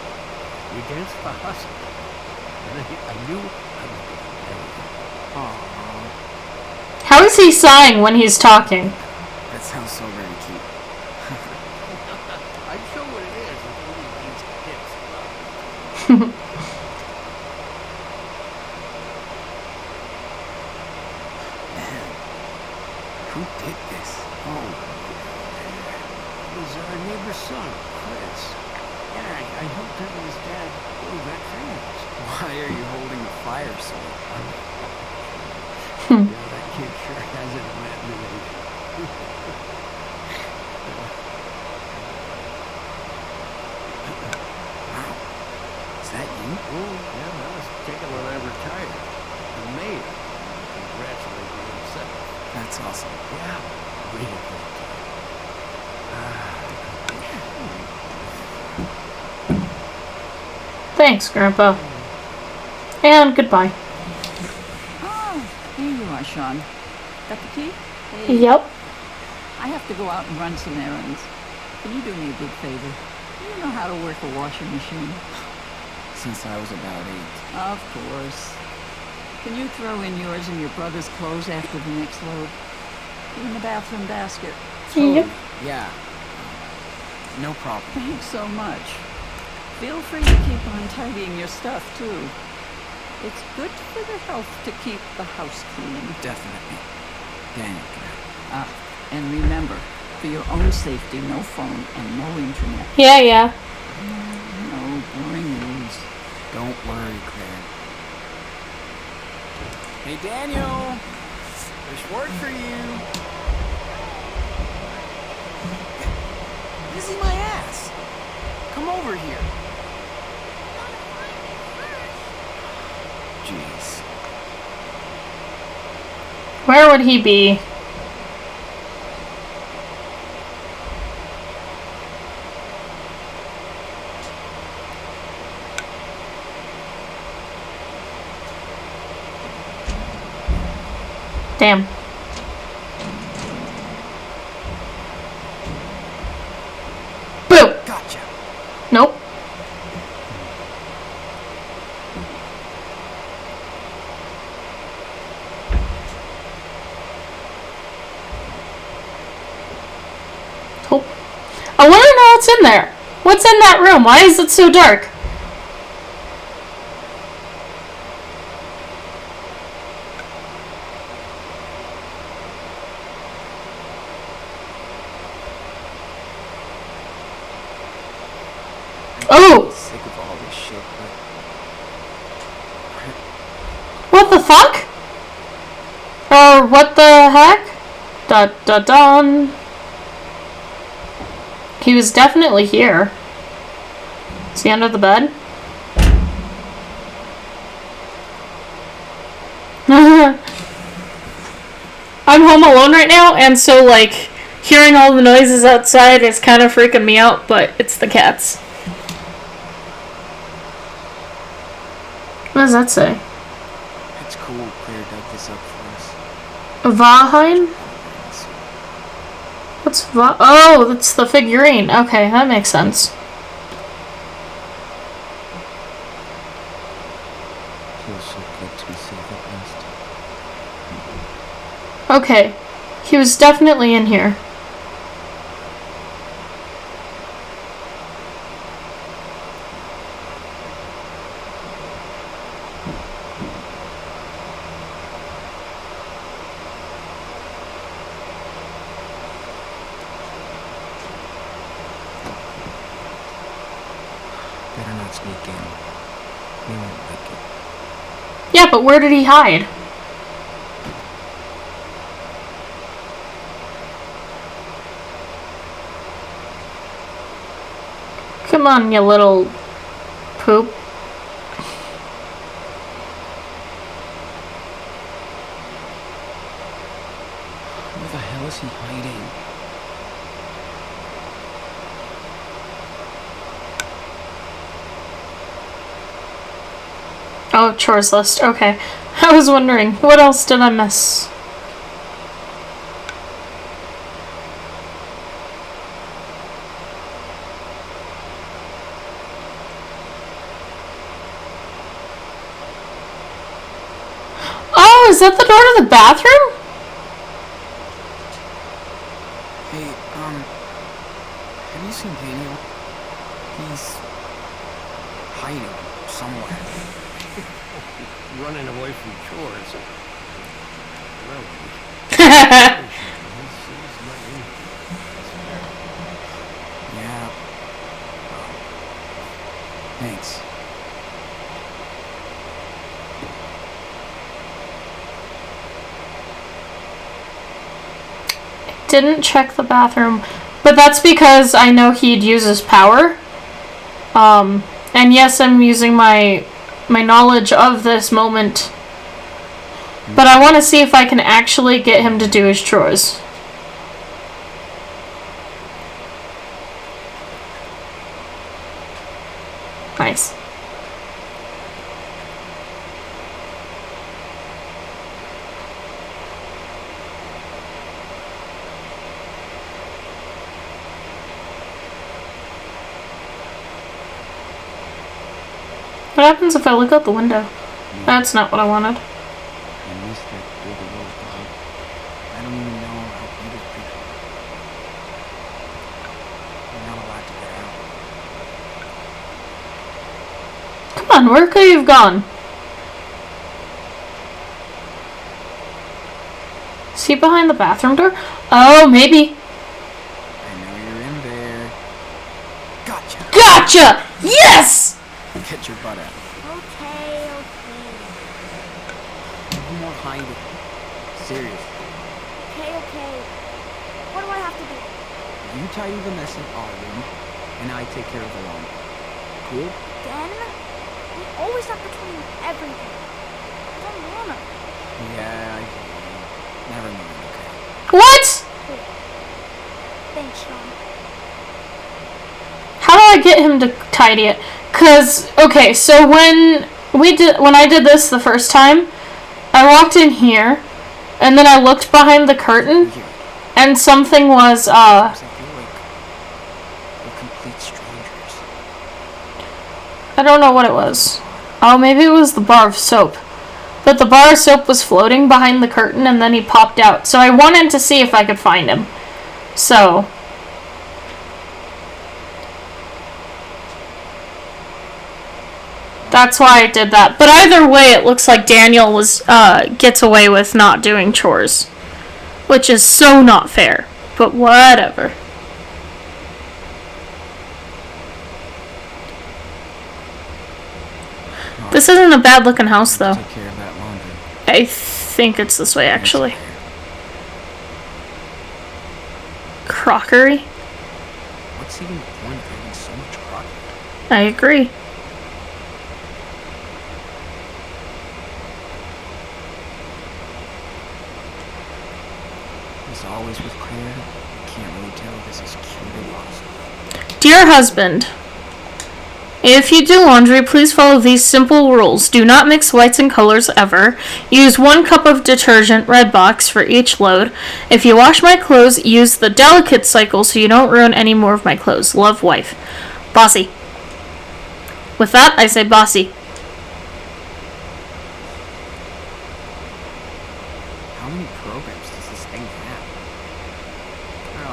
[SPEAKER 5] We danced for hustle. And I knew I was going to marry her.
[SPEAKER 3] Aww.
[SPEAKER 1] How is he sighing when he's talking?
[SPEAKER 3] That sounds so very cute.
[SPEAKER 5] I'd show what it is if only these hips.
[SPEAKER 3] Who did this? Oh,
[SPEAKER 5] It was our neighbor's son, Chris. Yeah, I helped him and his dad build that fence.
[SPEAKER 3] why are you holding the fire so?
[SPEAKER 5] Yeah, that kid sure has an imagination.
[SPEAKER 3] Wow. Is that you?
[SPEAKER 5] Oh, yeah, that was taken when I retired. The mayor congratulated himself.
[SPEAKER 3] That's awesome.
[SPEAKER 5] Yeah, really good.
[SPEAKER 1] Thanks, Grandpa. And goodbye.
[SPEAKER 4] Oh, here you are, Sean. Got the key? Hey,
[SPEAKER 1] Yep.
[SPEAKER 4] I have to go out and run some errands. Can you do me a big favor? Do you know how to work a washing machine?
[SPEAKER 3] Since I was about 8.
[SPEAKER 4] Of course. Can you throw in yours and your brother's clothes after the next load? In the bathroom basket.
[SPEAKER 1] Yep.
[SPEAKER 3] Yeah. No problem.
[SPEAKER 4] Thanks so much. Feel free to keep on tidying your stuff, too. It's good for the health to keep the house clean.
[SPEAKER 3] Definitely. Dang.
[SPEAKER 4] And remember, for your own safety, no phone and no internet.
[SPEAKER 1] Yeah.
[SPEAKER 4] No boring news.
[SPEAKER 3] Don't worry, Claire. Hey, Daniel! There's work for you! Busy my ass! Come over here! Jeez.
[SPEAKER 1] Where would he be? Damn. Boo!
[SPEAKER 3] Gotcha!
[SPEAKER 1] Nope. Oh. I want to know what's in there. What's in that room? Why is it so dark? Oh!
[SPEAKER 3] Sick of all this shit,
[SPEAKER 1] What the fuck? Or what the heck? Dun. He was definitely here. Is he under the bed? I'm home alone right now, and so, like, hearing all the noises outside is kind of freaking me out, but it's the cats. What does that say?
[SPEAKER 3] It's cool Claire dug this up for us.
[SPEAKER 1] Vaheim? What's Oh, that's the figurine. Okay, that makes sense.
[SPEAKER 3] Feels so good to be safe at last.
[SPEAKER 1] Okay, he was definitely in here.
[SPEAKER 3] Better not sneak in. We won't like it.
[SPEAKER 1] Yeah, but where did he hide? Come on, you little poop.
[SPEAKER 3] Where the hell is he hiding?
[SPEAKER 1] Oh, chores list. Okay. I was wondering, what else did I miss? Oh, is that the door to the bathroom?
[SPEAKER 3] Hey, have you seen Daniel? He's hiding somewhere.
[SPEAKER 5] Running away from chores. Well,
[SPEAKER 1] didn't check the bathroom, but that's because I know he'd use his power. And yes, I'm using my knowledge of this moment, but I want to see if I can actually get him to do his chores. Nice. What happens if I look out the window? That's not what I wanted.
[SPEAKER 3] I missed that big little dog. I don't even know how big his feet are. We're not allowed to get out.
[SPEAKER 1] Come on, where could you have gone? Is he behind the bathroom door? Oh, maybe.
[SPEAKER 3] I know you're in there. Gotcha!
[SPEAKER 1] Gotcha! Yes!
[SPEAKER 3] Get your butt out.
[SPEAKER 2] Okay.
[SPEAKER 3] No more hiding. Seriously.
[SPEAKER 2] Okay. What do I have to do?
[SPEAKER 3] You tidy the mess in our room, and I take care of the laundry. Cool?
[SPEAKER 2] Then we always have to clean everything. I don't wanna.
[SPEAKER 3] Yeah, I get it. Never mind, okay?
[SPEAKER 1] What?
[SPEAKER 2] Cool. Thanks, Sean.
[SPEAKER 1] How do I get him to tidy it? Cause, okay, so when I did this the first time, I walked in here, and then I looked behind the curtain,
[SPEAKER 3] Here.
[SPEAKER 1] and something was,
[SPEAKER 3] I feel like we're complete strangers.
[SPEAKER 1] I don't know what it was. Oh, maybe it was the bar of soap. But the bar of soap was floating behind the curtain, and then he popped out. So I wanted to see if I could find him. So... that's why I did that. But either way, it looks like Daniel gets away with not doing chores. Which is so not fair. But whatever. This isn't a bad looking house, though.
[SPEAKER 3] Take care of that laundry.
[SPEAKER 1] I think it's this way, actually. Crockery?
[SPEAKER 3] What's even the point of having so much crockery?
[SPEAKER 1] I agree.
[SPEAKER 3] As always with Claire, I can't really tell if this is cute or awesome.
[SPEAKER 1] Dear husband, if you do laundry, please follow these simple rules. Do not mix whites and colors ever. Use 1 cup of detergent, red box, for each load. If you wash my clothes, use the delicate cycle so you don't ruin any more of my clothes. Love, wife. Bossy. With that, I say bossy.
[SPEAKER 3] How many programs does this thing have?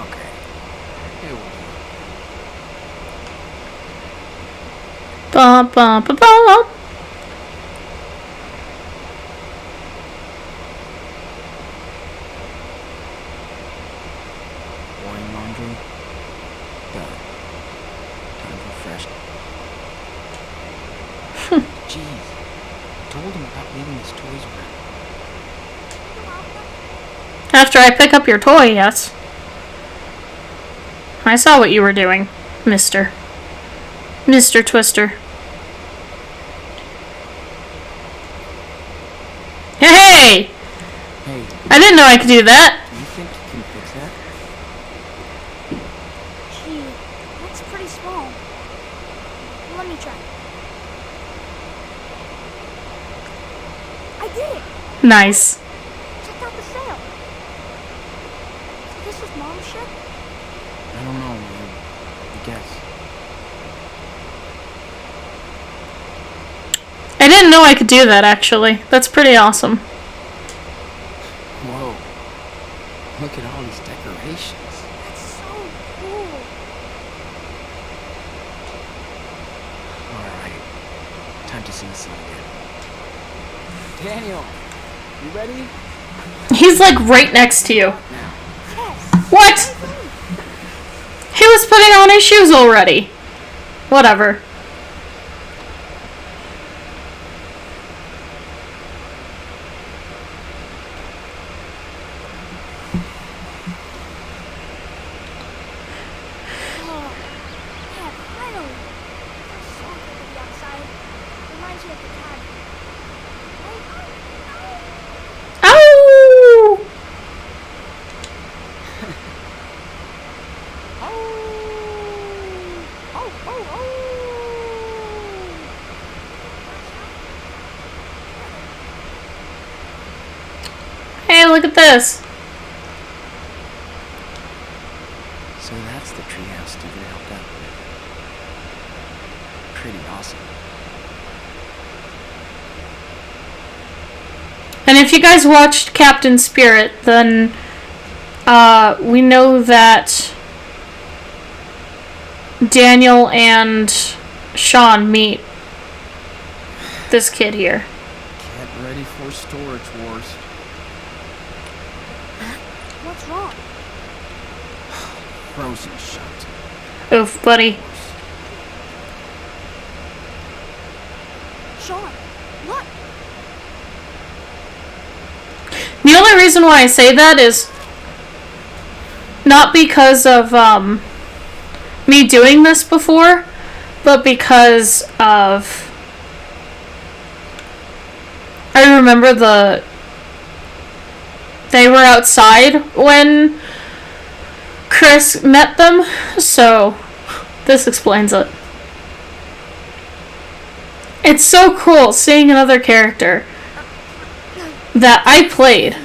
[SPEAKER 3] Okay. It will do.
[SPEAKER 1] Bum, bum, bum, bum.
[SPEAKER 3] Boring laundry. Done. Time for fresh. Jeez. Told him about leaving his toys around.
[SPEAKER 1] After I pick up your toy, yes. I saw what you were doing, Mr. Twister. Hey!
[SPEAKER 3] Hey,
[SPEAKER 1] I didn't know I could do that.
[SPEAKER 3] do you think you can fix that?
[SPEAKER 2] Gee, that's pretty small. Let me try. I did it!
[SPEAKER 1] Nice.
[SPEAKER 2] Check out the sail. So this was Mom's ship?
[SPEAKER 3] I don't know, man. I guess.
[SPEAKER 1] I didn't know I could do that, actually. That's pretty awesome.
[SPEAKER 3] Whoa. Look at all these decorations.
[SPEAKER 2] That's so cool.
[SPEAKER 3] Alright. Time to sing a song again. Daniel, you ready?
[SPEAKER 1] He's like right next to you.
[SPEAKER 3] Now.
[SPEAKER 2] Yes.
[SPEAKER 1] What? He was putting on his shoes already. Whatever. this.
[SPEAKER 3] So that's the treehouse Stupid helped out with. Pretty awesome.
[SPEAKER 1] And if you guys watched Captain Spirit, then we know that Daniel and Sean meet this kid here.
[SPEAKER 3] Get ready for storage wars.
[SPEAKER 2] What's wrong?
[SPEAKER 3] Frozen shut.
[SPEAKER 1] Oof, buddy.
[SPEAKER 2] Sean, what?
[SPEAKER 1] The only reason why I say that is not because of me doing this before, but because of I remember they were outside when Chris met them, so this explains it. It's so cool seeing another character that I played.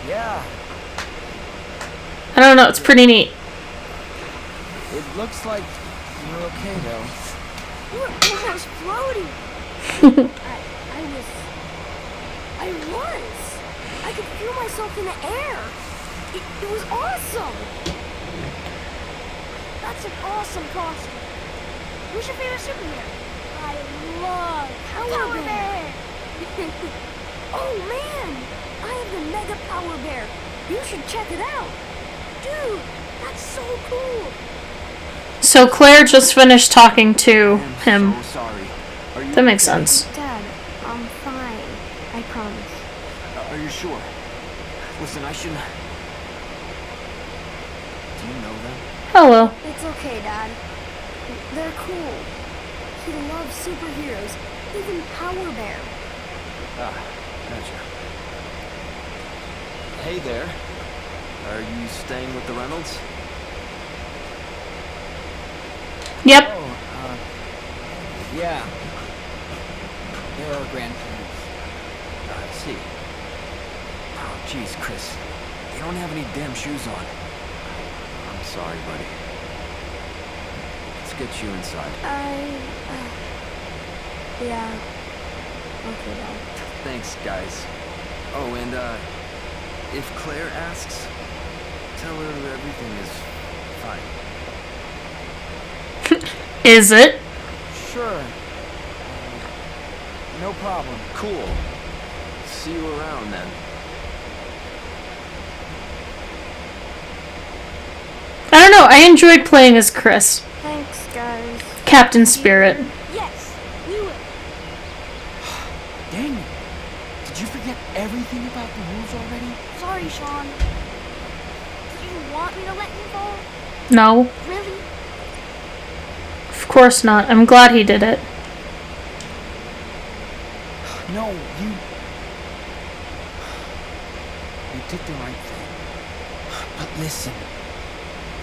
[SPEAKER 3] Yeah,
[SPEAKER 1] I don't know, it's pretty neat.
[SPEAKER 3] it looks like you're okay though.
[SPEAKER 2] We're almost floating. I was. I could feel myself in the air. It was awesome. That's an awesome costume. Who's your favorite superhero? I love Power Bear. Oh man, I have the Mega Power Bear. You should check it out. Dude, that's so cool.
[SPEAKER 1] So Claire just finished talking to him.
[SPEAKER 3] So sorry. Are you
[SPEAKER 1] That makes
[SPEAKER 3] okay?
[SPEAKER 1] sense.
[SPEAKER 2] Dad, I'm fine. I promise.
[SPEAKER 3] Are you sure? Listen, I shouldn't. Do you know them?
[SPEAKER 1] Hello.
[SPEAKER 2] It's okay, Dad. They're cool. He loves superheroes, even Power Bear.
[SPEAKER 3] Ah, gotcha. Hey there. Are you staying with the Reynolds?
[SPEAKER 1] Yep.
[SPEAKER 3] Oh, yeah. They're our grandparents. I see. Oh, jeez, Chris. You don't have any damn shoes on. I'm sorry, buddy. Let's get you inside.
[SPEAKER 2] Yeah. Okay, Dad.
[SPEAKER 3] Thanks, guys. Oh, and, if Claire asks, tell her everything is fine.
[SPEAKER 1] Is it?
[SPEAKER 3] Sure. No problem. Cool. See you around then.
[SPEAKER 1] I don't know, I enjoyed playing as Chris.
[SPEAKER 2] Thanks, guys.
[SPEAKER 1] Captain Spirit.
[SPEAKER 2] Yes, we will.
[SPEAKER 3] Daniel, did you forget everything about the rules already?
[SPEAKER 2] Sorry, Sean. Did you want me to let you go?
[SPEAKER 1] No,
[SPEAKER 2] Really?
[SPEAKER 1] of course not. I'm glad he did it.
[SPEAKER 3] No, you did the right thing. But listen,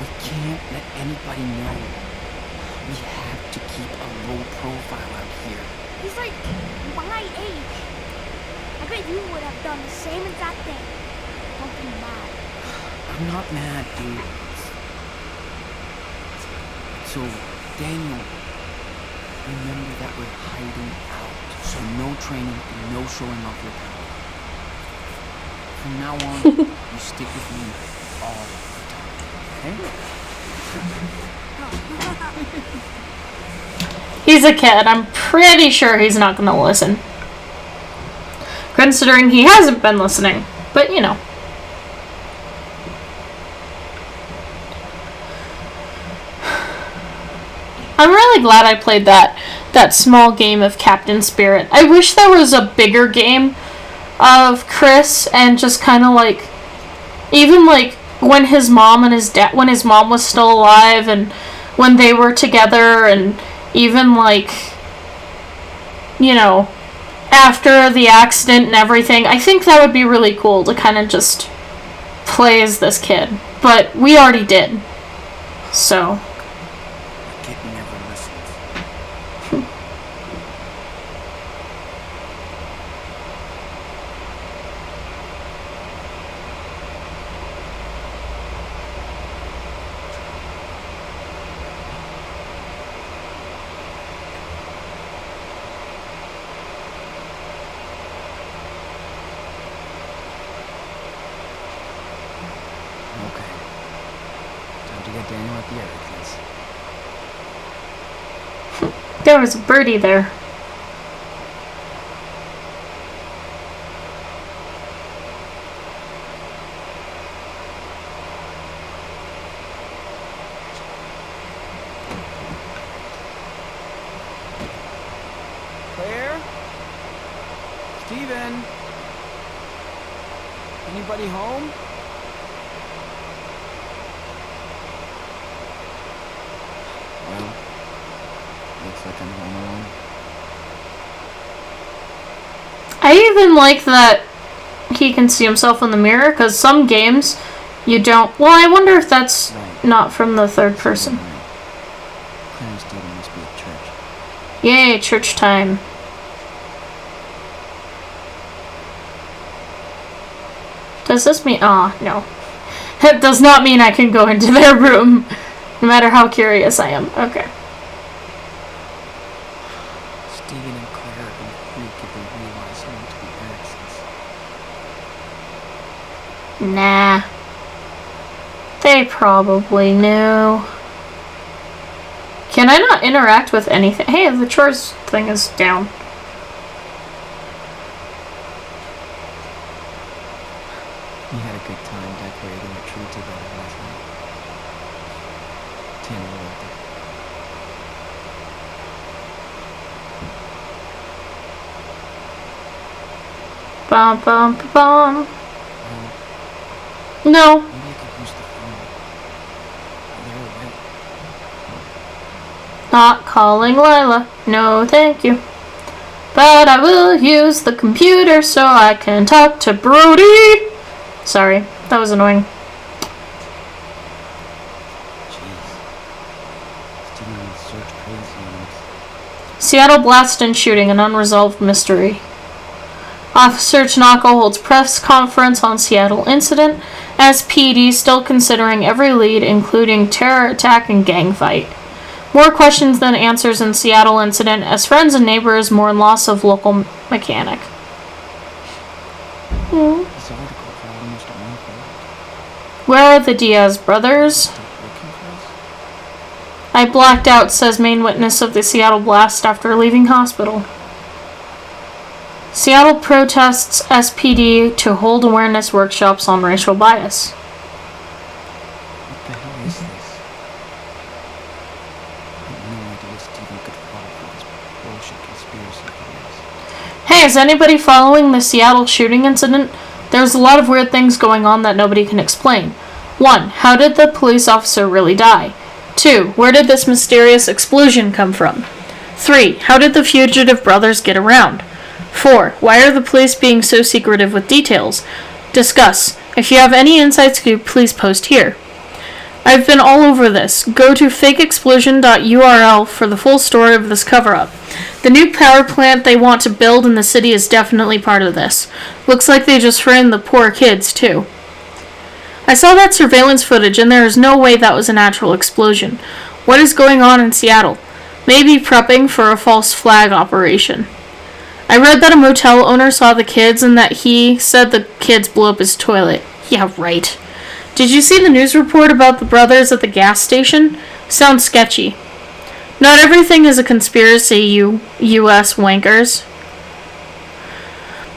[SPEAKER 3] we can't let anybody know. We have to keep a low profile out here.
[SPEAKER 2] He's like my age. I bet you would have done the same exact thing. Don't be mad.
[SPEAKER 3] I'm not mad, dude. So, Daniel, remember that we're hiding out. So no training and no showing off your power. From now on, you stick with me all the time, okay?
[SPEAKER 1] He's a kid. I'm pretty sure he's not going to listen. Considering he hasn't been listening. But, you know. I'm really glad I played that small game of Captain Spirit. I wish there was a bigger game of Chris and just kind of like, even like when his mom and his dad, when his mom was still alive and when they were together, and even like, you know, after the accident and everything. I think that would be really cool to kind of just play as this kid. But we already did. So.
[SPEAKER 3] Kid never listens. you got Daniel at the attic, please.
[SPEAKER 1] There was a birdie there.
[SPEAKER 3] Claire? Steven? Anybody home? Well, looks like I'm home alone.
[SPEAKER 1] I even like that he can see himself in the mirror, because some games you don't. Well, I wonder if that's not from the third person.
[SPEAKER 3] Claire and Steven must be at church.
[SPEAKER 1] Yay, church time. Does this mean... Ah, no. It does not mean I can go into their room, no matter how curious I am. Okay.
[SPEAKER 3] Steven and Claire are gonna freak if they realize who to be accents.
[SPEAKER 1] Nah. They probably knew. Can I not interact with anything? Hey, the chores thing is down.
[SPEAKER 3] We had a good time decorating a tree together last night. Tanner loved it.
[SPEAKER 1] Bum bum bum.
[SPEAKER 3] Well,
[SPEAKER 1] No.
[SPEAKER 3] maybe I could use the phone. They're away.
[SPEAKER 1] Not calling Lila. No, thank you. But I will use the computer so I can talk to Brody. Sorry, that was annoying.
[SPEAKER 3] Jeez. Steven will search crazy on us.
[SPEAKER 1] Seattle blast and shooting, an unresolved mystery. Officer Tanaka holds press conference on Seattle incident. SPD still considering every lead, including terror attack and gang fight. More questions than answers in Seattle incident as friends and neighbors mourn loss of local mechanic.
[SPEAKER 3] This article for almost a month old.
[SPEAKER 1] Where are the Diaz brothers?
[SPEAKER 3] Still looking for us?
[SPEAKER 1] I blacked out, says main witness of the Seattle blast after leaving hospital. Seattle protests SPD to hold awareness workshops on racial bias.
[SPEAKER 3] What the hell is this? I had no idea Steven could fall for this bullshit conspiracy theories.
[SPEAKER 1] Hey, is anybody following the Seattle shooting incident? There's a lot of weird things going on that nobody can explain. 1. How did the police officer really die? 2. Where did this mysterious explosion come from? 3. How did the fugitive brothers get around? 4. Why are the police being so secretive with details? Discuss. If you have any inside scoop, please post here. I've been all over this. Go to fakeexplosion.url for the full story of this cover-up. The new power plant they want to build in the city is definitely part of this. Looks like they just framed the poor kids, too. I saw that surveillance footage and there is no way that was a natural explosion. What is going on in Seattle? Maybe prepping for a false flag operation. I read that a motel owner saw the kids and that he said the kids blew up his toilet. Yeah, right. Did you see the news report about the brothers at the gas station? Sounds sketchy. Not everything is a conspiracy, you US wankers.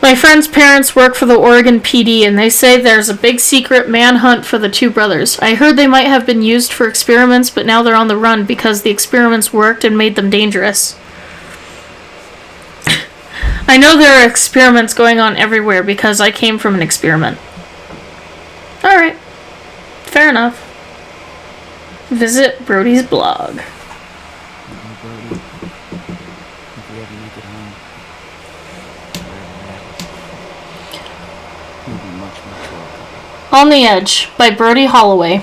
[SPEAKER 1] My friend's parents work for the Oregon PD and they say there's a big secret manhunt for the two brothers. I heard they might have been used for experiments, but now they're on the run because the experiments worked and made them dangerous. I know there are experiments going on everywhere because I came from an experiment. Alright. Fair enough. Visit Brody's blog.
[SPEAKER 3] Brody, if we ever make it home, wherever that is, you'll be much welcome.
[SPEAKER 1] On the Edge by Brody Holloway.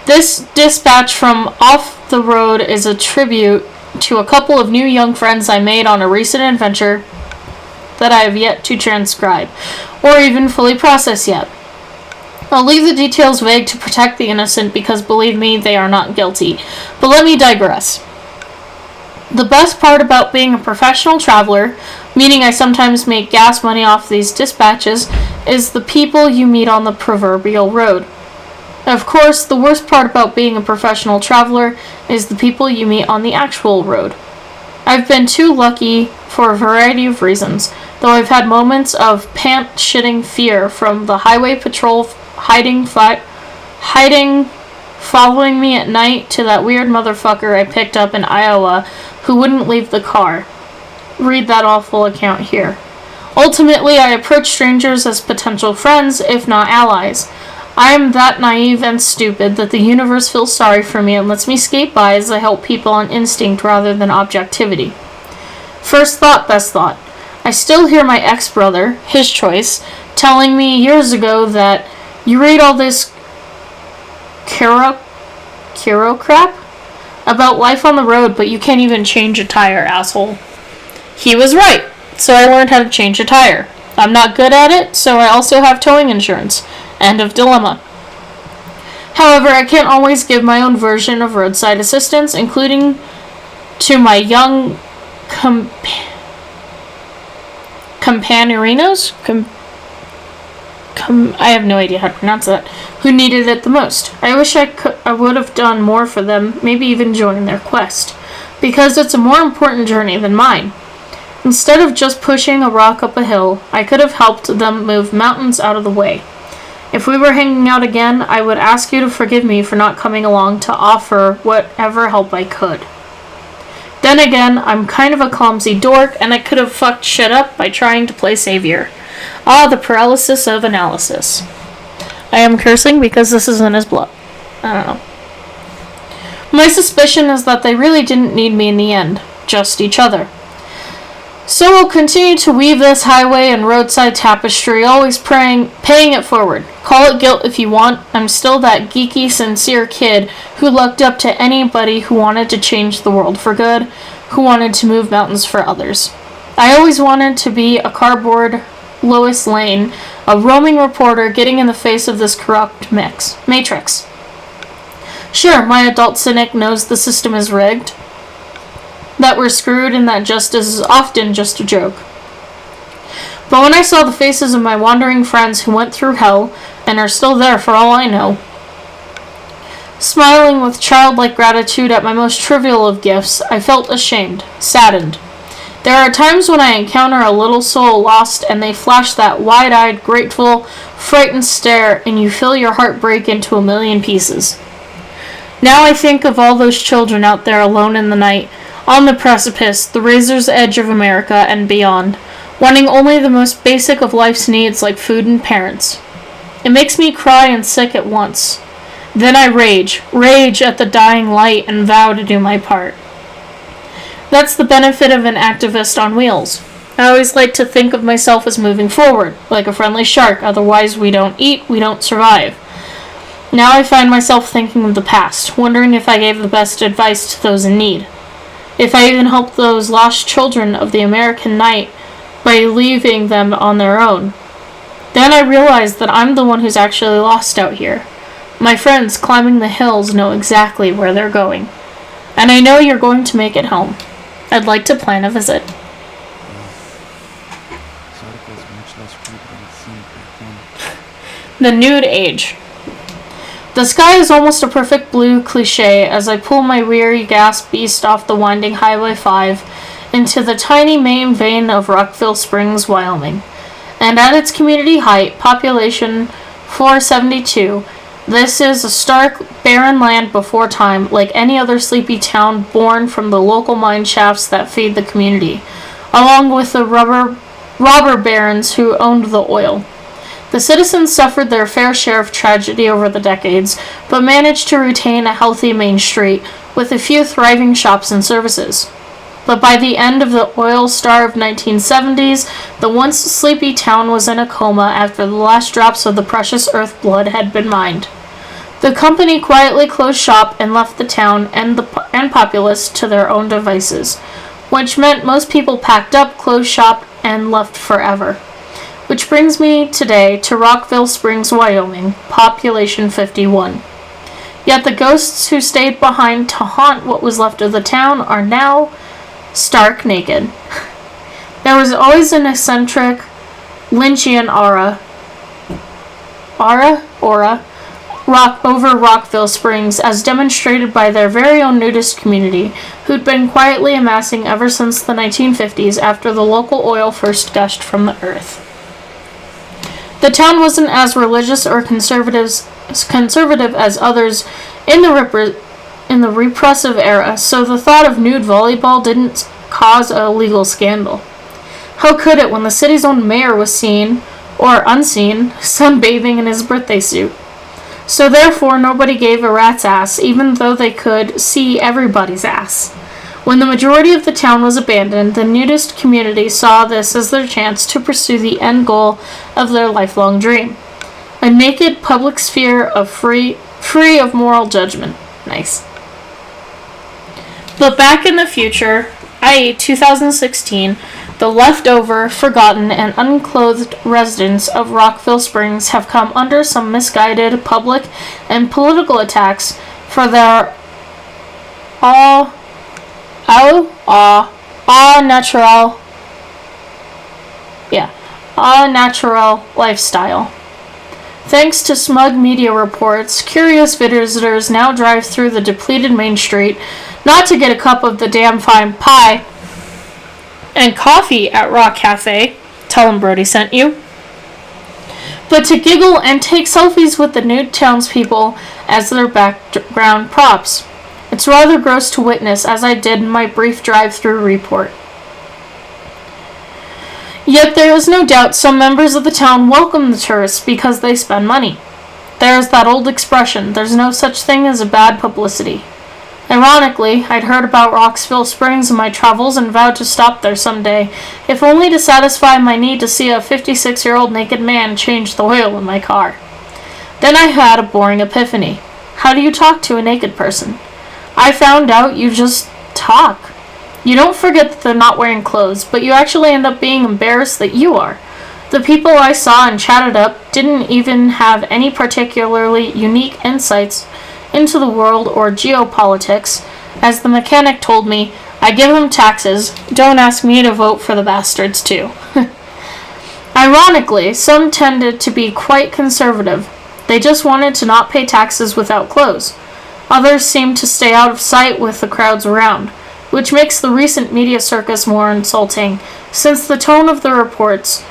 [SPEAKER 1] This dispatch from Off the Road is a tribute to a couple of new young friends I made on a recent adventure that I have yet to transcribe, or even fully process yet. I'll leave the details vague to protect the innocent because, believe me, they are not guilty. But let me digress. The best part about being a professional traveler, meaning I sometimes make gas money off these dispatches, is the people you meet on the proverbial road. Of course, the worst part about being a professional traveler is the people you meet on the actual road. I've been too lucky for a variety of reasons, though I've had moments of pant-shitting fear from the highway patrol hiding, following me at night, to that weird motherfucker I picked up in Iowa who wouldn't leave the car. Read that awful account here. Ultimately, I approach strangers as potential friends, if not allies. I am that naive and stupid that the universe feels sorry for me and lets me skate by as I help people on instinct rather than objectivity. First thought, best thought. I still hear my ex-brother, his choice, telling me years ago that you read all this Kiro crap about life on the road, but you can't even change a tire, asshole. He was right, so I learned how to change a tire. I'm not good at it, so I also have towing insurance. End of dilemma. However, I can't always give my own version of roadside assistance, including to my young compañerinos? I have no idea how to pronounce that. Who needed it the most. I wish I would have done more for them, maybe even joined their quest, because it's a more important journey than mine. Instead of just pushing a rock up a hill, I could have helped them move mountains out of the way. If we were hanging out again, I would ask you to forgive me for not coming along to offer whatever help I could. Then again, I'm kind of a clumsy dork, and I could have fucked shit up by trying to play savior. Ah, the paralysis of analysis. I am cursing because this is in his blood. I don't know. My suspicion is that they really didn't need me in the end, just each other. So we'll continue to weave this highway and roadside tapestry, always paying it forward. Call it guilt if you want. I'm still that geeky, sincere kid who looked up to anybody who wanted to change the world for good, who wanted to move mountains for others. I always wanted to be a cardboard Lois Lane, a roaming reporter getting in the face of this corrupt matrix. Sure, my adult cynic knows the system is rigged, that we're screwed, and that justice is often just a joke. But when I saw the faces of my wandering friends who went through hell, and are still there for all I know, smiling with childlike gratitude at my most trivial of gifts, I felt ashamed, saddened. There are times when I encounter a little soul lost, and they flash that wide-eyed, grateful, frightened stare, and you feel your heart break into a million pieces. Now I think of all those children out there alone in the night, on the precipice, the razor's edge of America and beyond, wanting only the most basic of life's needs like food and parents. It makes me cry and sick at once. Then I rage at the dying light and vow to do my part. That's the benefit of an activist on wheels. I always like to think of myself as moving forward, like a friendly shark, otherwise we don't eat, we don't survive. Now I find myself thinking of the past, wondering if I gave the best advice to those in need. If I even helped those lost children of the American night by leaving them on their own. Then I realized that I'm the one who's actually lost out here. My friends climbing the hills know exactly where they're going. And I know you're going to make it home. I'd like to plan a visit. The nude age. The sky is almost a perfect blue cliché as I pull my weary gas beast off the winding Highway 5 into the tiny main vein of Rockville Springs, Wyoming. And at its community height, population 472, this is a stark, barren land before time, like any other sleepy town born from the local mine shafts that feed the community, along with the robber barons who owned the oil. The citizens suffered their fair share of tragedy over the decades, but managed to retain a healthy main street, with a few thriving shops and services. But by the end of the oil-starved 1970s, the once sleepy town was in a coma after the last drops of the precious earth blood had been mined. The company quietly closed shop and left the town and populace to their own devices, which meant most people packed up, closed shop, and left forever. Which brings me today to Rockville Springs, Wyoming, population 51. Yet the ghosts who stayed behind to haunt what was left of the town are now stark naked. There was always an eccentric Lynchian aura, Rockville Springs, as demonstrated by their very own nudist community, who'd been quietly amassing ever since the 1950s after the local oil first gushed from the earth. The town wasn't as religious or conservative as others in the repressive era, so the thought of nude volleyball didn't cause a legal scandal. How could it when the city's own mayor was seen, or unseen, sunbathing in his birthday suit? So therefore nobody gave a rat's ass, even though they could see everybody's ass. When the majority of the town was abandoned, the nudist community saw this as their chance to pursue the end goal of their lifelong dream. A naked public sphere of free of moral judgment. Nice. But back in the future, i.e. 2016, the leftover, forgotten, and unclothed residents of Rockville Springs have come under some misguided public and political attacks for their au natural lifestyle. Thanks to smug media reports, curious visitors now drive through the depleted main street, not to get a cup of the damn fine pie and coffee at Rock Cafe, tell them Brody sent you, but to giggle and take selfies with the nude townspeople as their background props. It's rather gross to witness, as I did in my brief drive-through report. Yet there is no doubt some members of the town welcome the tourists because they spend money. There's that old expression, there's no such thing as a bad publicity. Ironically, I'd heard about Rockville Springs in my travels and vowed to stop there someday, if only to satisfy my need to see a 56-year-old naked man change the oil in my car. Then I had a boring epiphany. How do you talk to a naked person? I found out you just talk. You don't forget that they're not wearing clothes, but you actually end up being embarrassed that you are. The people I saw and chatted up didn't even have any particularly unique insights into the world or geopolitics. As the mechanic told me, I give them taxes, don't ask me to vote for the bastards too. Ironically, some tended to be quite conservative. They just wanted to not pay taxes without clothes. Others seemed to stay out of sight with the crowds around, which makes the recent media circus more insulting, since the tone of the reports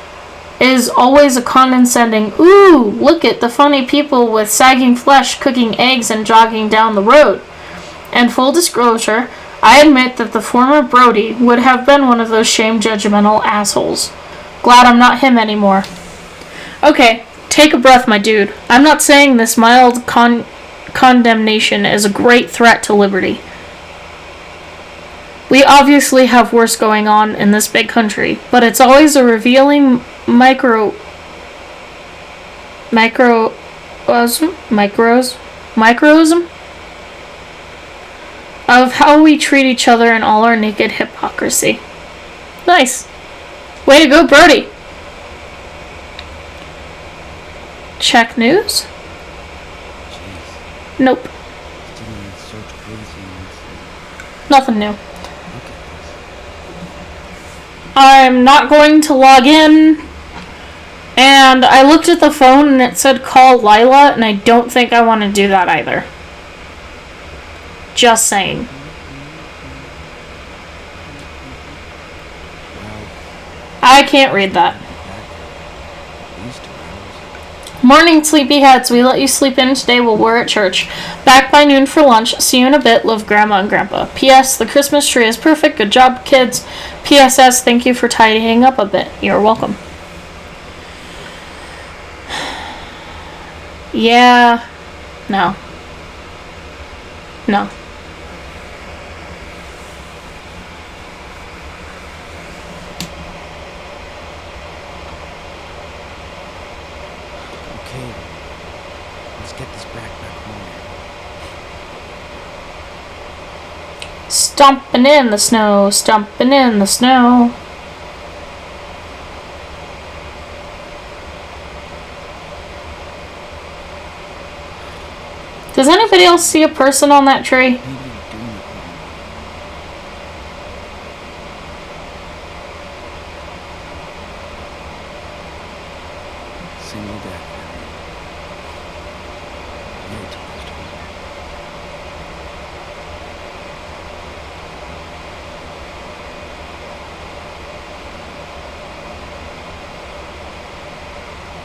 [SPEAKER 1] is always a condescending, ooh, look at the funny people with sagging flesh cooking eggs and jogging down the road. And full disclosure, I admit that the former Brody would have been one of those shame-judgmental assholes. Glad I'm not him anymore. Okay, take a breath, my dude. I'm not saying this mild condemnation is a great threat to liberty. We obviously have worse going on in this big country, but it's always a revealing microcosm of how we treat each other in all our naked hypocrisy. Nice. Way to go, Brody. Check news?
[SPEAKER 5] Jeez,
[SPEAKER 1] Nope.
[SPEAKER 5] doing so crazy.
[SPEAKER 1] Nothing new. I'm not going to log in. And I looked at the phone and it said call Lila, and I don't think I want to do that either. Just saying. I can't read that. Morning, sleepyheads. We let you sleep in today while we're at church. Back by noon for lunch. See you in a bit. Love, Grandma and Grandpa. P.S. The Christmas tree is perfect. Good job, kids. P.S.S. Thank you for tidying up a bit. You're welcome. Yeah. No. No.
[SPEAKER 5] Okay, let's get this back home.
[SPEAKER 1] Stomping in the snow, stomping in the snow. Does anybody else see a person on that tree?
[SPEAKER 5] Maybe we do need one. Single deck. your tallest one.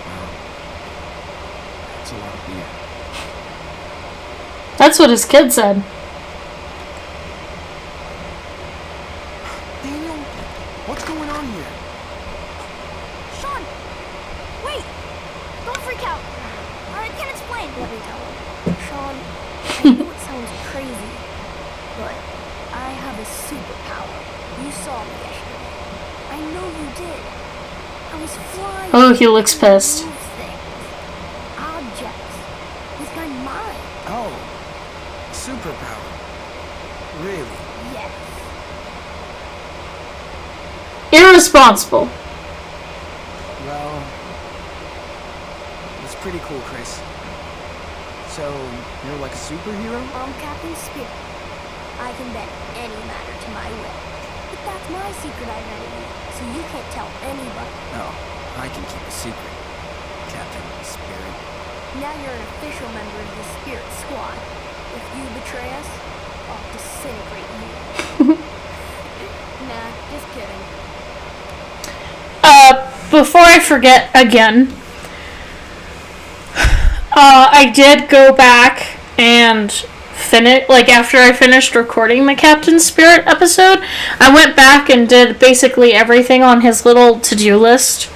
[SPEAKER 3] Wow. That's a lot of beer.
[SPEAKER 1] That's what his kid said.
[SPEAKER 3] Daniel, what's going on here?
[SPEAKER 2] Sean! Wait! Don't freak out! I can explain. Let me tell him. Sean, I know it sounds crazy, but I have a superpower. You saw me yesterday. I know you did. I was flying.
[SPEAKER 1] Oh, he looks pissed.
[SPEAKER 2] Move things. Objects. With my mind.
[SPEAKER 3] Oh, superpower. Really?
[SPEAKER 2] Yes.
[SPEAKER 1] Irresponsible.
[SPEAKER 3] Well, it's pretty cool, Chris. So, you're like a superhero?
[SPEAKER 2] I'm Captain Spirit. I can bend any matter to my will. But that's my secret identity, so you can't tell anybody.
[SPEAKER 3] No, I can keep a secret. Captain Spirit.
[SPEAKER 2] Now you're an official member of the Spirit Squad. If you betray us, I'll disintegrate you. Nah, just kidding.
[SPEAKER 1] Before I forget again, I did go back and finish, like, after I finished recording the Captain Spirit episode, I went back and did basically everything on his little to-do list.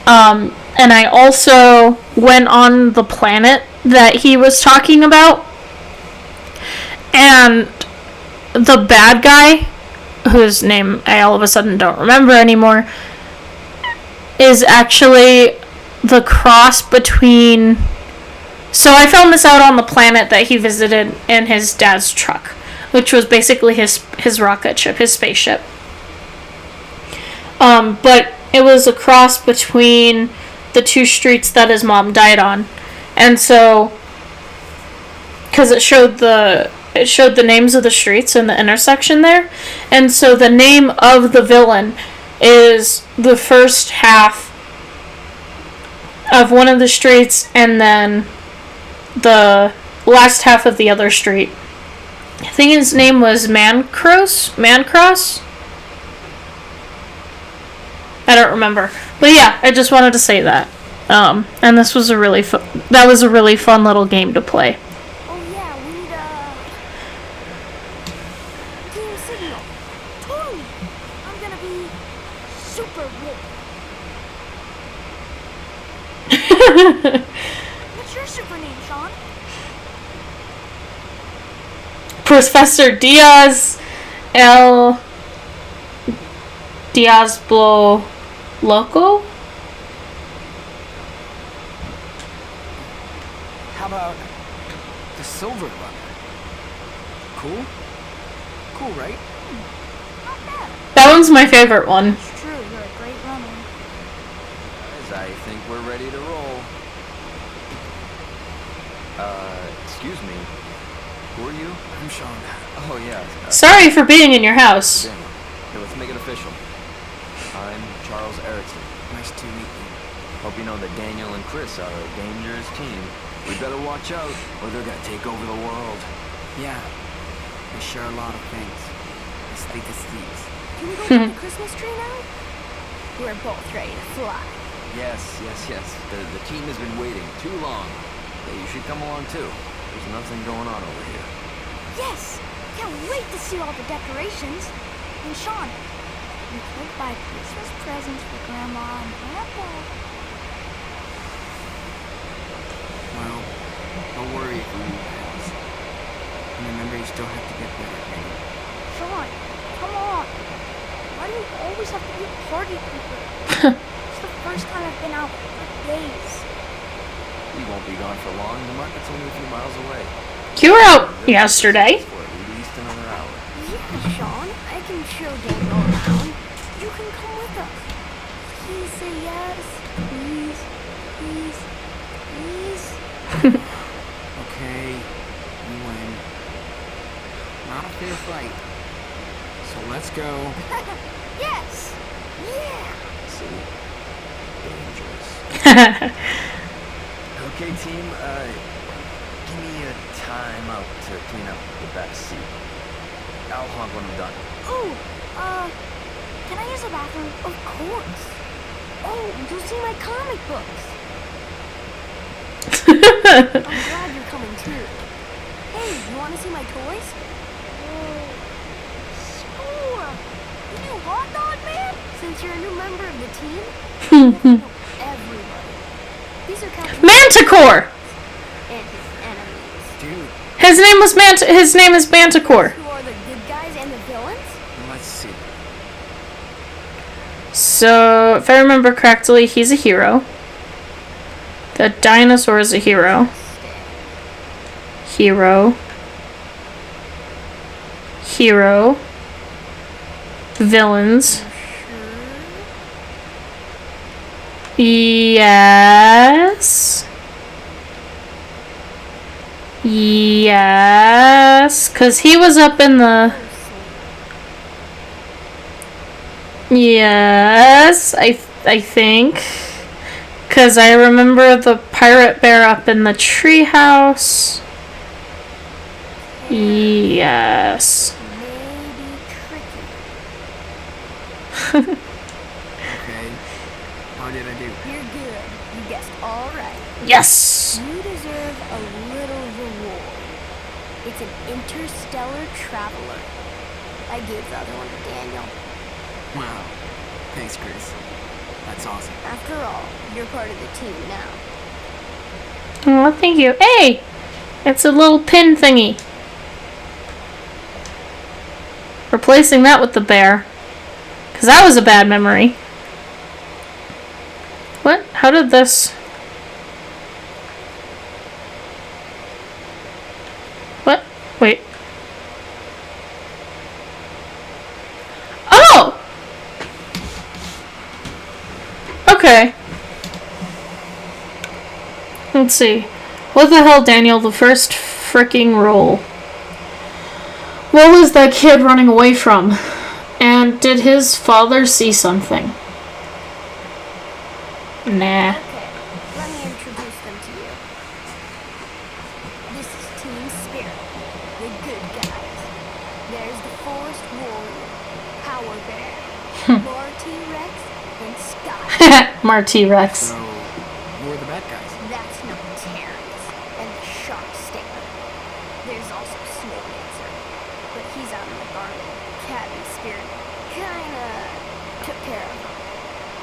[SPEAKER 1] And I also went on the planet that he was talking about. And the bad guy, whose name I all of a sudden don't remember anymore, is actually the cross between... So I found this out on the planet that he visited in his dad's truck, which was basically his rocket ship, his spaceship. But it was a cross between the two streets that his mom died on. And so, because it showed the names of the streets in the intersection there. And so the name of the villain is the first half of one of the streets and then the last half of the other street. I think his name was Mancross? I don't remember. But yeah, I just wanted to say that. And this was a really fun little game to play.
[SPEAKER 2] Oh yeah, we need team signal. Totally. I'm gonna be super rich. What's your super name, Sean?
[SPEAKER 1] Professor Diaz Blo Loco?
[SPEAKER 3] How about the Silver Runner? Cool? Cool, right?
[SPEAKER 2] Not bad.
[SPEAKER 1] That one's my favorite one.
[SPEAKER 2] It's true, you're a great runner.
[SPEAKER 6] Guys, I think we're ready to roll. Excuse me. Who are you?
[SPEAKER 3] I'm Sean.
[SPEAKER 6] Oh, yeah.
[SPEAKER 1] Sorry for being in your house.
[SPEAKER 6] Daniel. Here, let's make it official. I'm Charles Erickson.
[SPEAKER 3] Nice to meet you.
[SPEAKER 6] Hope you know that Daniel and Chris are a dangerous team. We better watch out, or they're gonna take over the world.
[SPEAKER 3] Yeah, we share a lot of things. As thick as thieves.
[SPEAKER 2] Can we go get the Christmas tree now? We're both ready to fly.
[SPEAKER 6] Yes. The team has been waiting too long. Yeah, you should come along too. There's nothing going on over here.
[SPEAKER 2] Yes! Can't wait to see all the decorations. And Sean, we could buy Christmas presents for Grandma and Grandpa.
[SPEAKER 3] Well, don't worry if we leave the house. And remember, you still have to get better, Daniel.
[SPEAKER 2] Sean, come on. Why do you always have to be a party pooper? It's the first time I've been out for days.
[SPEAKER 6] We won't be gone for long. The market's only a few miles away.
[SPEAKER 1] You were out yesterday.
[SPEAKER 6] For at least another hour.
[SPEAKER 2] Yeah, Sean, I can show Daniel around. You can come with us. Please say yes. Please.
[SPEAKER 3] Okay, you win. Not a fair fight. So let's go.
[SPEAKER 2] Yes! Yeah!
[SPEAKER 6] See? Dangerous. Okay, team, give me a time out to clean up the back seat. I'll honk when I'm done.
[SPEAKER 2] Oh, can I use the bathroom? Of course. Oh, you'll see my comic books. I'm glad you're coming too. Hey, you want to see my toys? Sure. You new hot dog man? Since you're a new member of the team, you have to know everybody. These are Captain
[SPEAKER 1] Manticore!
[SPEAKER 2] and his enemies.
[SPEAKER 6] Dude,
[SPEAKER 1] His name is Manticore.
[SPEAKER 2] Who are the good guys and the villains?
[SPEAKER 6] let's see.
[SPEAKER 1] So, if I remember correctly, he's a hero. The dinosaur is a hero. Hero. Villains. Yes. Yes. Because he was up in the... Yes, I think. Because I remember the pirate bear up in the treehouse. Yes.
[SPEAKER 2] Maybe tricky.
[SPEAKER 3] Okay. How did I do?
[SPEAKER 2] You're good. You guessed all right.
[SPEAKER 1] Yes.
[SPEAKER 2] You deserve a little reward. It's an interstellar traveler. I gave the other one to Daniel.
[SPEAKER 3] Wow. Thanks, Chris. That's awesome.
[SPEAKER 2] After all, you're part of the team now.
[SPEAKER 1] Oh, thank you. Hey! It's a little pin thingy. Replacing that with the bear. Because that was a bad memory. What? How did this... What? Wait. Oh! Okay. Let's see. What the hell, Daniel? The first freaking roll. What was that kid running away from? And did his father see something? Nah.
[SPEAKER 2] Okay, let me introduce them to you. This is Team Spirit, the good guys. There's the Forest Warrior, Power Bear, Marty Rex, and Scott.
[SPEAKER 1] Marty Rex.
[SPEAKER 3] So, who are the bad guys?
[SPEAKER 2] That's no Terrence, and the Shark Stinger. There's also Snowdancer, but he's out in the garden. Captain Spirit kinda took care of him.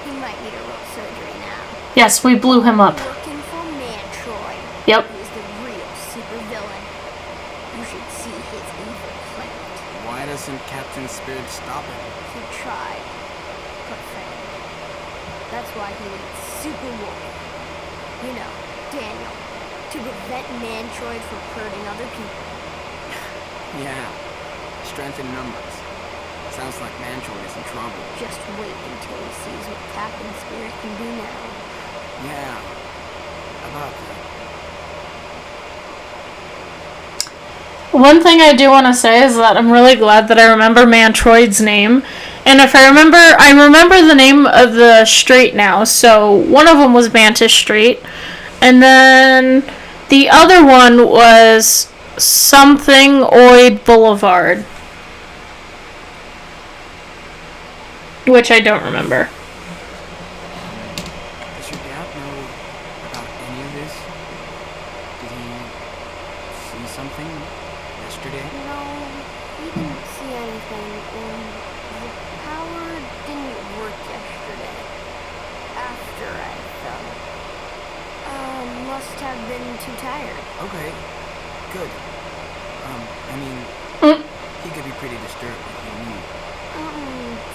[SPEAKER 2] He might need a rope surgery now.
[SPEAKER 1] Yes, we blew him up.
[SPEAKER 2] Working for Mantroid.
[SPEAKER 1] Yep.
[SPEAKER 2] He's the real supervillain. You should see his evil planet.
[SPEAKER 3] Why doesn't Captain Spirit stop him?
[SPEAKER 2] He tried, but failed. That's why he needs Super Warrior. You know, Daniel, to prevent Mantroid from hurting other people.
[SPEAKER 3] Yeah. Strength in numbers. Sounds like Mantroid is in trouble.
[SPEAKER 2] Just wait until he sees what Captain Spirit can do now.
[SPEAKER 3] Yeah. About that.
[SPEAKER 1] One thing I do want to say is that I'm really glad that I remember Mantroid's name. And if I remember the name of the street now. So one of them was Mantis Street. And then the other one was something Oid Boulevard. Which I don't remember.
[SPEAKER 3] Does your dad know about any of this? Did he see something yesterday?
[SPEAKER 2] No, he didn't see anything, and the power didn't work yesterday. After I fell. Must have been too tired.
[SPEAKER 3] Okay. Good. I mean, he could be pretty disturbed if he knew.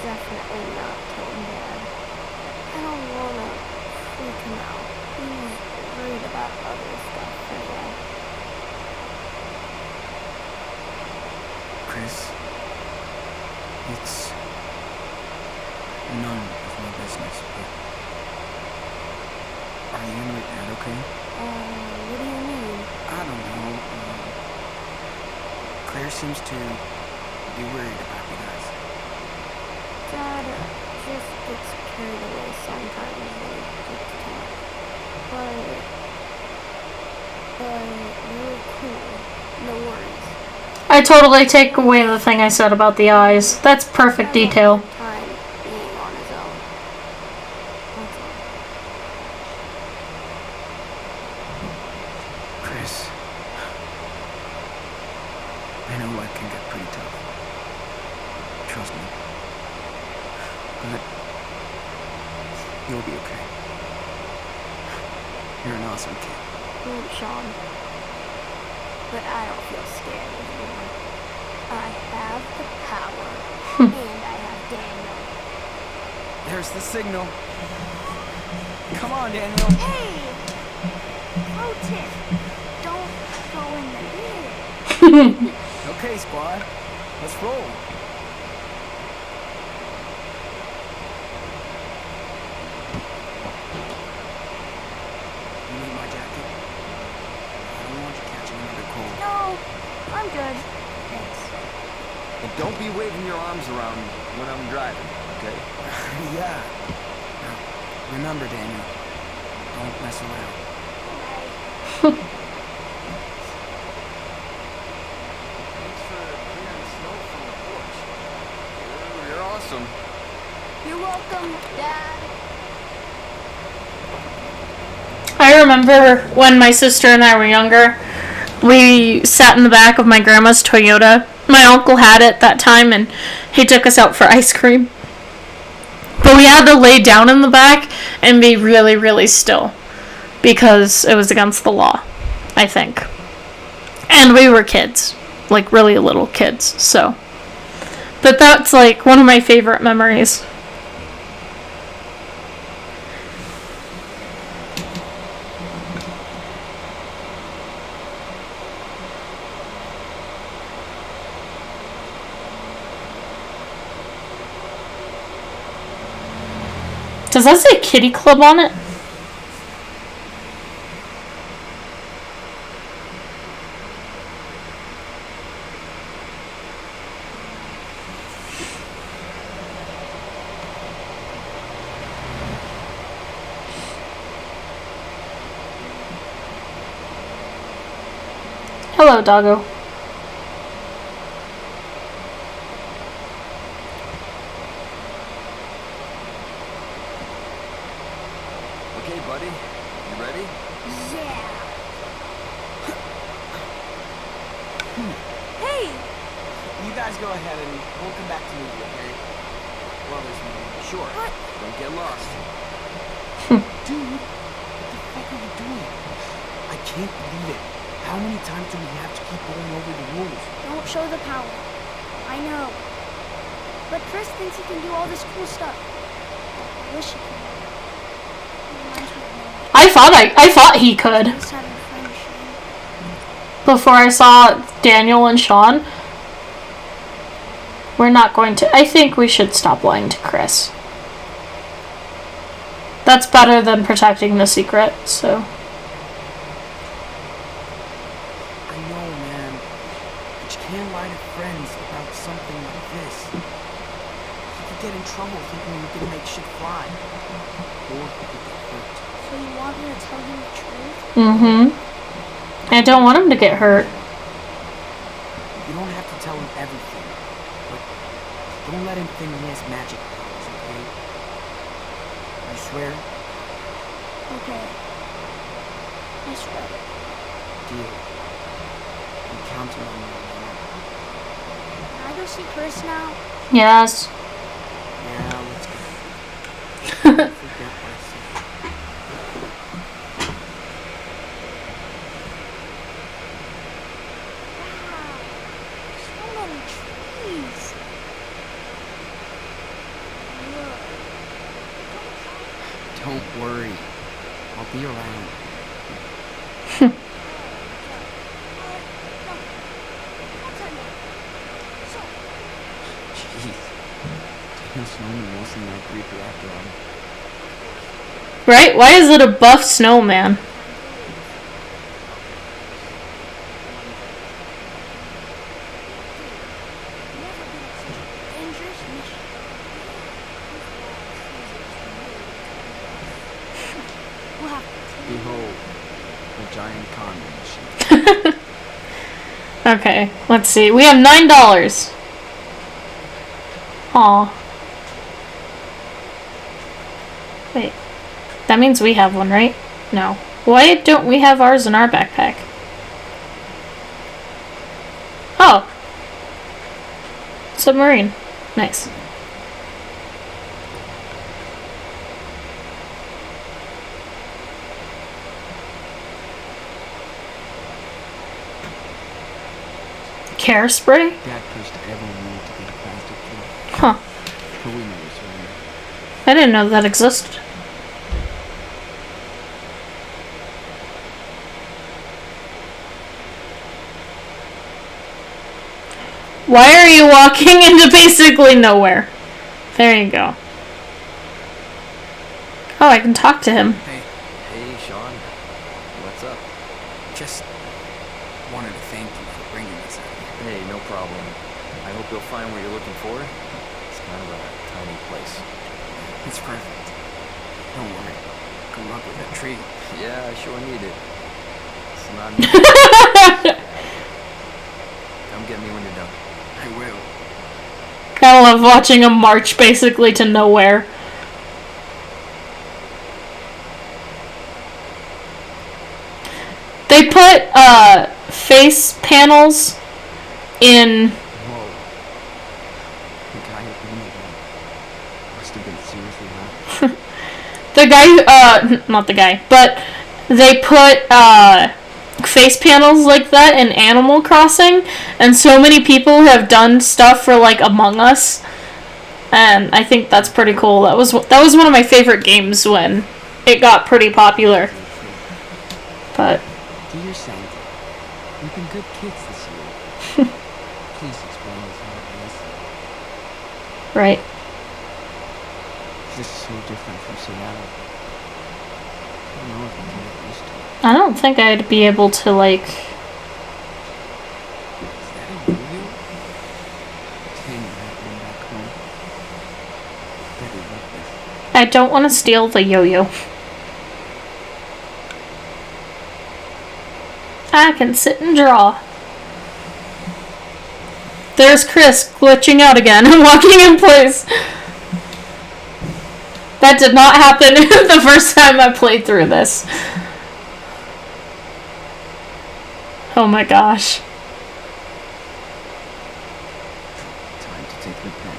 [SPEAKER 2] Definitely not told Dad. I don't wanna freak him out. He's worried about other stuff anyway.
[SPEAKER 3] Chris, it's none of my business, but are you and my dad okay?
[SPEAKER 2] What do you mean?
[SPEAKER 3] I don't know. Claire seems to be worried about you guys.
[SPEAKER 2] Dad just gets carried away sometimes when he gets too much. But we're cool. No worries.
[SPEAKER 1] I totally take away the thing I said about the eyes. That's perfect detail.
[SPEAKER 2] Time being on his own. That's all.
[SPEAKER 3] Chris, I know life can get pretty tough. Trust me. But you'll be okay. You're an awesome kid.
[SPEAKER 2] Sean. But I don't feel scared anymore. I have the power. And I have Daniel.
[SPEAKER 3] There's the signal. Come on, Daniel.
[SPEAKER 2] Hey! Pro tip. Don't go in the bed.
[SPEAKER 3] Okay, squad. Let's roll. You need my jacket? I don't want you catching another cold.
[SPEAKER 2] No, I'm good. Thanks.
[SPEAKER 6] And don't be waving your arms around when I'm driving, okay?
[SPEAKER 3] Yeah. Now, remember, Daniel, don't mess around.
[SPEAKER 6] Thanks for clearing the snow from the porch. You're awesome.
[SPEAKER 2] You're welcome, Dad.
[SPEAKER 1] I remember when my sister and I were younger, we sat in the back of my grandma's Toyota. My uncle had it that time, and he took us out for ice cream. But we had to lay down in the back and be really, really still, because it was against the law, I think. And we were kids, like really little kids, so. But that's like one of my favorite memories. Does that say Kitty Club on it? Hello, doggo.
[SPEAKER 6] Okay, buddy. You ready?
[SPEAKER 2] Yeah. Hey!
[SPEAKER 3] You guys go ahead and we'll come back to meet you, okay? Well, there's me.
[SPEAKER 6] Sure.
[SPEAKER 2] What?
[SPEAKER 6] Don't get lost.
[SPEAKER 3] Dude, what the fuck are you doing? I can't believe it. How many times do we have to keep going over the rules?
[SPEAKER 2] Don't show the power. I know. But Chris thinks he can do all this cool stuff. I wish he could. It reminds me of Noah.
[SPEAKER 1] I thought he could
[SPEAKER 2] Just having friendship.
[SPEAKER 1] before I saw Daniel and Sean. We're not going to. I think we should stop lying to Chris. That's better than protecting the secret, so.
[SPEAKER 3] I know, man. But you can't lie to friends about something like this. You could get in trouble thinking you can make shit fly. Or you could get hurt.
[SPEAKER 2] So you want me to tell him the truth?
[SPEAKER 1] Mm-hmm. I don't want him to get hurt.
[SPEAKER 3] You don't have to tell him everything. But don't let him think he has magic powers, okay? You swear?
[SPEAKER 2] Okay. I swear.
[SPEAKER 3] Deal. I'm counting on you, man.
[SPEAKER 2] Can I go see Chris now?
[SPEAKER 1] Yes.
[SPEAKER 3] Yeah, let's go. Forget what I said.
[SPEAKER 2] Wow. So many trees. Look.
[SPEAKER 3] Don't worry. I'll be around. Jeez. Daniel Snowman wasn't that creepy after all.
[SPEAKER 1] Right? Why is it a buff snowman?
[SPEAKER 2] Dangerous mission. We'll have to.
[SPEAKER 3] Behold, a giant con machine.
[SPEAKER 1] Okay, let's see. We have $9. Aw. Wait. That means we have one, right? No. Why don't we have ours in our backpack? Oh. Submarine. Nice. Care spray?
[SPEAKER 3] Dad pushed everyone to get a plastic cure.
[SPEAKER 1] Huh.
[SPEAKER 3] But we never surrendered.
[SPEAKER 1] I didn't know that existed. Why are you walking into basically nowhere? There you go. Oh, I can talk to him.
[SPEAKER 3] Hey,
[SPEAKER 6] Hey, Sean. What's up?
[SPEAKER 3] just wanted to thank you for bringing us out here.
[SPEAKER 6] Hey, no problem. I hope you'll find what you're looking for. It's kind of a tiny place.
[SPEAKER 3] It's perfect. Don't worry. Good luck with that tree.
[SPEAKER 6] Yeah, I sure need it. It's not. Come get me when you're done.
[SPEAKER 3] I will.
[SPEAKER 1] I love watching him march basically to nowhere. They put face panels in
[SPEAKER 3] Whoa. The guy at the window must have been seriously hurt.
[SPEAKER 1] the guy not the guy, but they put face panels like that in Animal Crossing, and so many people have done stuff for like Among Us, and I think that's pretty cool. That was one of my favorite games when it got pretty popular. But
[SPEAKER 3] Dear Santa, we've been good kids this year. Please explain this how it is.
[SPEAKER 1] right.
[SPEAKER 3] This is so different from Seattle. I don't know if I can get used to it.
[SPEAKER 1] I don't think I'd be able to like.
[SPEAKER 3] Is that a yo-yo? It's hanging happening back home. Better look this.
[SPEAKER 1] I don't want to steal the yo-yo. I can sit and draw. There's Chris glitching out again and walking in place. That did not happen the first time I played through this. Oh my gosh.
[SPEAKER 3] Time to take the pen,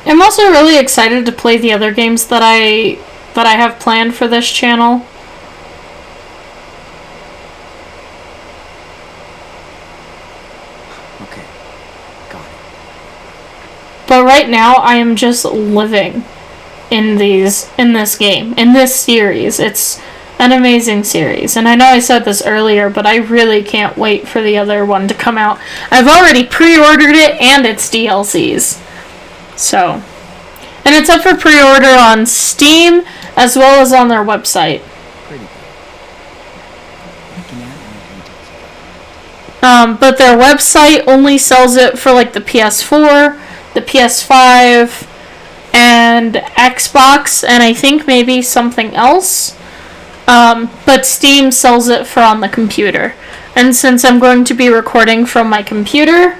[SPEAKER 3] dude.
[SPEAKER 1] I'm also really excited to play the other games that I have planned for this channel.
[SPEAKER 3] Okay. Got it.
[SPEAKER 1] But right now I am just living in this game, in this series. It's an amazing series. And I know I said this earlier, but I really can't wait for the other one to come out. I've already pre-ordered it and its DLCs. So, and it's up for pre-order on Steam as well as on their website.
[SPEAKER 3] Pretty good. Looking at more details.
[SPEAKER 1] But their website only sells it for like the PS4, the PS5, and Xbox, and I think maybe something else. But Steam sells it for on the computer. And since I'm going to be recording from my computer,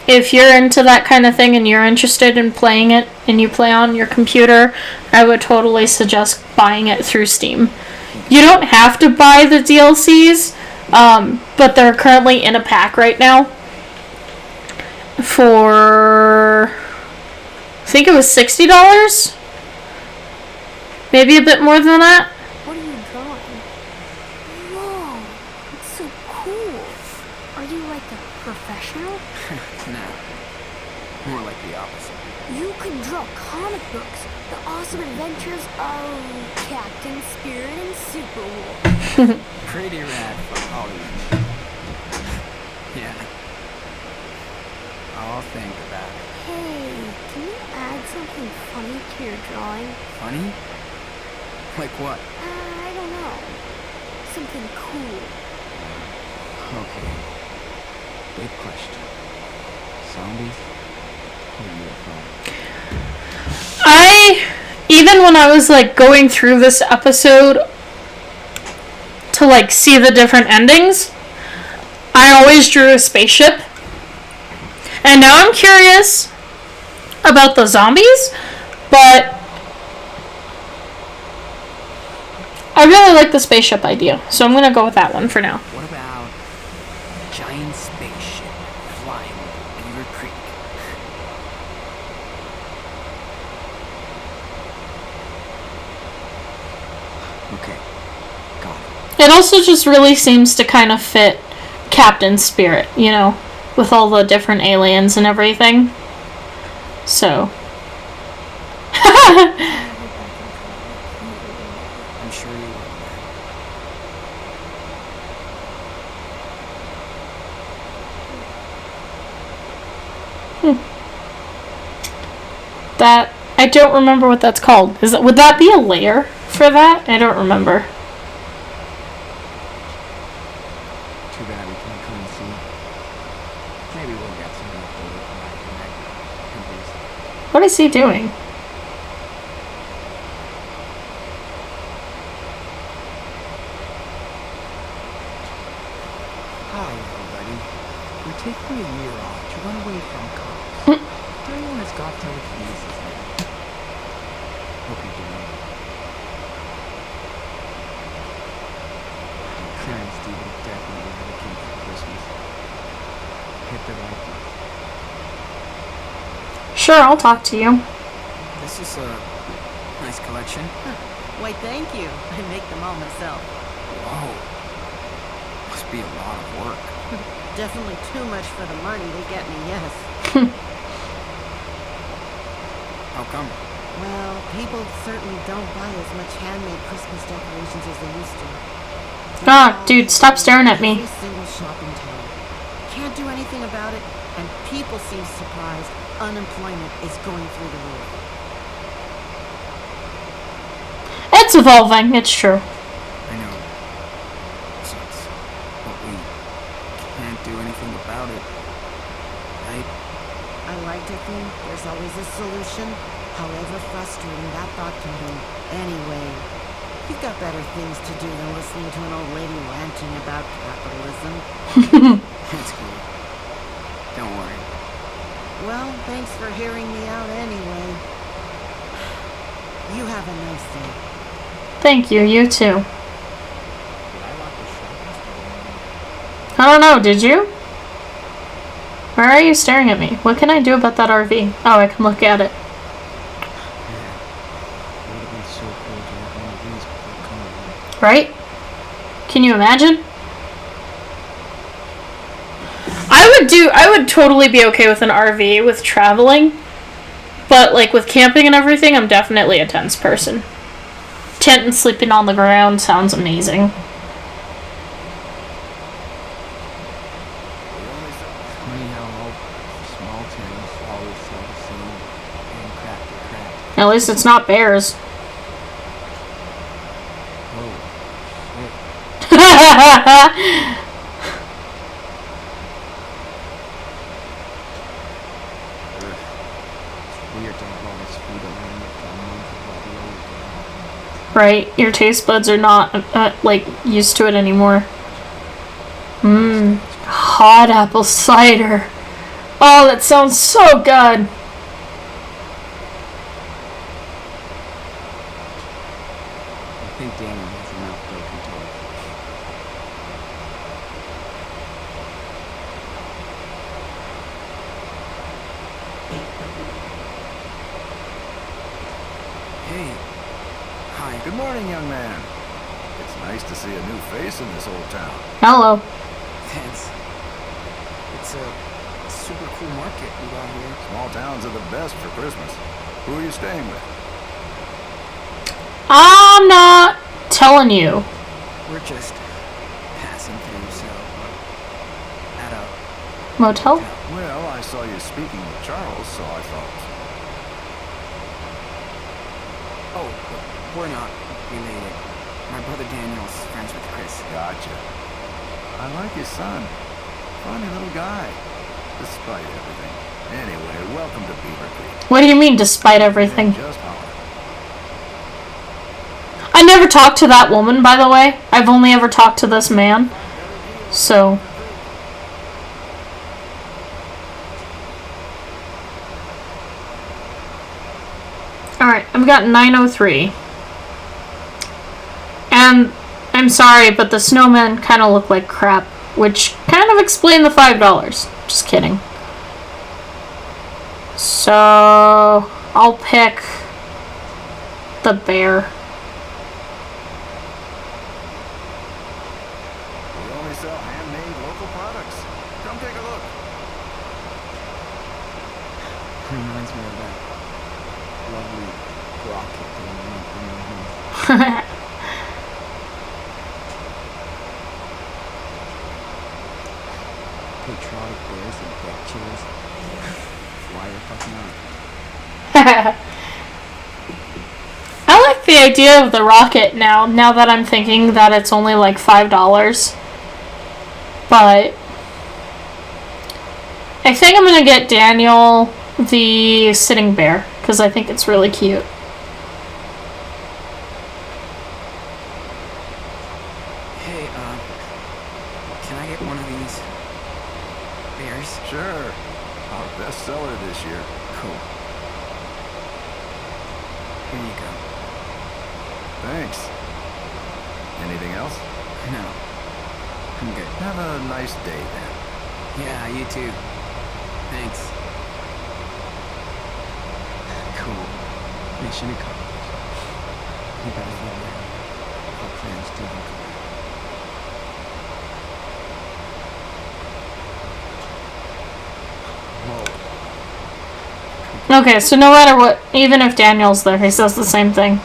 [SPEAKER 1] if you're into that kind of thing and you're interested in playing it and you play on your computer, I would totally suggest buying it through Steam. You don't have to buy the DLCs, but they're currently in a pack right now for, I think it was $60? Maybe a bit more than that.
[SPEAKER 2] What are you drawing? Whoa, it's so cool. Are you like a professional?
[SPEAKER 3] Nah. More like the opposite.
[SPEAKER 2] You can draw comic books. The awesome adventures of Captain Spirit and Superwolf.
[SPEAKER 3] Pretty rad for Hollywood. Yeah. I'll think about it.
[SPEAKER 2] Hey, can you add something funny to your drawing?
[SPEAKER 3] Funny? Like what?
[SPEAKER 2] I don't know. Something cool.
[SPEAKER 3] Okay. Big question. Zombies or UFO?
[SPEAKER 1] Even when I was like going through this episode to like see the different endings, I always drew a spaceship. And now I'm curious about the zombies, but I really like the spaceship idea, so I'm gonna go with that one for now.
[SPEAKER 3] What about a giant spaceship flying over Beaver Creek? Okay, got it.
[SPEAKER 1] It also just really seems to kind of fit Captain's spirit, you know, with all the different aliens and everything. So.
[SPEAKER 3] I'm sure you will.
[SPEAKER 1] That, I don't remember what that's called. Would that be a layer for that? I don't remember.
[SPEAKER 3] Too bad we can't come and see. Maybe we'll get some more photo from
[SPEAKER 1] What is he doing?
[SPEAKER 3] Hi, everybody. We're taking a year off to run away from cops. Everyone has got telekinesis now. Hope you're doing well. Claire and Steven definitely have a gift for Christmas. Hit the right place.
[SPEAKER 1] Sure, I'll talk to you.
[SPEAKER 3] This is a nice collection.
[SPEAKER 7] Why, thank you. I make them all myself.
[SPEAKER 3] Whoa. Must be a lot of work.
[SPEAKER 7] Definitely too much for the money they get me, yes.
[SPEAKER 3] How come?
[SPEAKER 7] Well, people certainly don't buy as much handmade Christmas decorations as they used to.
[SPEAKER 1] Ah, dude, stop staring at me.
[SPEAKER 7] Every single shop in town. Can't do anything about it, and people seem surprised unemployment is going through the roof.
[SPEAKER 1] It's evolving, it's true.
[SPEAKER 3] I know. It sucks. But we can't do anything about it. Right?
[SPEAKER 7] I like to think there's always a solution, however frustrating that thought can be. Anyway, you've got better things to do than listening to an old lady ranting about capitalism.
[SPEAKER 3] That's cool. Don't worry.
[SPEAKER 7] Well, thanks for hearing me out anyway. You have a nice day.
[SPEAKER 1] Thank you, you too. I don't know, did you? Why are you staring at me? What can I do about that RV? Oh, I can look at it.
[SPEAKER 3] Yeah. It would have been so cool to have one of these before coming.
[SPEAKER 1] Right? Can you imagine? I would totally be okay with an RV with traveling, but like with camping and everything, I'm definitely a tents person. Tent and sleeping on the ground sounds amazing.
[SPEAKER 3] Funny how all small towns always sell the same handcrafted crap.
[SPEAKER 1] At least it's not bears.
[SPEAKER 3] Oh, shit. It's weird to have all this food around for a month of all the old.
[SPEAKER 1] Right, your taste buds are not like used to it anymore. Mmm, hot apple cider. Oh, that sounds so good.
[SPEAKER 3] I think Daniel has enough broken toys. Hey. Hi.
[SPEAKER 8] Good morning, young man. It's nice to see a new face in this old town.
[SPEAKER 1] Hello.
[SPEAKER 3] Thanks. It's a super cool market we got here.
[SPEAKER 8] Small towns are the best for Christmas. Who are you staying with?
[SPEAKER 1] I'm not telling you.
[SPEAKER 3] We're just passing through, so at a
[SPEAKER 1] Motel?
[SPEAKER 8] Well, I saw you speaking with Charles, so I thought.
[SPEAKER 3] Oh, we're not related. My brother Daniel's friends with Chris.
[SPEAKER 8] Gotcha. I like your son. Funny little guy, despite everything. Anyway, welcome to Beaver Creek.
[SPEAKER 1] What do you mean, despite everything?
[SPEAKER 8] Just holler.
[SPEAKER 1] I never talked to that woman, by the way. I've only ever talked to this man. So. Alright, I've got 903. And I'm sorry, but the snowmen kind of look like crap, which kind of explain the $5. Just kidding. So, I'll pick the bear.
[SPEAKER 8] We only sell handmade local products. Come take a look.
[SPEAKER 3] Reminds me of that lovely rocket thing we went from your house. Patriotic bears and deck chairs. Fly your fucking out.
[SPEAKER 1] I like the idea of the rocket now that I'm thinking that it's only like $5. But I think I'm gonna get Daniel the sitting bear, because I think it's really cute.
[SPEAKER 3] Hey, can I get one of these bears?
[SPEAKER 8] Sure. Our best seller this year.
[SPEAKER 3] Cool. Here you go.
[SPEAKER 8] Thanks. Anything else?
[SPEAKER 3] No. I'm good.
[SPEAKER 8] Have a nice day then.
[SPEAKER 3] Yeah, you too. Thanks. Cool. Mission accomplished. You guys love it. Our plans to look Whoa.
[SPEAKER 1] Okay, so no matter what, even if Daniel's there, he says the same thing.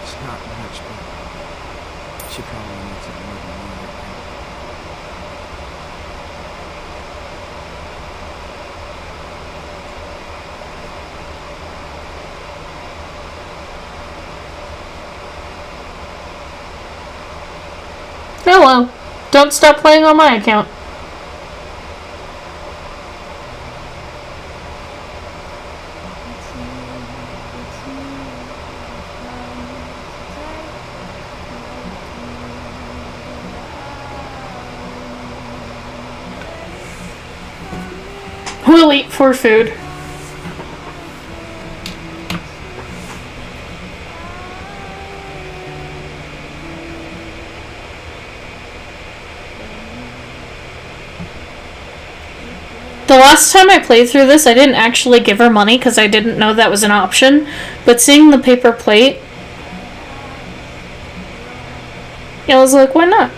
[SPEAKER 3] It's not much, but she probably needs it more than me right now.
[SPEAKER 1] Hello. Don't stop playing on my account. We'll eat for food. The last time I played through this, I didn't actually give her money because I didn't know that was an option. But seeing the paper plate, I was like, why not?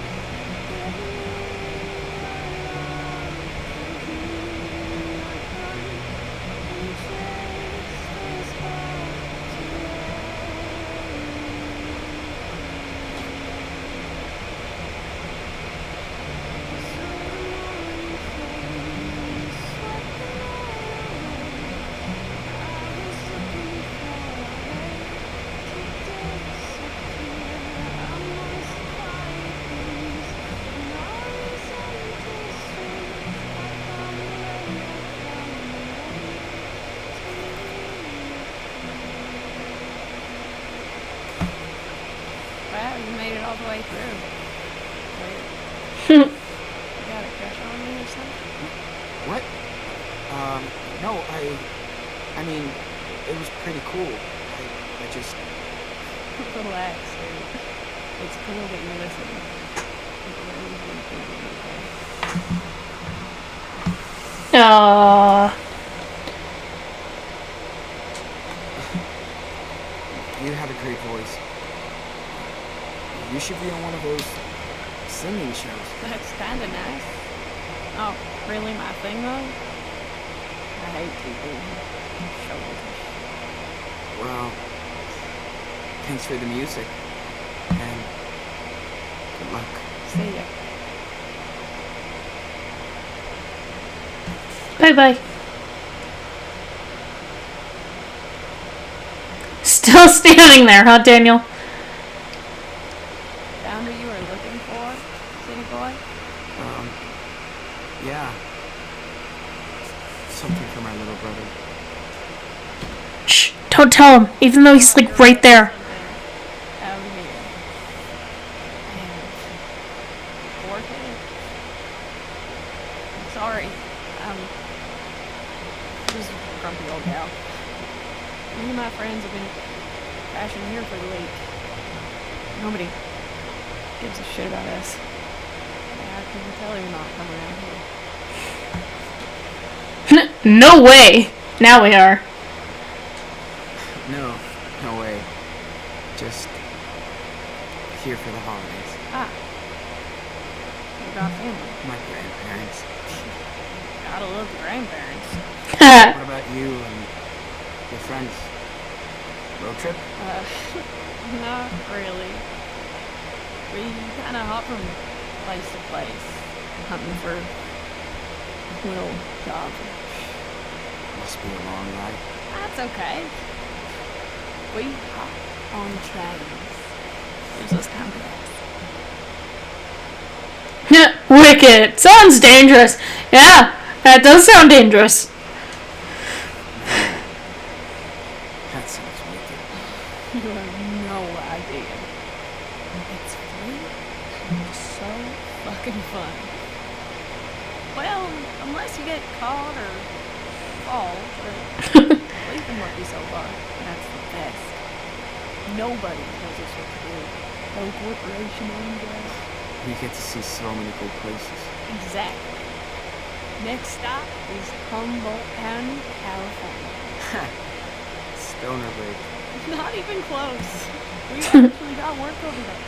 [SPEAKER 2] Wow, you made it all the way through. Wait. You got a crush on me or something?
[SPEAKER 3] What? No, I mean, it was pretty cool. I just...
[SPEAKER 2] Relax, dude. It's cool that you're listening.
[SPEAKER 3] You have a great voice. You should be on one of those singing shows.
[SPEAKER 2] That's kinda nice. Oh, really my thing though? I hate people who show it.
[SPEAKER 3] Well, thanks for the music. And good luck.
[SPEAKER 2] See ya.
[SPEAKER 1] Bye bye. Still standing there, huh, Daniel?
[SPEAKER 9] Found what you were looking for, city boy?
[SPEAKER 3] Yeah. Something for my little brother.
[SPEAKER 1] Shh, don't tell him, even though he's like right there.
[SPEAKER 9] Out here. Man. Poor kid. I'm sorry. Just a grumpy old gal. Me and my friends have been crashing here for the week. Nobody gives a shit about us. Yeah, I can tell you're not from around here.
[SPEAKER 1] No way. Now we are.
[SPEAKER 3] No way. Just here for the holidays.
[SPEAKER 9] Ah. What about family?
[SPEAKER 3] My grandparents.
[SPEAKER 9] Gotta love the grandparents.
[SPEAKER 3] What about you and your friends? Road trip?
[SPEAKER 9] Not really. We kinda hop from place to place, hunting for little jobs.
[SPEAKER 3] Must be a long ride.
[SPEAKER 9] That's okay. We hop on trains. Gives us time to rest.
[SPEAKER 1] Wicked. Sounds dangerous. Yeah, that does sound dangerous.
[SPEAKER 3] That sounds wicked.
[SPEAKER 9] You have no idea. It's free and so fucking fun. Well, unless you get caught or fall, but leaving lucky so far. That's the best. Nobody tells us what to do. No corporation owned us.
[SPEAKER 3] We get to see so many cool places.
[SPEAKER 9] Exactly. Next stop is Humboldt County, California.
[SPEAKER 3] Stoner Lake.
[SPEAKER 9] Not even close. We actually got work over there.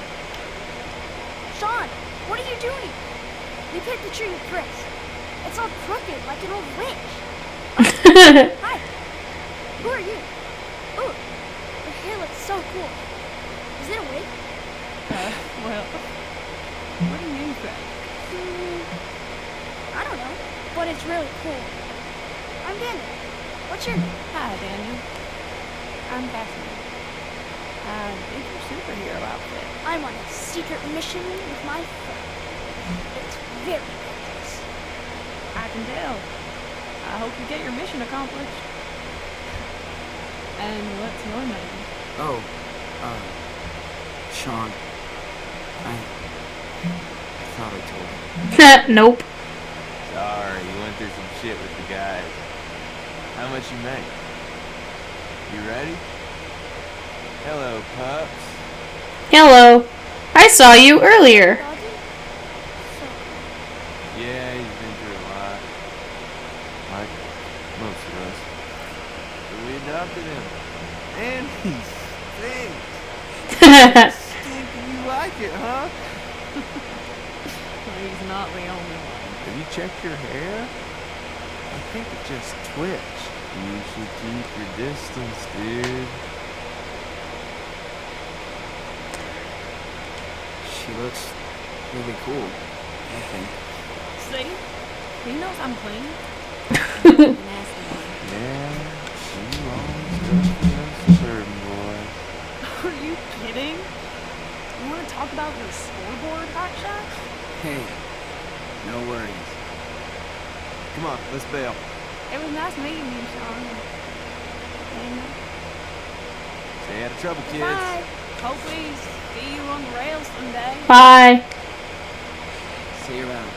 [SPEAKER 2] Sean, what are you doing? We picked the tree with bricks. It's all crooked like an old witch. Hi. Who are you? Ooh, your hair looks so cool. Is it a wig?
[SPEAKER 9] Well, what do you think?
[SPEAKER 2] I don't know, but it's really cool. I'm Daniel. What's your name?
[SPEAKER 9] Hi, Daniel. I'm Cassidy. It's your superhero outfit.
[SPEAKER 2] I'm on a secret mission with my friend. It's very dangerous.
[SPEAKER 9] I can tell. I hope you get your mission accomplished. And what's your name?
[SPEAKER 3] Oh, Sean. I thought I told you.
[SPEAKER 1] Nope.
[SPEAKER 10] Sorry, you went through some shit with the guys. How much you make? You ready? Hello, pups.
[SPEAKER 1] Hello. I saw you earlier.
[SPEAKER 2] Doggy? So
[SPEAKER 10] Yeah, he's been through a lot. Like most of us. But we adopted him. And he stinks. Stink and you like it, huh?
[SPEAKER 9] He's not the only one.
[SPEAKER 10] Have you checked your hair? I think it just twitched. You should keep your distance, dude.
[SPEAKER 3] She looks really cool, I think.
[SPEAKER 9] See? He knows I'm clean. Nasty one.
[SPEAKER 10] Yeah, she always does the uncertain, boy.
[SPEAKER 9] Are you kidding? You want to talk about your scoreboard, hotshot?
[SPEAKER 3] Hey, no worries.
[SPEAKER 10] Come on, let's bail.
[SPEAKER 9] It was nice meeting you, Sean. And
[SPEAKER 10] Stay out of trouble, kids.
[SPEAKER 9] bye. Hope we see you on the rails someday.
[SPEAKER 1] Bye.
[SPEAKER 3] See you around.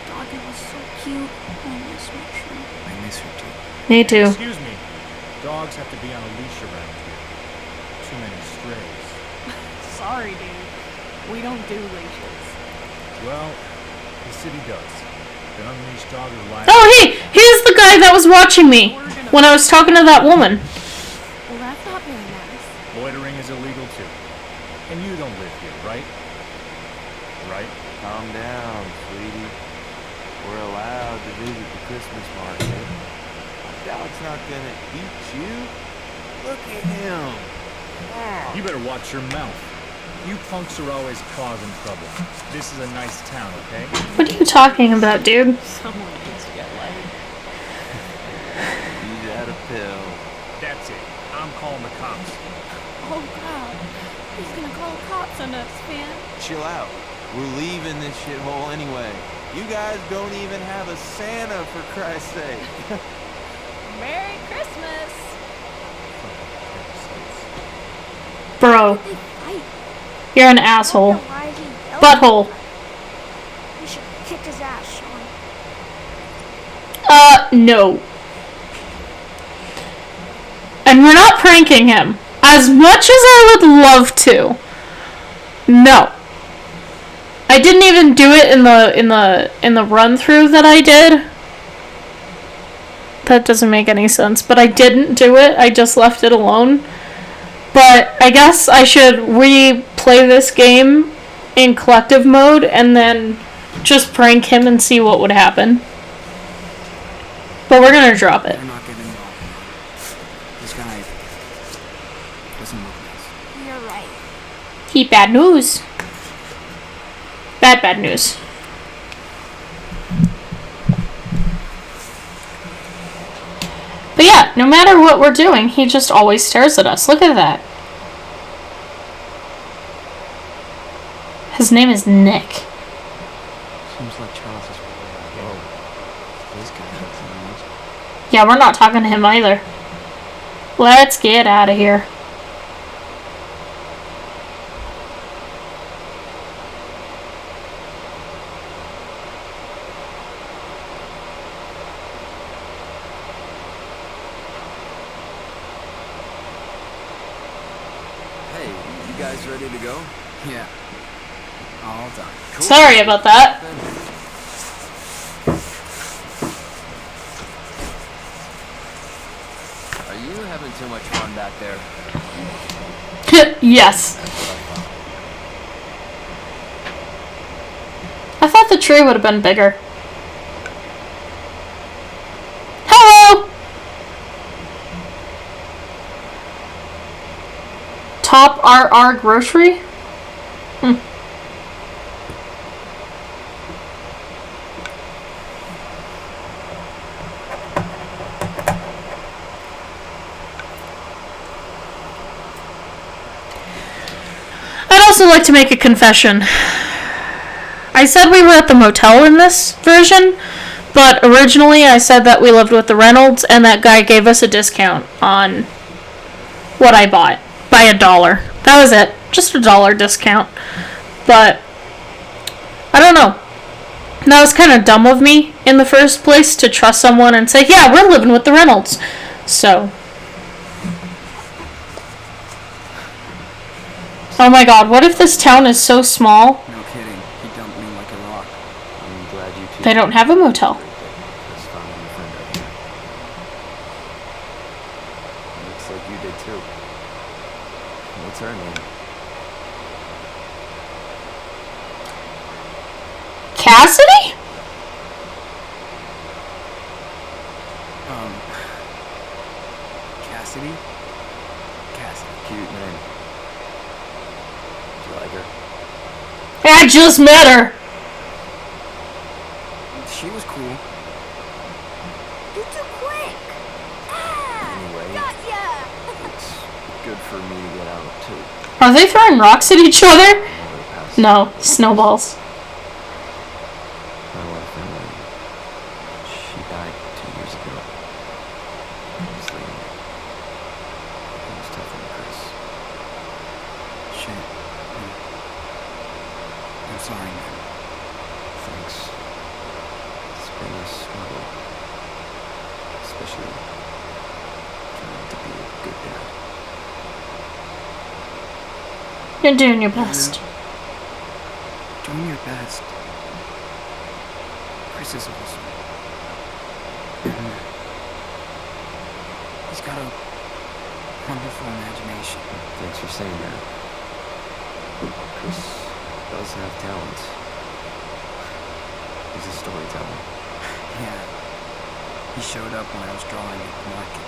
[SPEAKER 2] Doggy was so cute. I miss my friend.
[SPEAKER 3] I miss her too.
[SPEAKER 1] Me too.
[SPEAKER 11] Excuse me. Dogs have to be on a leash around here. Too many strays.
[SPEAKER 9] Sorry, dude. We don't do leashes.
[SPEAKER 11] Well, the city does. An unleashed dog is liable.
[SPEAKER 1] Oh, hey, here's the guy that was watching me when I was talking to that woman.
[SPEAKER 9] Well, that's not very nice.
[SPEAKER 11] Loitering is illegal too. And you don't live here, right? Right?
[SPEAKER 10] Calm down, sweetie. We're allowed to visit the Christmas market. My dog's not gonna eat you. Look at him. Oh.
[SPEAKER 11] You better watch your mouth. You punks are always causing trouble. This is a nice town, okay?
[SPEAKER 1] What are you talking about, dude?
[SPEAKER 9] Someone needs to get laid.
[SPEAKER 10] He's out of pill.
[SPEAKER 11] That's it. I'm calling the cops.
[SPEAKER 9] Oh God, he's gonna call the cops on us, man.
[SPEAKER 10] Chill out. We're leaving this shithole anyway. You guys don't even have a Santa, for Christ's sake.
[SPEAKER 9] Merry Christmas.
[SPEAKER 1] Bro,
[SPEAKER 2] They fight.
[SPEAKER 1] you're an
[SPEAKER 2] I
[SPEAKER 1] asshole.
[SPEAKER 2] wonder why he yelled.
[SPEAKER 1] Butthole.
[SPEAKER 2] We should kick his ass, Sean.
[SPEAKER 1] No. And we're not pranking him. As much as I would love to. No. I didn't even do it in the run through that I did. That doesn't make any sense, but I didn't do it. I just left it alone. But I guess I should replay this game in collective mode and then just prank him and see what would happen. But we're gonna drop it.
[SPEAKER 3] They're not getting involved. This guy doesn't look nice.
[SPEAKER 2] You're right.
[SPEAKER 1] He bad news. Bad news. But yeah, no matter what we're doing, he just always stares at us. Look at that. His name is Nick.
[SPEAKER 3] Seems like Charles is really out. Whoa. This guy looks nice.
[SPEAKER 1] Yeah, we're not talking to him either. Let's get out of here.
[SPEAKER 6] Hey, you guys ready to go?
[SPEAKER 3] Yeah. All done.
[SPEAKER 6] Cool.
[SPEAKER 1] Sorry about that.
[SPEAKER 6] Are you having too much fun back there?
[SPEAKER 1] Yes. I thought the tree would have been bigger. Hello! Top RR grocery? I'd also like to make a confession. I said we were at the motel in this version, but originally I said that we lived with the Reynolds and that guy gave us a discount on what I bought by $1. That was it. Just $1 discount. But I don't know. That was kind of dumb of me in the first place to trust someone and say, yeah, we're living with the Reynolds. So. Oh my god, what if this town is so small?
[SPEAKER 3] No kidding. He dumped me like a rock.
[SPEAKER 6] I'm glad you two...
[SPEAKER 1] They don't have a motel.
[SPEAKER 6] That's fine, my friend up here. Looks like you did too. What's her name?
[SPEAKER 1] Cassidy?
[SPEAKER 3] Cassidy? Cassidy.
[SPEAKER 6] Cute name. Do you like her?
[SPEAKER 1] I just met her.
[SPEAKER 3] She was cool.
[SPEAKER 2] You're too quick. Ah,
[SPEAKER 6] Anyway,
[SPEAKER 2] gotcha.
[SPEAKER 6] it's good for me to get out too.
[SPEAKER 1] Are they throwing rocks at each other?
[SPEAKER 6] Another pass.
[SPEAKER 1] No, snowballs.
[SPEAKER 6] My wife Emily, she died 2 years ago. Obviously, it was tough on Chris.
[SPEAKER 3] Shit. I'm sorry, man.
[SPEAKER 6] Thanks. It's been a struggle. Especially trying to be a good dad.
[SPEAKER 1] You're doing your best.
[SPEAKER 3] Doing your best. Chris is awesome. And he's got a wonderful imagination.
[SPEAKER 6] Thanks for saying that. Chris does have talent. He's a storyteller.
[SPEAKER 3] Yeah. He showed up when I was drawing at the market.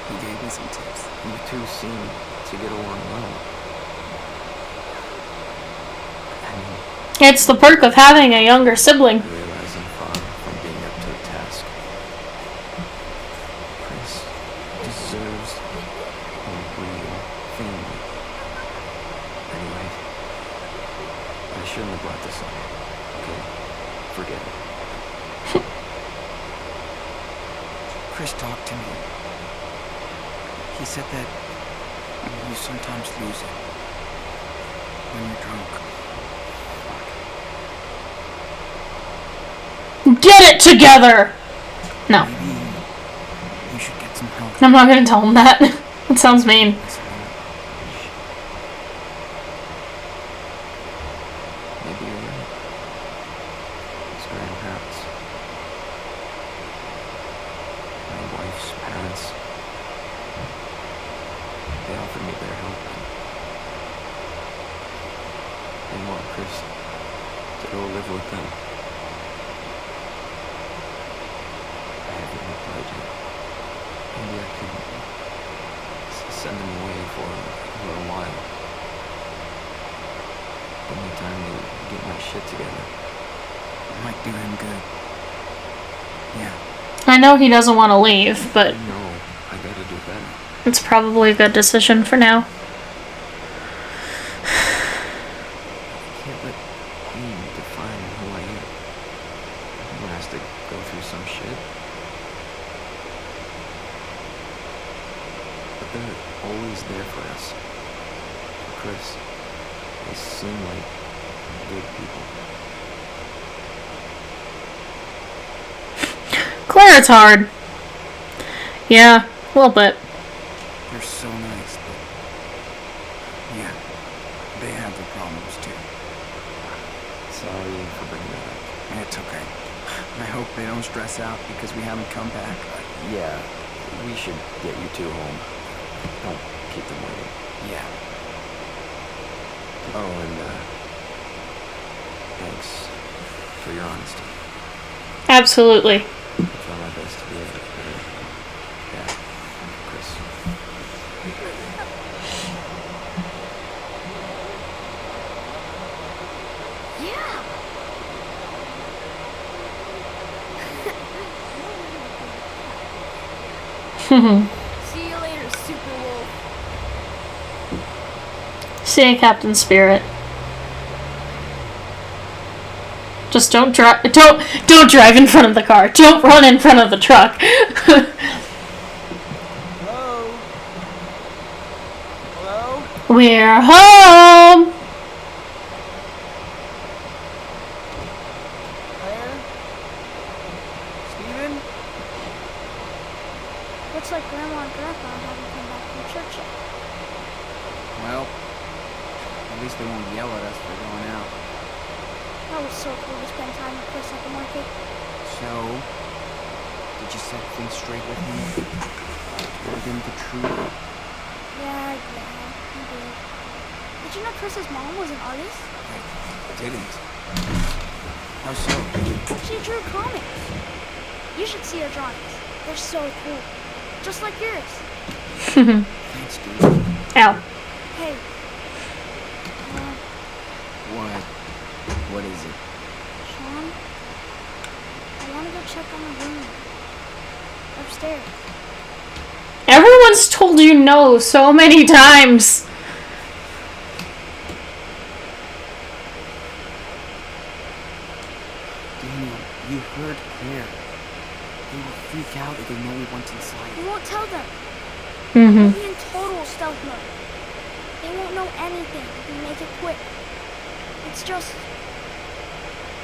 [SPEAKER 3] He gave me some tips.
[SPEAKER 6] You two seem to get along well. I mean,
[SPEAKER 1] It's the perk of having a younger sibling.
[SPEAKER 6] I realize I'm far from being up to the task. Chris deserves a real family. Anyway, I shouldn't have brought this up. Okay? Forget it.
[SPEAKER 3] Chris talked to me. He said that you sometimes lose it when you're drunk.
[SPEAKER 1] Get it together! No.
[SPEAKER 3] Maybe you should get some help.
[SPEAKER 1] I'm not gonna tell him that. That sounds mean.
[SPEAKER 6] Maybe you're right. His grandparents. My wife's parents. They offered me their help. They want Chris to go live with them. I haven't replied yet. Maybe I could send him away for a little while. Give me time to get my shit together.
[SPEAKER 3] It might do him good. Yeah.
[SPEAKER 1] I know he doesn't want to leave, but
[SPEAKER 6] No, I gotta do better.
[SPEAKER 1] it's probably a good decision for now.
[SPEAKER 6] I can't let pain define who I am. Everyone has to go through some shit. But they're always there for us. For Chris, they seem like good people.
[SPEAKER 1] Claire, it's hard. Yeah, a little bit.
[SPEAKER 3] They're so nice, but yeah, they have their problems too.
[SPEAKER 6] Sorry for bringing that up.
[SPEAKER 3] It's okay. I hope they don't stress out because we haven't come back.
[SPEAKER 6] Yeah, we should get you two home. Don't keep them waiting.
[SPEAKER 3] Yeah.
[SPEAKER 6] Oh, and thanks for your honesty.
[SPEAKER 1] Absolutely.
[SPEAKER 6] I try my best to be a better dad, Chris.
[SPEAKER 2] Yeah. See you later, Super Wolf.
[SPEAKER 1] See ya, Captain Spirit. Just don't drive in front of the car. Don't run in front of the truck.
[SPEAKER 3] Hello? Hello?
[SPEAKER 1] We're home.
[SPEAKER 3] Claire? Steven?
[SPEAKER 2] Looks like Grandma and Grandpa haven't come back from church yet.
[SPEAKER 3] Well, at least they won't yell at us for going out.
[SPEAKER 2] That was so cool to spend time with Chris at the market.
[SPEAKER 3] So, did you set things straight with him? Told him the truth?
[SPEAKER 2] Yeah, he did. Did you know Chris's mom was an artist?
[SPEAKER 3] I didn't. How so?
[SPEAKER 2] She drew comics. You should see her drawings. They're so cool. Just like yours.
[SPEAKER 3] Thanks, dude.
[SPEAKER 1] Ow.
[SPEAKER 2] Hey.
[SPEAKER 3] What? What is it?
[SPEAKER 2] Sean? I want to go check on the room. Upstairs.
[SPEAKER 1] Everyone's told you no so many times.
[SPEAKER 3] Daniel, you heard Claire. They will freak out if they know we went inside.
[SPEAKER 2] We won't tell them.
[SPEAKER 1] Mm-hmm.
[SPEAKER 2] We'll be in total stealth mode. They won't know anything if we make it quick. It's just...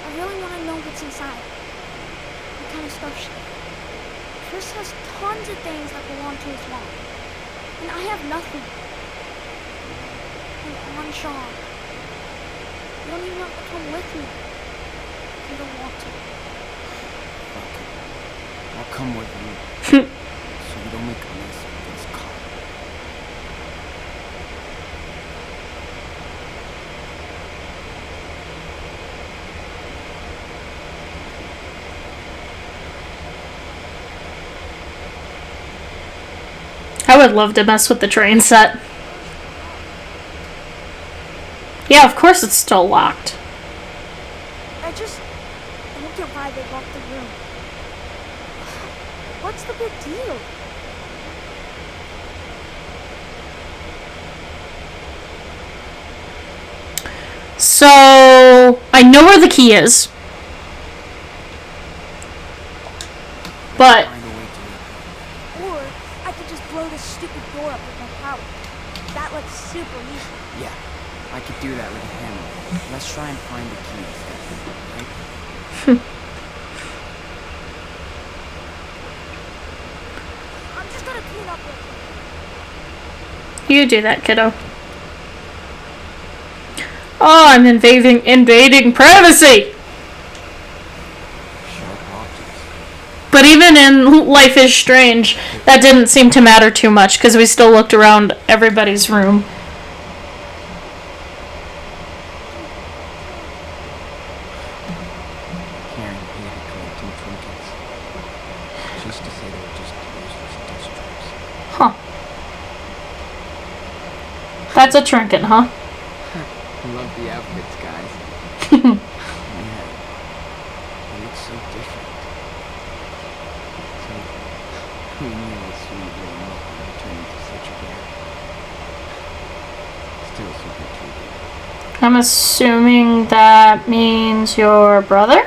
[SPEAKER 2] I really want to know what's inside. What kind of stuff she... Chris has tons of things that belong to his mom. And I have nothing. And on Sean. You don't even have to come with me. If you don't want to.
[SPEAKER 3] Okay. I'll come with you. So you don't make a mess of this car.
[SPEAKER 1] I would love to mess with the train set. Yeah, of course it's still locked.
[SPEAKER 2] I don't get why they locked the room. What's the big deal?
[SPEAKER 1] So, I know where the key is. But,
[SPEAKER 3] Find a way to.
[SPEAKER 2] Or I could just blow this stupid door up with my power. That looks super easy.
[SPEAKER 3] Yeah, I could do that with a hammer. Let's try and find the key instead, right?
[SPEAKER 2] I'm just gonna clean up real quick.
[SPEAKER 1] you do that, kiddo. Oh, I'm invading privacy!
[SPEAKER 3] Sharp objects.
[SPEAKER 1] But even in Life is Strange, that didn't seem to matter too much, because we still looked around everybody's room.
[SPEAKER 3] Karen hated collecting trinkets. She used to say they were just useless dust traps.
[SPEAKER 1] Huh. That's a trinket, huh?
[SPEAKER 3] I love the outfits, guys. Man, they look so different. So, who knew this sweet little milk would turn into such a bear? Still super cute.
[SPEAKER 1] I'm assuming that means your brother?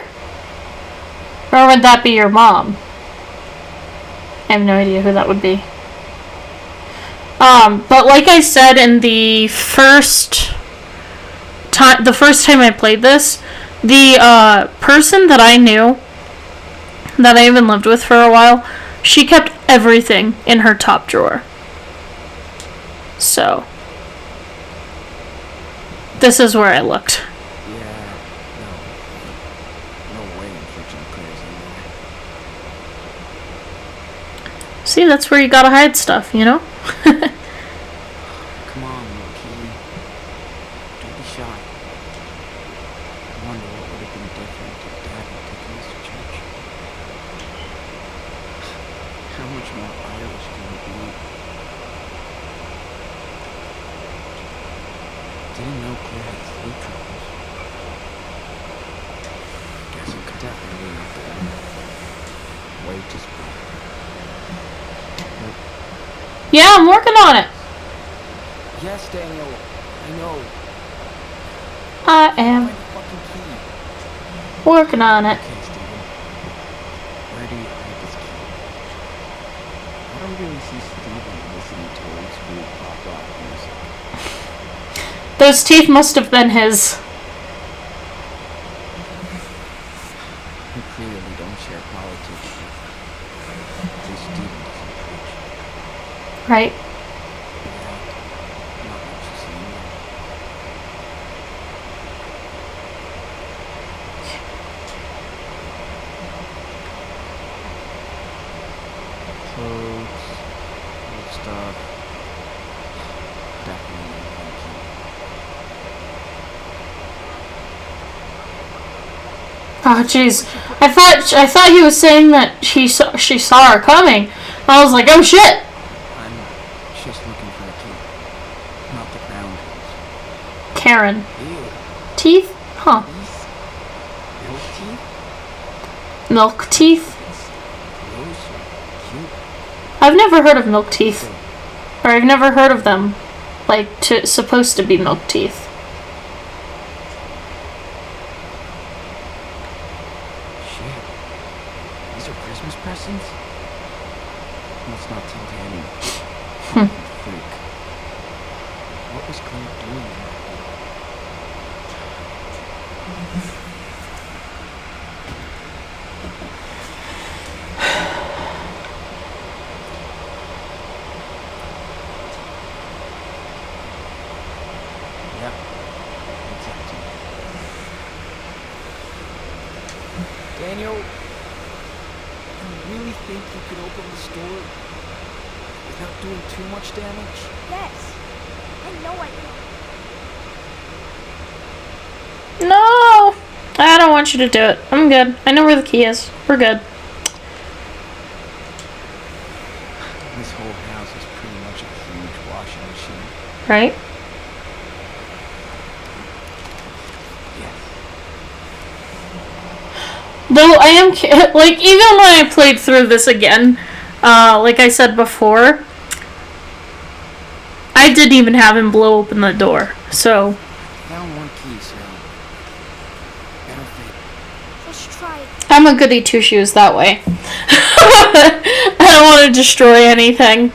[SPEAKER 1] Or would that be your mom? I have no idea who that would be. But like I said in the first time I played this, the person that I knew, that I even lived with for a while, she kept everything in her top drawer. So, this is where I looked.
[SPEAKER 3] Yeah, no way I'm fixing Claire's in there.
[SPEAKER 1] See, that's where you gotta hide stuff, you know?
[SPEAKER 3] Come on, little kitty. Don't be shy. I wonder what would have been different if Dad had taken us to church. How much more Irish can we be? Didn't know Claire had sleep troubles. Guess I could definitely not do that. Wait, just
[SPEAKER 1] Yeah, I'm working on it.
[SPEAKER 3] yes, Daniel. I know.
[SPEAKER 1] I am
[SPEAKER 3] Find the fucking key.
[SPEAKER 1] working on it.
[SPEAKER 3] Okay, Steven. Where do you hide this key? I don't really see Steven listening to old school pop rock music.
[SPEAKER 1] Those teeth must have been his.
[SPEAKER 3] We clearly don't share politics. At least Steven doesn't preach.
[SPEAKER 1] Right?
[SPEAKER 3] Yeah, not much to see in there. Clothes, old stuff. Definitely not my key.
[SPEAKER 1] Oh, jeez. I thought he was saying that she saw her coming. I was like, oh shit.
[SPEAKER 3] I'm just looking for a key. Not the crown jewels.
[SPEAKER 1] Karen.
[SPEAKER 3] Ew.
[SPEAKER 1] Teeth? Huh.
[SPEAKER 3] These milk teeth?
[SPEAKER 1] Milk teeth?
[SPEAKER 3] Gross or cute?
[SPEAKER 1] I've never heard of milk teeth. Or I've never heard of them. Like, supposed to be milk teeth.
[SPEAKER 3] Shit. These are Christmas presents? Let's not tell Danny. Freak. What was Claire doing there? Yep. Exactly. Daniel, you really think you could open the store without doing too much damage?
[SPEAKER 2] Yes. I know I can.
[SPEAKER 1] No! I don't want you to do it. I'm good. I know where the key is. We're good.
[SPEAKER 3] This whole house is pretty much a huge washing machine.
[SPEAKER 1] Right?
[SPEAKER 3] Yes.
[SPEAKER 1] Though I am, like, even when I played through this again, like I said before, I didn't even have him blow open the door. So,
[SPEAKER 3] Found one key, so
[SPEAKER 1] I'm a goody two shoes that way. I don't want to destroy anything.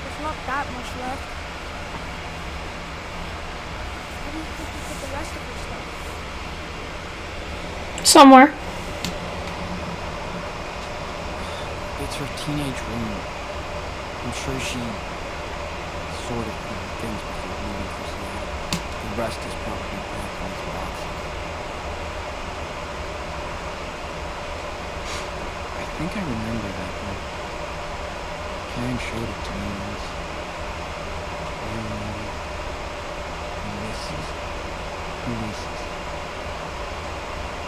[SPEAKER 2] There's not that much left. Where do you think you put the rest of your stuff?
[SPEAKER 1] Somewhere.
[SPEAKER 3] It's her teenage room. I'm sure she sorted through things before leaving for Seattle. The rest is probably back on its box. I think I remember that one. Karen showed it to me once. Ulysses.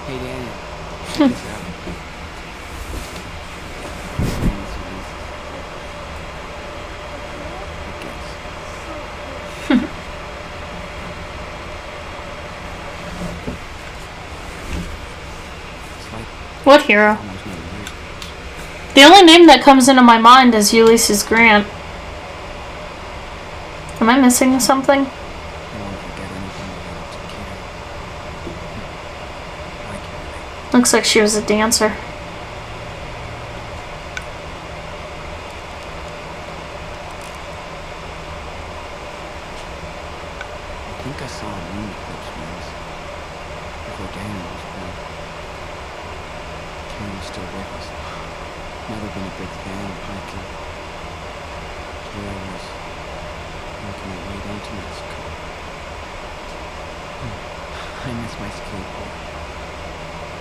[SPEAKER 3] Hey, Daniel. Check this out.
[SPEAKER 1] What hero? The only name that comes into my mind is Ulysses Grant. Am I missing something? Looks like she was a dancer.
[SPEAKER 3] I think I saw a moon eclipse once, before Daniel was born. Karen was still with us. Never been a big fan of hiking. Here I was, working my way down to Mexico. I miss my skateboard.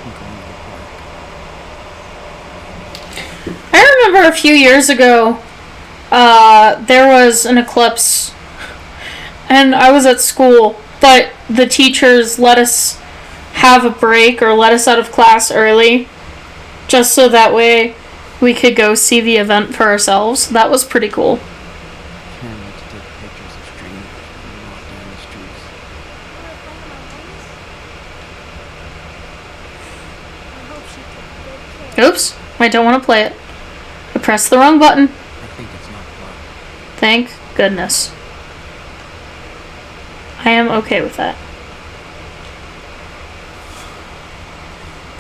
[SPEAKER 3] I'm going to the park.
[SPEAKER 1] I remember a few years ago, there was an eclipse, and I was at school, but the teachers let us have a break or let us out of class early, just so that way we could go see the event for ourselves. That was pretty cool.
[SPEAKER 3] Karen liked to take pictures of strangers when we walked down the streets.
[SPEAKER 2] I hope she took good care.
[SPEAKER 1] Oops, I don't want to play it. I pressed the wrong button.
[SPEAKER 3] I think it's not fun.
[SPEAKER 1] Thank goodness. I am okay with that.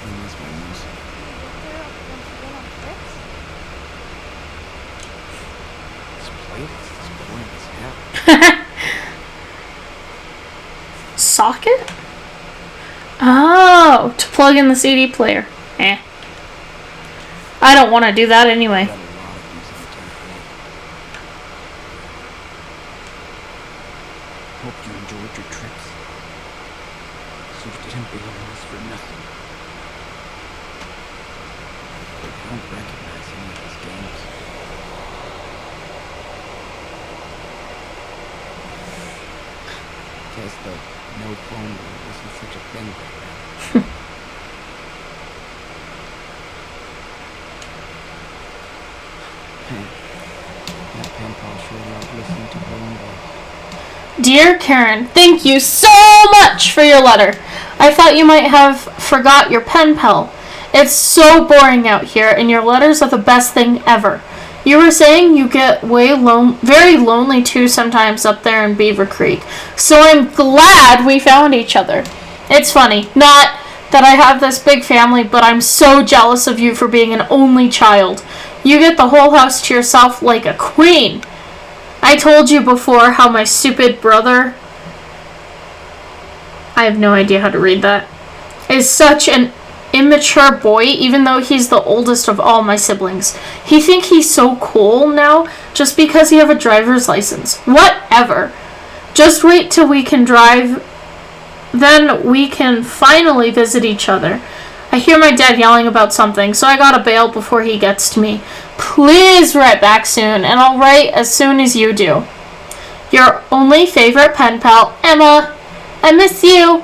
[SPEAKER 3] I miss my music. This playlist is boring as hell.
[SPEAKER 1] Socket? Oh, to plug in the CD player. Eh. I don't want to do that anyway.
[SPEAKER 3] Got a lot of these on tape. Hope you enjoyed your trips. So you didn't belong us for nothing. I don't recognize any of these games. Guess the no phone rule isn't such a thing right now. Hey, that pen pal sure loved listening to her own voice.
[SPEAKER 1] Dear Karen, thank you so much for your letter. I thought you might have forgot your pen pal. It's so boring out here, and your letters are the best thing ever. You were saying you get very lonely too sometimes up there in Beaver Creek. So I'm glad we found each other. It's funny, not that I have this big family, but I'm so jealous of you for being an only child. You get the whole house to yourself like a queen. I told you before how my stupid brother, I have no idea how to read that, is such an immature boy, even though he's the oldest of all my siblings. He think he's so cool now just because he have a driver's license. Whatever. Just wait till we can drive, then we can finally visit each other. I hear my dad yelling about something, so I gotta bail before he gets to me. Please write back soon, and I'll write as soon as you do. Your only favorite pen pal, Emma. I miss you.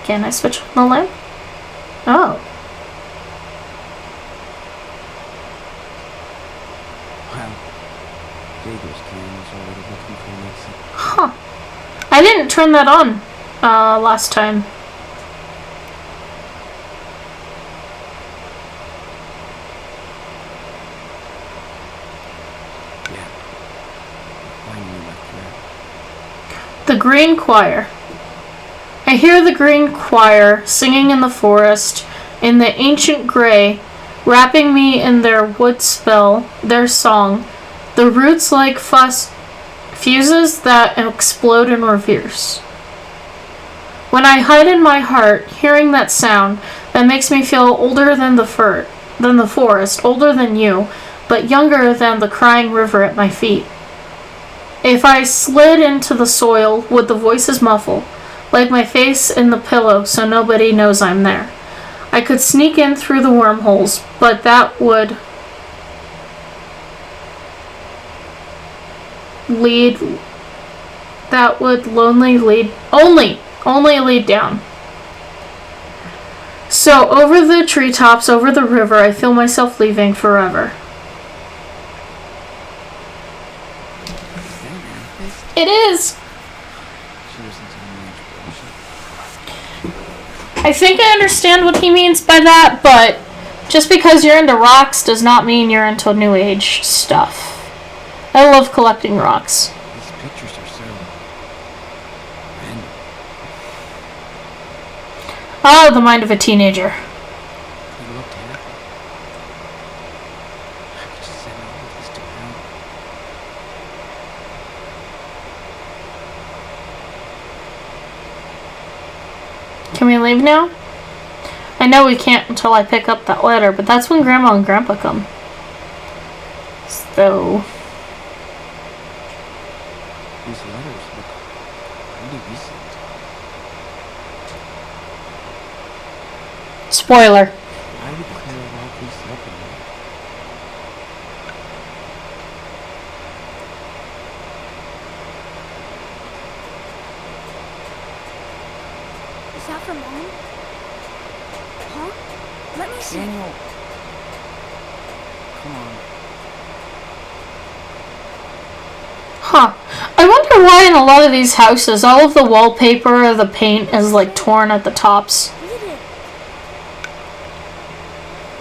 [SPEAKER 1] Can I switch on the lamp? Oh.
[SPEAKER 3] Wow. Figures Karen was already looking for an exit.
[SPEAKER 1] Huh. I didn't turn that on last time. green choir. I hear the green choir singing in the forest, in the ancient gray, wrapping me in their wood spell, their song, the roots like fuses that explode in reverse. When I hide in my heart, hearing that sound, that makes me feel older than the forest, older than you, but younger than the crying river at my feet. If I slid into the soil, would the voices muffle, like my face in the pillow so nobody knows I'm there? I could sneak in through the wormholes, but that would only lead down. So over the treetops, over the river, I feel myself leaving forever. It is. I think I understand what he means by that, but just because you're into rocks does not mean you're into New Age stuff. I love collecting rocks.
[SPEAKER 3] These pictures are so random.
[SPEAKER 1] Oh, the mind of a teenager.
[SPEAKER 3] He looked happy. I could just send all of this to him.
[SPEAKER 1] Can we leave now? I know we can't until I pick up that letter, but that's when Grandma and Grandpa come. So...
[SPEAKER 3] These letters look pretty recent.
[SPEAKER 1] Spoiler.
[SPEAKER 3] Why would Claire lock these up in there?
[SPEAKER 2] Is that from Mom? Huh? Let me see.
[SPEAKER 3] Daniel. Come on.
[SPEAKER 1] Huh. I wonder why in a lot of these houses all of the wallpaper or the paint is like torn at the tops.
[SPEAKER 2] Read it.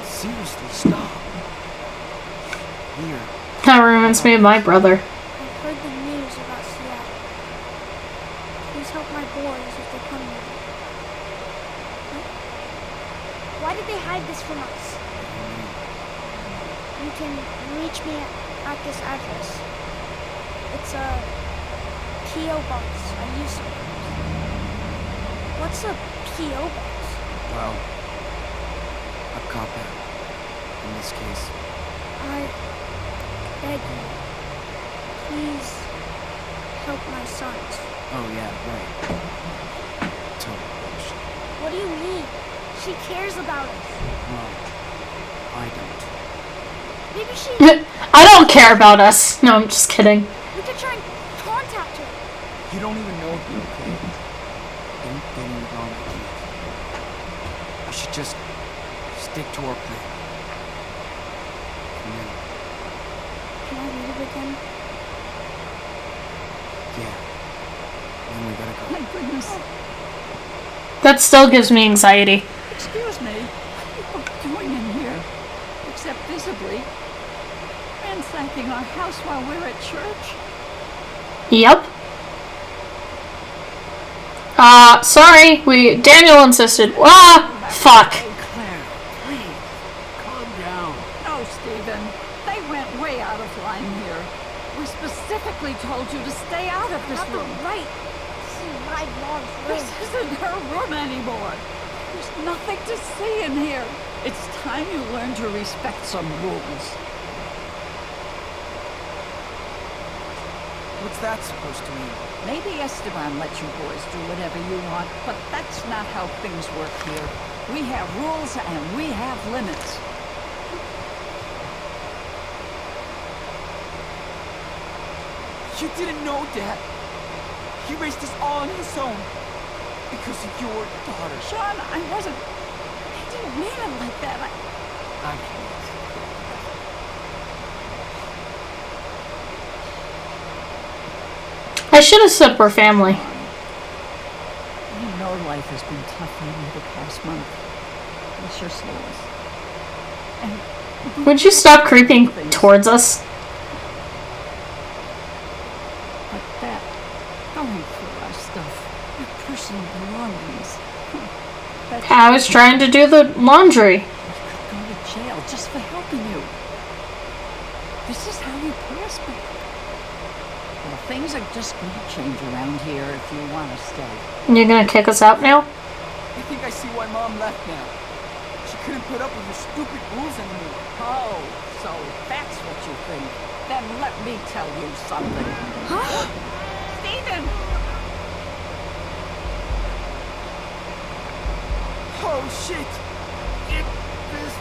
[SPEAKER 3] Seriously, stop. Here.
[SPEAKER 1] That reminds me of my brother.
[SPEAKER 2] I've heard the news about Seattle. Please help my boys if they come here. Why did they hide this from us? You can reach me at this address. It's a P.O. box I use sometimes. What's a P.O. box?
[SPEAKER 3] Well, a cop-out. In this case.
[SPEAKER 2] I beg you, please help my sons.
[SPEAKER 3] Oh, yeah, right. Total bullshit.
[SPEAKER 2] What do you mean? She cares about us.
[SPEAKER 3] Well, I don't.
[SPEAKER 2] Maybe she...
[SPEAKER 1] I don't care about us. No, I'm just kidding.
[SPEAKER 2] We could try and contact her.
[SPEAKER 3] You don't even know if you're okay. Don't get me wrong with you. We should just stick to our plan. For now.
[SPEAKER 2] Can I read it again?
[SPEAKER 3] Yeah. Then we gotta go.
[SPEAKER 4] My goodness.
[SPEAKER 1] That still gives me anxiety.
[SPEAKER 4] Excuse me. What are you doing in here? Except visibly. Ransacking our house while we're at church?
[SPEAKER 1] Yep. Sorry. Daniel insisted. Fuck.
[SPEAKER 5] Hey, Claire, please, calm down.
[SPEAKER 4] No, Stephen. They went way out of line here. We specifically told you to stay out of this
[SPEAKER 2] Have the
[SPEAKER 4] room.
[SPEAKER 2] right. This is my mom's
[SPEAKER 4] This
[SPEAKER 2] room.
[SPEAKER 4] isn't her room anymore. There's nothing to see in here. It's time you learn to respect some rules.
[SPEAKER 3] What's that supposed to mean?
[SPEAKER 4] Maybe Esteban lets you boys do whatever you want, but that's not how things work here. We have rules and we have limits.
[SPEAKER 3] You didn't know, Dad. He raised us all on his own. Because of your daughter.
[SPEAKER 4] Sean, I didn't mean it like that.
[SPEAKER 3] I can't.
[SPEAKER 1] I should have said we're family.
[SPEAKER 4] You know life has been tough on you the past month. It sure slows. And
[SPEAKER 1] Would you stop creeping towards us?
[SPEAKER 4] but that Going through our stuff. Your personal belongings.
[SPEAKER 1] I was trying to do the laundry.
[SPEAKER 4] Go to jail just for helping you. This is how you pay us back. Well, things are just going to change around here if you want to stay.
[SPEAKER 1] You're gonna kick us out now?
[SPEAKER 3] I think I see why Mom left now. She couldn't put up with your stupid rules anymore.
[SPEAKER 4] Oh, so that's what you think. Then let me tell you something.
[SPEAKER 2] Huh?
[SPEAKER 4] Stephen!
[SPEAKER 3] Oh shit! Get this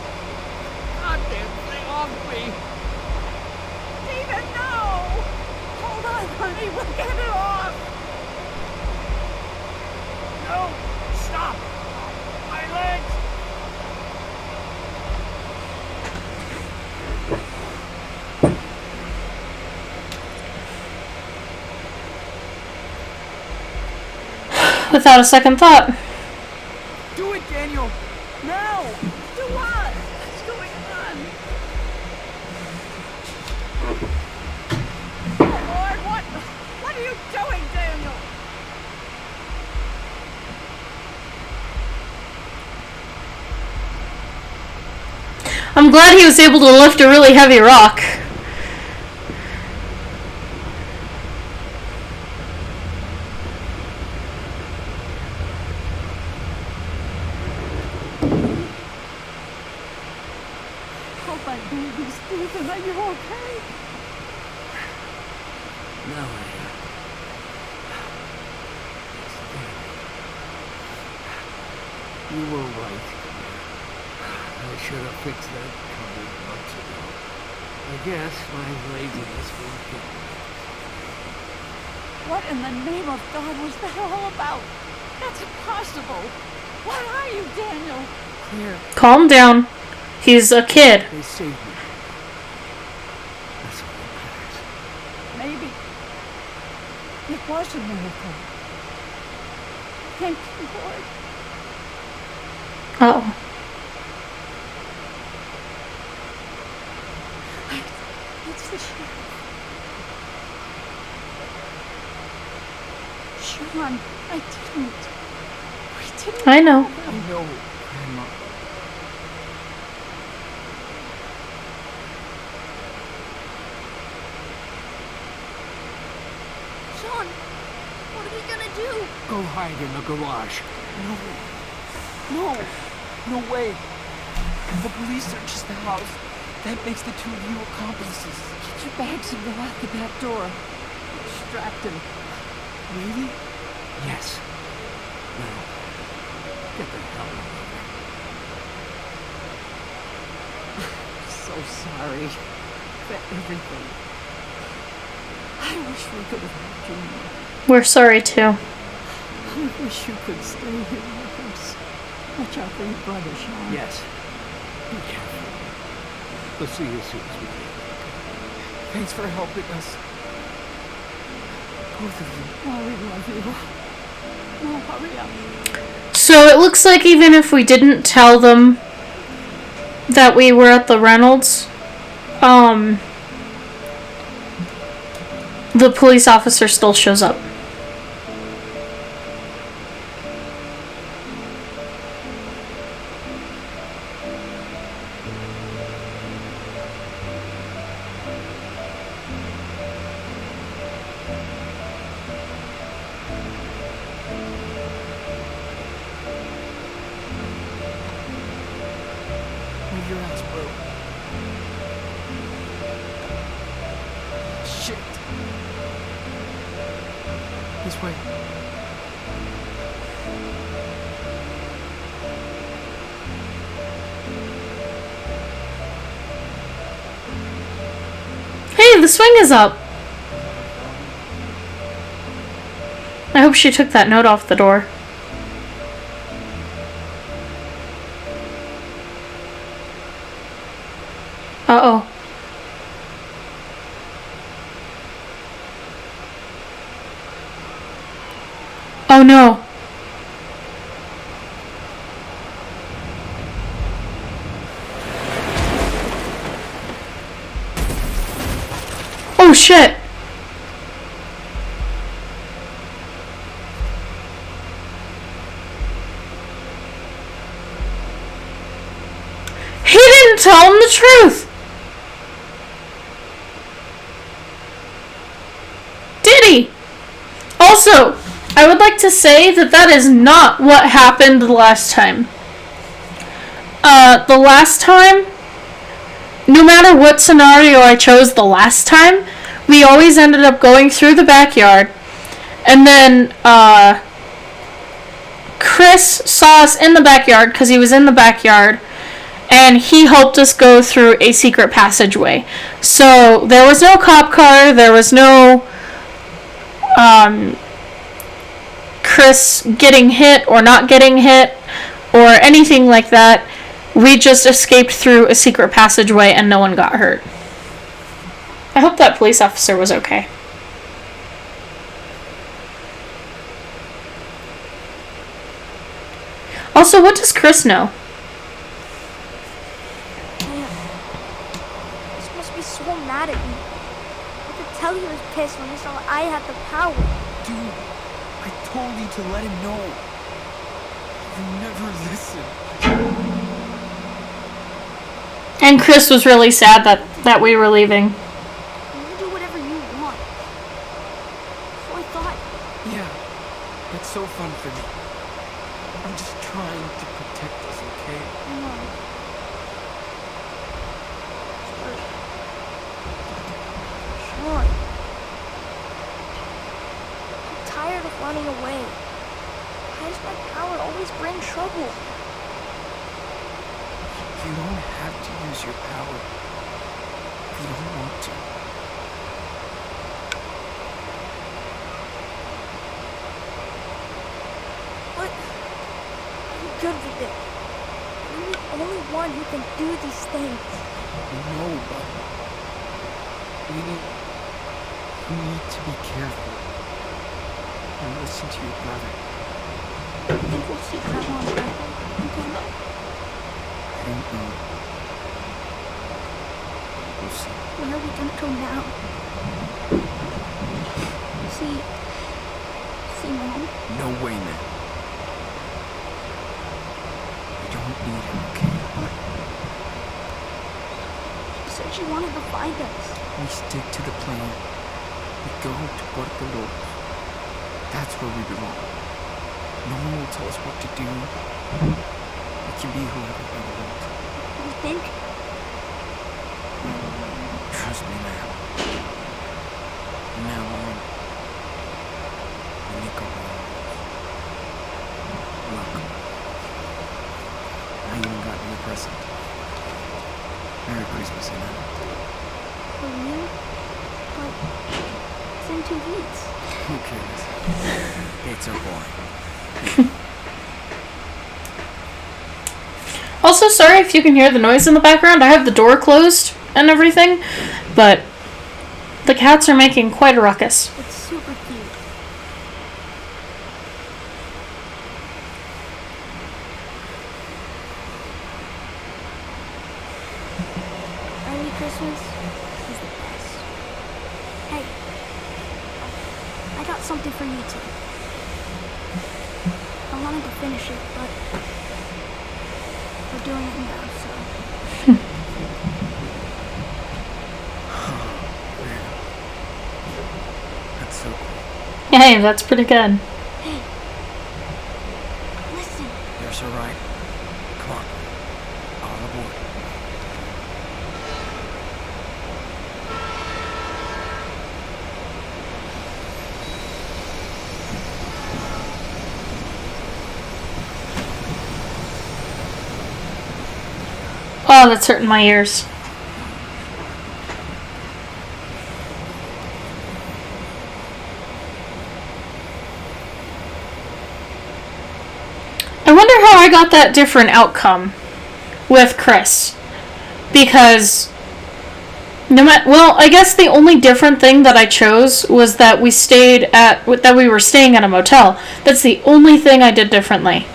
[SPEAKER 3] goddamn thing off me!
[SPEAKER 4] Stephen, no! Hold on, honey, we'll get it off!
[SPEAKER 3] No! Stop! My legs!
[SPEAKER 1] Without a second thought.
[SPEAKER 3] Do it, Daniel! Now!
[SPEAKER 4] Do what? What's going on? Oh, Lord, what are you doing, Daniel?
[SPEAKER 1] I'm glad he was able to lift a really heavy rock.
[SPEAKER 4] Oh, my baby, Stephen, are you okay?
[SPEAKER 5] No, I am. You were right. I should have fixed that cupboard months ago. I guess my laziness will get me.
[SPEAKER 4] What in the name of God was that all about? That's impossible. What are you, Daniel?
[SPEAKER 3] Claire,
[SPEAKER 1] Calm down. He's a kid.
[SPEAKER 3] they saved me.
[SPEAKER 5] That's all that matters.
[SPEAKER 4] Maybe it was a miracle. Thank you, Lord.
[SPEAKER 1] Oh.
[SPEAKER 4] It's the sheriff. Sean, I didn't. We didn't.
[SPEAKER 1] I know.
[SPEAKER 4] call them.
[SPEAKER 3] I know, Grandma.
[SPEAKER 2] Sean, what are we gonna do?
[SPEAKER 5] Go hide in the garage.
[SPEAKER 3] No, no way. The police searches the house. That makes the two of you accomplices.
[SPEAKER 4] Get your bags and go out the back door. Distract him.
[SPEAKER 3] Really?
[SPEAKER 5] Yes. Now, get the hell out of there.
[SPEAKER 4] So sorry for everything. I wish we could have helped you more.
[SPEAKER 1] We're sorry too.
[SPEAKER 4] I wish you could stay here with us. Watch out for your brother, Sean.
[SPEAKER 5] Yes. Be careful. We'll see you as soon as we can.
[SPEAKER 3] Thanks for helping us. Both of you.
[SPEAKER 4] Oh, we love you. No, hurry up.
[SPEAKER 1] So it looks like even if we didn't tell them that we were at the Reynolds, the police officer still shows up.
[SPEAKER 3] Move your ass, bro. Shit. This way.
[SPEAKER 1] Hey, the swing is up. I hope she took that note off the door. Uh-oh. Oh no. Oh shit. didn't tell him the truth. Did he? Also, I would like to say that that is not what happened the last time. The last time, no matter what scenario I chose the last time, we always ended up going through the backyard. And then, Chris saw us in the backyard because he was in the backyard. And he helped us go through a secret passageway. So, there was no cop car, there was no, Chris getting hit or not getting hit or anything like that. We just escaped through a secret passageway and no one got hurt. I hope that police officer was okay. Also, what does Chris know?
[SPEAKER 2] This must be so mad at me. I could tell he was pissed when he saw I had the power.
[SPEAKER 3] Dude, I told you to let him know. You never listened.
[SPEAKER 1] And Chris was really sad that we were leaving.
[SPEAKER 2] You do whatever you want. So I thought.
[SPEAKER 3] Yeah, that's so fun for me. I'm just trying to protect us, okay?
[SPEAKER 2] I know. Sure. I'm tired of running away. Why does my power always bring trouble?
[SPEAKER 3] You don't have to use your power if you don't want to.
[SPEAKER 2] But I'm good with it. I'm the only one who can do these things.
[SPEAKER 3] No, but you need to be careful and listen to your brother.
[SPEAKER 2] I think we'll see Grandma and Grandpa until now.
[SPEAKER 3] I don't know. We'll see.
[SPEAKER 2] Where are we gonna go now? See Mom?
[SPEAKER 3] No way, man. We don't need him, okay?
[SPEAKER 2] She said she wanted to find us.
[SPEAKER 3] We stick to the plan. We go to Puerto Lobos. That's where we belong. No one will tell us what to do. We can be whoever we want.
[SPEAKER 2] You think?
[SPEAKER 3] Trust me, man. From now on, we go wrong. Look, I even got you a present. Merry Christmas, Anna.
[SPEAKER 2] For you? But it's in 2 weeks.
[SPEAKER 3] Who cares? It's a boy.
[SPEAKER 1] Also, sorry if you can hear the noise in the background. I have the door closed and everything, but the cats are making quite a ruckus.
[SPEAKER 2] It's super cute. Early Christmas is the best. Hey, I got something for you too. I wanted to finish it, but we're doing it now, so.
[SPEAKER 3] That's so cool.
[SPEAKER 1] Hey, that's pretty good.
[SPEAKER 2] Hey, listen.
[SPEAKER 3] You're so right. Come on. All aboard.
[SPEAKER 1] Oh, that's hurting my ears. I wonder how I got that different outcome with Chris. Because well, I guess the only different thing that I chose was that we were staying at a motel. That's the only thing I did differently.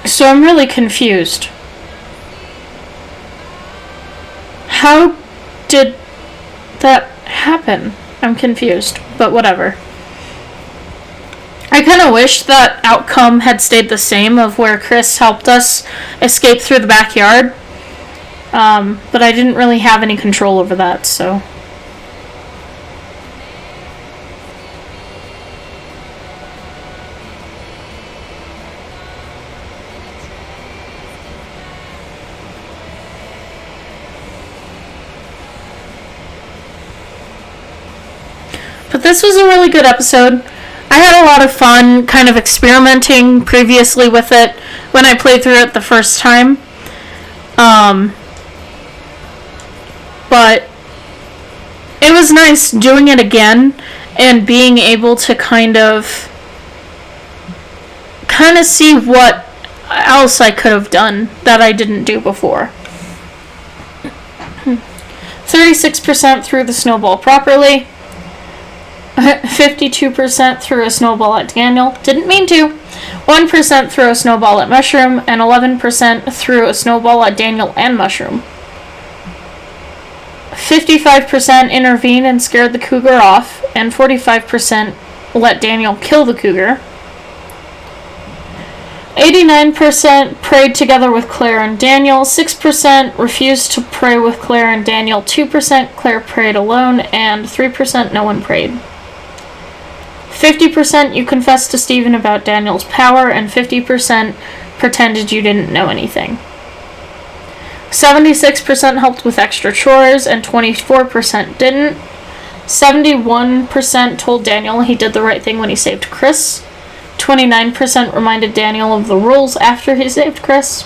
[SPEAKER 1] So I'm really confused. How did that happen? I'm confused, but whatever. I kind of wish that outcome had stayed the same of where Chris helped us escape through the backyard. But I didn't really have any control over that, so. But this was a really good episode. I had a lot of fun kind of experimenting previously with it when I played through it the first time. But it was nice doing it again and being able to kind of see what else I could have done that I didn't do before. 36% threw the snowball properly. 52% threw a snowball at Daniel. Didn't mean to. 1% threw a snowball at Mushroom, and 11% threw a snowball at Daniel and Mushroom. 55% intervened and scared the cougar off, and 45% let Daniel kill the cougar. 89% prayed together with Claire and Daniel. 6% refused to pray with Claire and Daniel. 2% Claire prayed alone, and 3% no one prayed. 50% you confessed to Stephen about Daniel's power, and 50% pretended you didn't know anything. 76% helped with extra chores, and 24% didn't. 71% told Daniel he did the right thing when he saved Chris. 29% reminded Daniel of the rules after he saved Chris.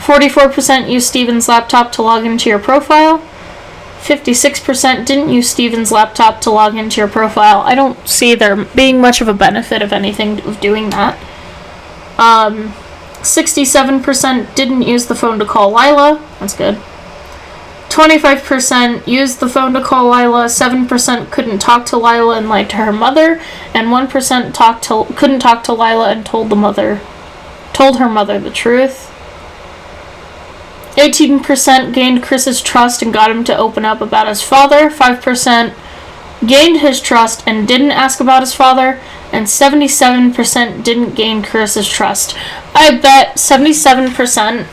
[SPEAKER 1] 44% used Stephen's laptop to log into your profile. 56% didn't use Stephen's laptop to log into your profile. I don't see there being much of a benefit of anything of doing that. 67% didn't use the phone to call Lila. That's good. 25% used the phone to call Lila. 7% couldn't talk to Lila and lied to her mother. And 1% couldn't talk to Lila and told her mother the truth. 18% gained Chris's trust and got him to open up about his father. 5% gained his trust and didn't ask about his father. And 77% didn't gain Chris's trust. I bet 77%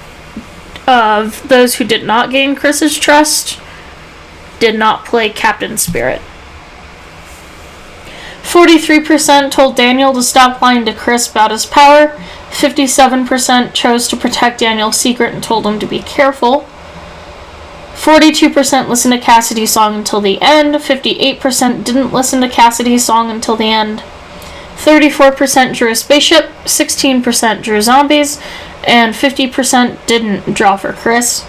[SPEAKER 1] of those who did not gain Chris's trust did not play Captain Spirit. 43% told Daniel to stop lying to Chris about his power. 57% chose to protect Daniel's secret and told him to be careful. 42% listened to Cassidy's song until the end. 58% didn't listen to Cassidy's song until the end. 34% drew a spaceship. 16% drew zombies. And 50% didn't draw for Chris.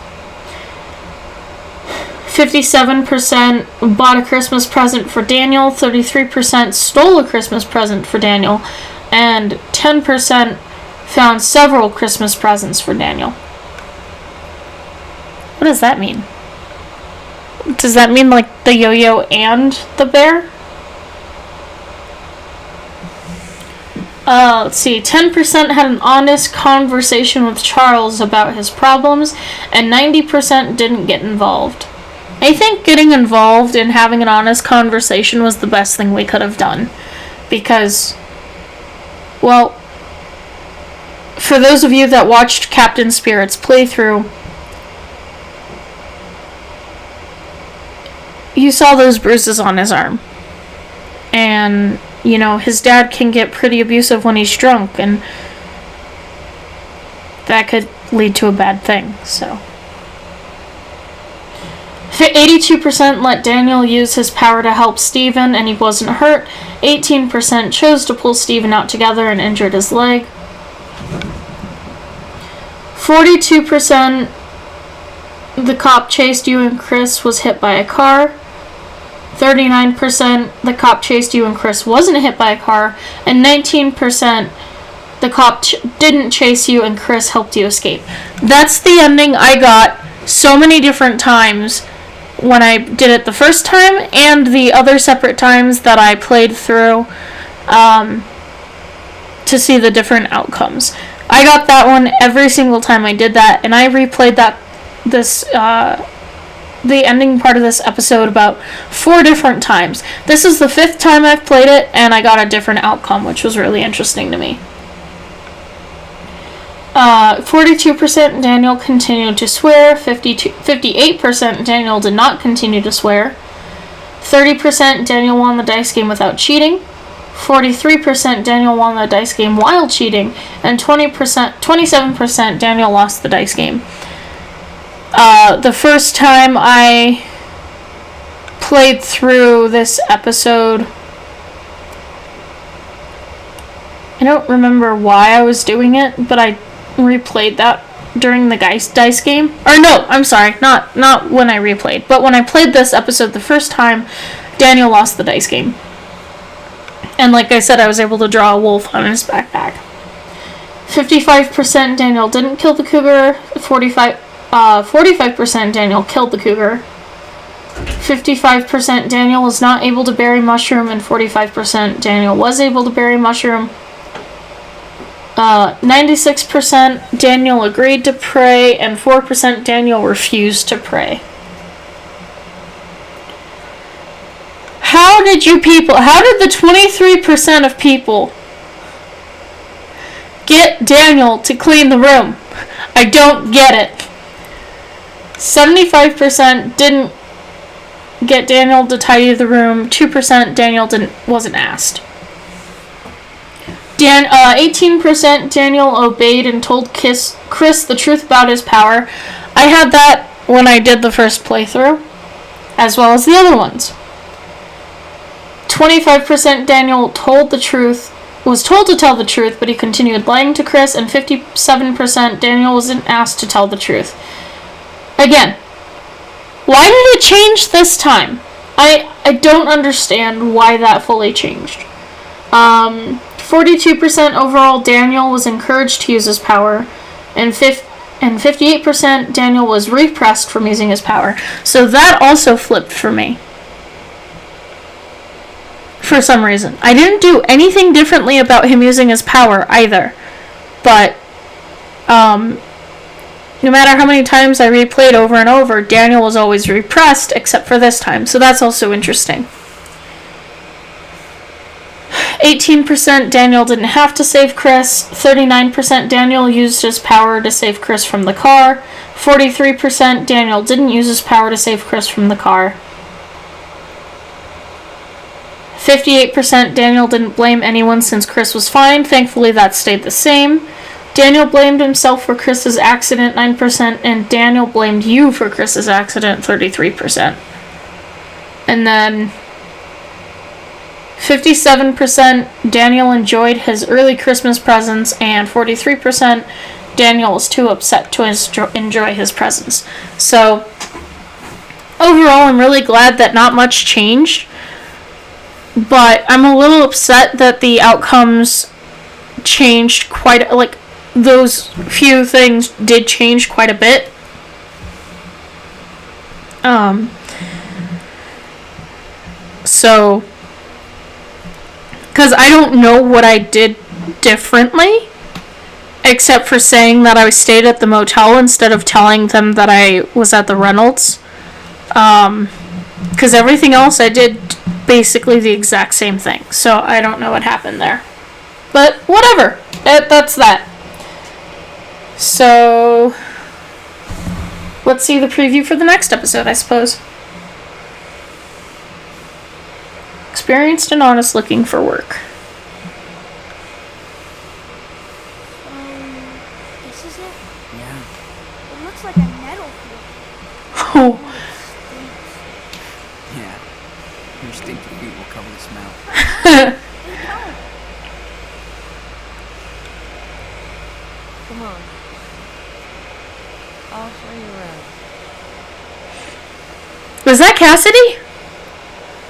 [SPEAKER 1] 57% bought a Christmas present for Daniel. 33% stole a Christmas present for Daniel. And 10% found several Christmas presents for Daniel. What does that mean? Does that mean like the yo-yo and the bear? Let's see. 10% had an honest conversation with Charles about his problems, and 90% didn't get involved. I think getting involved and having an honest conversation was the best thing we could have done. Because, well, for those of you that watched Captain Spirit's playthrough, you saw those bruises on his arm. And, you know, his dad can get pretty abusive when he's drunk, and that could lead to a bad thing, so. 82% let Daniel use his power to help Stephen, and he wasn't hurt. 18% chose to pull Stephen out together and injured his leg. 42% the cop chased you and Chris was hit by a car. 39% the cop chased you and Chris wasn't hit by a car. And 19% the cop didn't chase you and Chris helped you escape. That's the ending I got so many different times when I did it the first time and the other separate times that I played through to see the different outcomes. I got that one every single time I did that, and I replayed the ending part of this episode about 4 different times. This is the 5th time I've played it, and I got a different outcome, which was really interesting to me. 42% Daniel continued to swear, 58% Daniel did not continue to swear, 30% Daniel won the dice game without cheating, 43% Daniel won the dice game while cheating, and 27% Daniel lost the dice game. The first time I played through this episode, I don't remember why I was doing it, but I replayed that during the dice game. Or no, I'm sorry, not when I replayed, but when I played this episode the first time, Daniel lost the dice game. And like I said, I was able to draw a wolf on his backpack. 55% Daniel didn't kill the cougar, 45% Daniel killed the cougar, 55% Daniel was not able to bury mushroom, and 45% Daniel was able to bury mushroom. 96% Daniel agreed to pray, and 4% Daniel refused to pray. How did the 23% of people get Daniel to clean the room? I don't get it. 75% didn't get Daniel to tidy the room. 2% Daniel wasn't asked. 18% Daniel obeyed and told Chris the truth about his power. I had that when I did the first playthrough, as well as the other ones. 25% Daniel was told to tell the truth, but he continued lying to Chris, and 57% Daniel wasn't asked to tell the truth. Again, why did it change this time? I don't understand why that fully changed. 42% overall Daniel was encouraged to use his power, and 58% Daniel was repressed from using his power. So that also flipped for me. For some reason. I didn't do anything differently about him using his power either. But, no matter how many times I replayed over and over, Daniel was always repressed, except for this time. So that's also interesting. 18% Daniel didn't have to save Chris. 39% Daniel used his power to save Chris from the car. 43% Daniel didn't use his power to save Chris from the car. 58% Daniel didn't blame anyone since Chris was fine. Thankfully, that stayed the same. Daniel blamed himself for Chris's accident, 9%, and Daniel blamed you for Chris's accident, 33%. And then 57% Daniel enjoyed his early Christmas presents, and 43% Daniel was too upset to enjoy his presents. So, overall, I'm really glad that not much changed. But I'm a little upset that the outcomes changed those few things did change quite a bit. So, because I don't know what I did differently, except for saying that I stayed at the motel instead of telling them that I was at the Reynolds. Because everything else I did basically the exact same thing. So I don't know what happened there. But whatever. That's that. So let's see the preview for the next episode, I suppose. Experienced and honest looking for work.
[SPEAKER 2] This is it?
[SPEAKER 3] Yeah.
[SPEAKER 2] It looks like a nettle field.
[SPEAKER 1] Oh.
[SPEAKER 3] Yeah. Your stinky feet will cover the smell.
[SPEAKER 9] Come on. I'll show you around.
[SPEAKER 1] Was that Cassidy?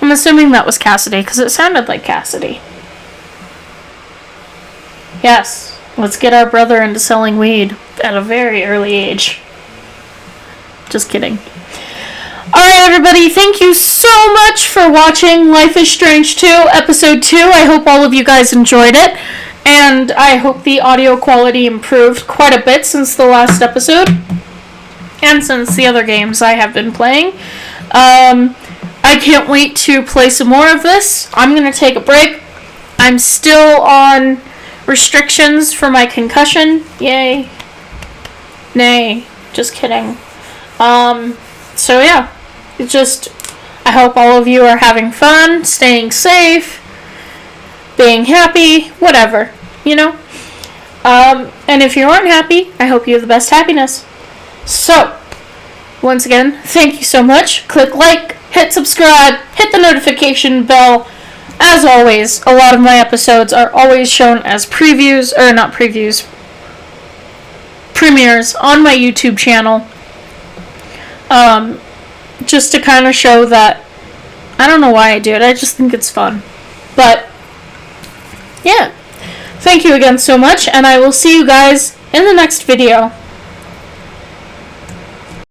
[SPEAKER 1] I'm assuming that was Cassidy, because it sounded like Cassidy. Yes, let's get our brother into selling weed at a very early age. Just kidding. Alright, everybody, thank you so much for watching Life is Strange 2, Episode 2. I hope all of you guys enjoyed it, and I hope the audio quality improved quite a bit since the last episode. and since the other games I have been playing. I can't wait to play some more of this. I'm going to take a break. I'm still on restrictions for my concussion. Yay. Nay. Just kidding. So yeah. I hope all of you are having fun, staying safe, being happy, whatever, you know? And if you aren't happy, I hope you have the best happiness. So, once again, thank you so much. Click like, hit subscribe, hit the notification bell. As always, a lot of my episodes are always shown as previews, or not previews, premieres on my YouTube channel. Just to kind of show that, I don't know why I do it, I just think it's fun. But, yeah. Thank you again so much, and I will see you guys in the next video.